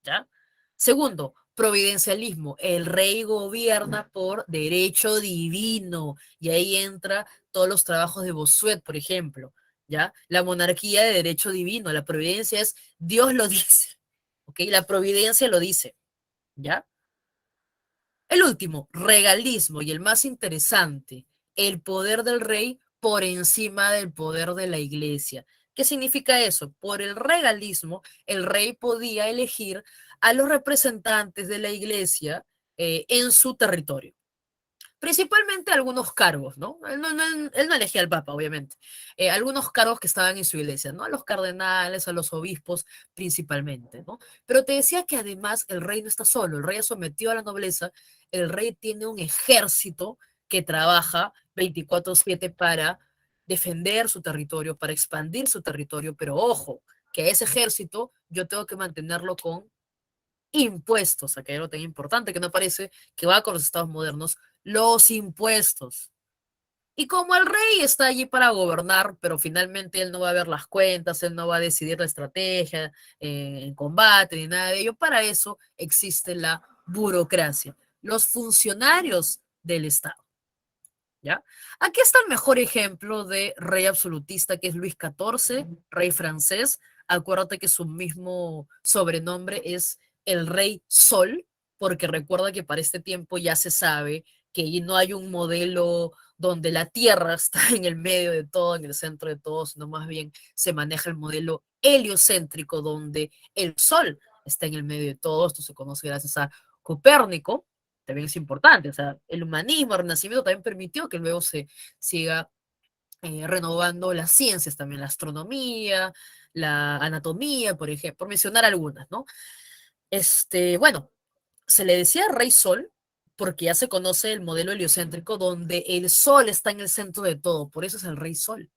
¿Ya? Segundo, providencialismo. El rey gobierna por derecho divino y ahí entra todos los trabajos de Bossuet, por ejemplo, ¿ya? La monarquía de derecho divino, la providencia es Dios lo dice, ¿ok? La providencia lo dice, ¿ya? El último, regalismo, y el más interesante, el poder del rey por encima del poder de la iglesia. ¿Qué significa eso? Por el regalismo, el rey podía elegir a los representantes de la iglesia en su territorio. Principalmente algunos cargos, ¿no? Él no elegía al Papa, obviamente. Algunos cargos que estaban en su iglesia, ¿no? A los cardenales, a los obispos, principalmente, ¿no? Pero te decía que además el rey no está solo, el rey ha sometido a la nobleza, el rey tiene un ejército que trabaja 24/7 para defender su territorio, para expandir su territorio, pero ojo, que ese ejército yo tengo que mantenerlo con impuestos, aquí hay algo tan importante que no parece que va con los estados modernos, los impuestos. Y como el rey está allí para gobernar, pero finalmente él no va a ver las cuentas, él no va a decidir la estrategia en combate ni nada de ello, para eso existe la burocracia, los funcionarios del Estado. ¿Ya? Aquí está el mejor ejemplo de rey absolutista, que es Luis XIV, rey francés. Acuérdate que su mismo sobrenombre es el Rey Sol, porque recuerda que para este tiempo ya se sabe que no hay un modelo donde la Tierra está en el medio de todo, en el centro de todo, sino más bien se maneja el modelo heliocéntrico, donde el Sol está en el medio de todo. Esto se conoce gracias a Copérnico, también es importante. O sea, el humanismo, el renacimiento también permitió que luego se siga renovando las ciencias también, la astronomía, la anatomía, por ejemplo, por mencionar algunas, ¿no? Bueno, se le decía Rey Sol porque ya se conoce el modelo heliocéntrico donde el Sol está en el centro de todo, por eso es el Rey Sol,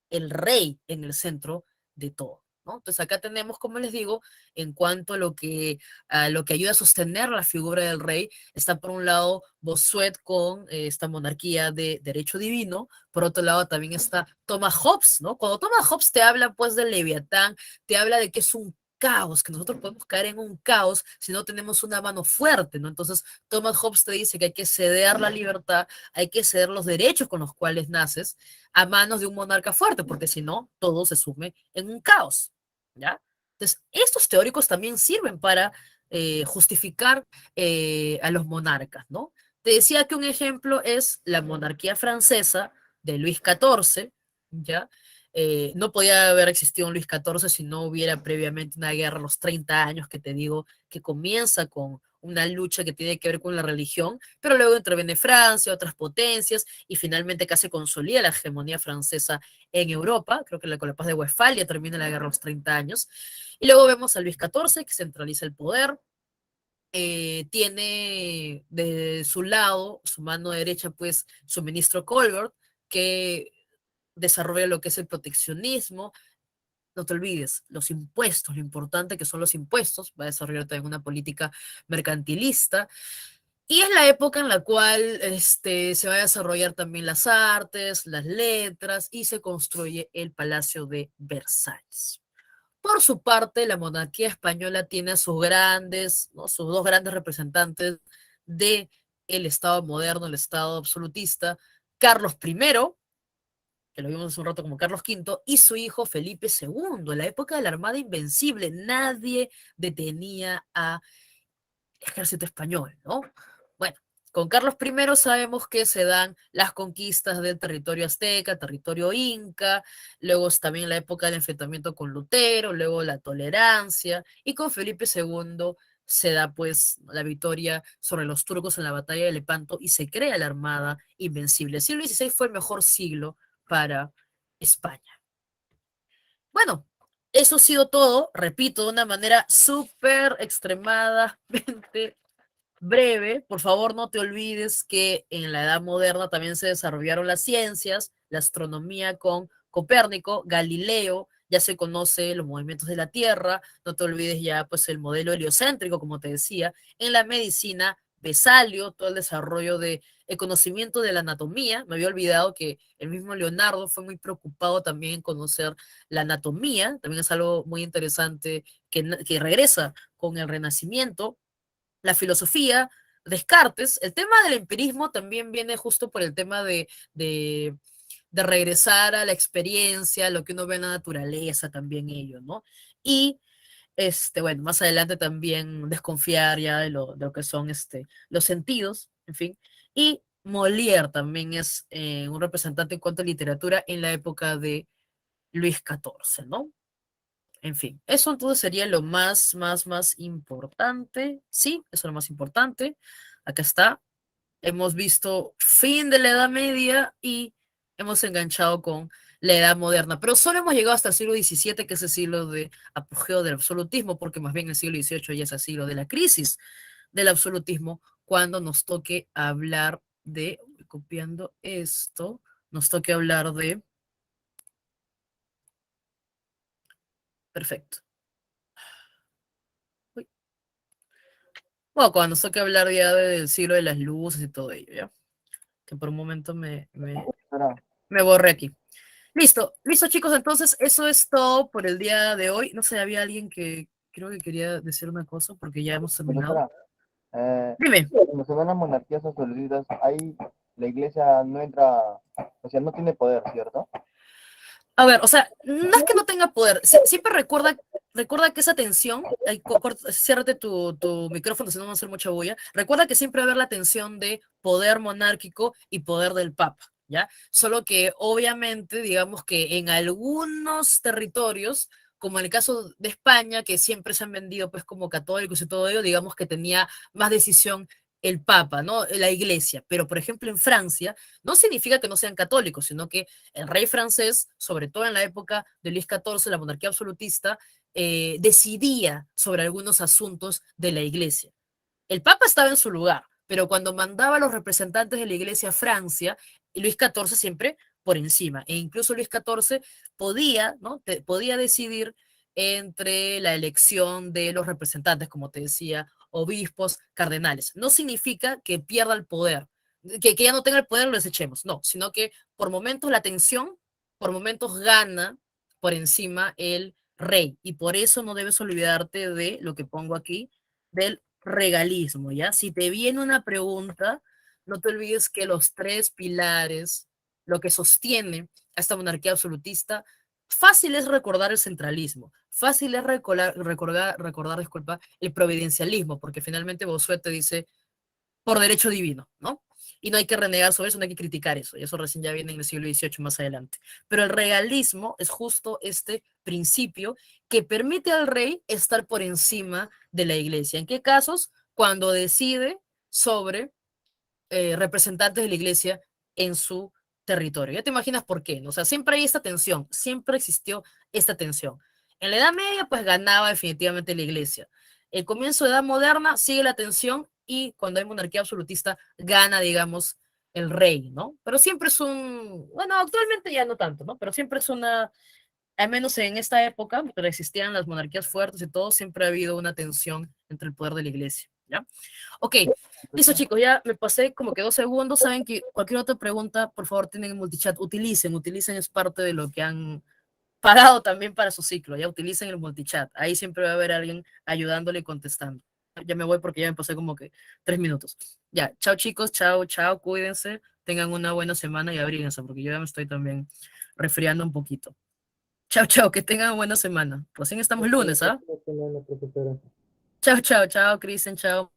el rey en el centro de todo, ¿no? Entonces acá tenemos, como les digo, en cuanto a lo que ayuda a sostener la figura del rey, está por un lado Bossuet con esta monarquía de derecho divino, por otro lado también está Thomas Hobbes, ¿no? Cuando Thomas Hobbes te habla pues del Leviatán, te habla de que es un caos, que nosotros podemos caer en un caos si no tenemos una mano fuerte, ¿no? Entonces, Thomas Hobbes te dice que hay que ceder la libertad, hay que ceder los derechos con los cuales naces a manos de un monarca fuerte, porque si no, todo se sume en un caos, ¿ya? Entonces, estos teóricos también sirven para justificar a los monarcas, ¿no? Te decía que un ejemplo es la monarquía francesa de Luis XIV, ¿ya? No podía haber existido un Luis XIV si no hubiera previamente una guerra a los 30 años, que te digo que comienza con una lucha que tiene que ver con la religión, pero luego interviene Francia, otras potencias, y finalmente casi consolida la hegemonía francesa en Europa. Creo que con la paz de Westfalia termina la guerra a los 30 años. Y luego vemos a Luis XIV, que centraliza el poder, tiene de su lado, su mano derecha, pues su ministro Colbert, que desarrolla lo que es el proteccionismo. No te olvides, los impuestos, lo importante que son los impuestos, va a desarrollar también una política mercantilista. Y es la época en la cual se va a desarrollar también las artes, las letras, y se construye el Palacio de Versalles. Por su parte, la monarquía española tiene a sus grandes, ¿no? Sus dos grandes representantes de el Estado moderno, el Estado absolutista, Carlos I, que lo vimos hace un rato como Carlos V, y su hijo Felipe II, en la época de la Armada Invencible. Nadie detenía a ejército español, ¿no? Bueno, con Carlos I sabemos que se dan las conquistas del territorio azteca, territorio inca, luego también la época del enfrentamiento con Lutero, luego la tolerancia, y con Felipe II se da pues la victoria sobre los turcos en la batalla de Lepanto y se crea la Armada Invencible. El siglo XVI fue el mejor siglo para España. Bueno, eso ha sido todo, repito, de una manera súper extremadamente breve. Por favor, no te olvides que en la Edad Moderna también se desarrollaron las ciencias, la astronomía con Copérnico, Galileo, ya se conoce los movimientos de la Tierra, no te olvides ya pues el modelo heliocéntrico, como te decía, en la medicina, Vesalio, todo el desarrollo de el conocimiento de la anatomía. Me había olvidado que el mismo Leonardo fue muy preocupado también en conocer la anatomía, también es algo muy interesante que regresa con el Renacimiento. La filosofía, Descartes. El tema del empirismo también viene justo por el tema de regresar a la experiencia, lo que uno ve en la naturaleza, también ello, ¿no? Y Bueno, más adelante también desconfiar ya de lo que son los sentidos, en fin. Y Molière también es un representante en cuanto a literatura en la época de Luis XIV, ¿no? En fin, eso entonces sería lo más importante. Sí, eso es lo más importante. Acá está. Hemos visto fin de la Edad Media y hemos enganchado con la Edad Moderna, pero solo hemos llegado hasta el siglo XVII, que es el siglo de apogeo del absolutismo, porque más bien el siglo XVIII ya es el siglo de la crisis del absolutismo, cuando nos toque hablar de, copiando esto, nos toque hablar de, perfecto. Uy. Bueno, cuando nos toque hablar ya del siglo de las luces y todo ello, ¿ya? Que por un momento Espera, me borré aquí. Listo, listo chicos, entonces eso es todo por el día de hoy. No sé, había alguien que creo que quería decir una cosa porque ya hemos terminado. profesora, eh, Dime. cuando se dan las monarquías absolutistas, ahí la iglesia no entra, o sea, no tiene poder, ¿cierto? A ver, o sea, no es que no tenga poder, siempre recuerda que esa tensión, ciérrate tu micrófono, si no vamos a hacer mucha bulla, recuerda que siempre va a haber la tensión de poder monárquico y poder del papa, ¿ya? Solo que obviamente, digamos que en algunos territorios, como en el caso de España, que siempre se han vendido pues como católicos y todo ello, digamos que tenía más decisión el papa, ¿no? La iglesia, pero por ejemplo en Francia, no significa que no sean católicos, sino que el rey francés, sobre todo en la época de Luis XIV, la monarquía absolutista, decidía sobre algunos asuntos de la iglesia. El Papa estaba en su lugar, pero cuando mandaba a los representantes de la iglesia a Francia, Luis XIV siempre por encima, e incluso Luis XIV podía, ¿no? Podía decidir entre la elección de los representantes, como te decía, obispos, cardenales. No significa que pierda el poder, que ya no tenga el poder, lo desechemos, no, sino que por momentos la tensión, por momentos gana por encima el rey, y por eso no debes olvidarte de lo que pongo aquí, del regalismo, ¿ya? Si te viene una pregunta, no te olvides que los tres pilares, lo que sostiene a esta monarquía absolutista, fácil es recordar el centralismo, fácil es recordar, disculpa, el providencialismo, porque finalmente Bossuet te dice por derecho divino, ¿no? Y no hay que renegar sobre eso, no hay que criticar eso, y eso recién ya viene en el siglo XVIII más adelante. Pero el regalismo es justo este principio que permite al rey estar por encima de la iglesia. ¿En qué casos? Cuando decide sobre representantes de la iglesia en su territorio. Ya te imaginas por qué, ¿no? O sea, siempre hay esta tensión, siempre existió esta tensión. En la Edad Media, pues ganaba definitivamente la iglesia. El comienzo de la Edad Moderna sigue la tensión y cuando hay monarquía absolutista gana, digamos, el rey, ¿no? Pero siempre es bueno, actualmente ya no tanto, ¿no? Pero siempre es al menos en esta época, pero existían las monarquías fuertes y todo, siempre ha habido una tensión entre el poder de la iglesia, ¿ya? Ok, listo chicos, ya me pasé como que 2 segundos. Saben que cualquier otra pregunta, por favor, tienen el multichat. Utilicen, es parte de lo que han pagado también para su ciclo. Ya utilicen el multichat. Ahí siempre va a haber alguien ayudándole y contestando. Ya me voy porque ya me pasé como que 3 minutos. Ya, chao chicos, chao, chao, cuídense, tengan una buena semana y abríguense porque yo ya me estoy también resfriando un poquito. Chao, chao, que tengan buena semana. Recién estamos lunes, ¿ah? La profesora. Chao, chao, chao, Cristian, chao.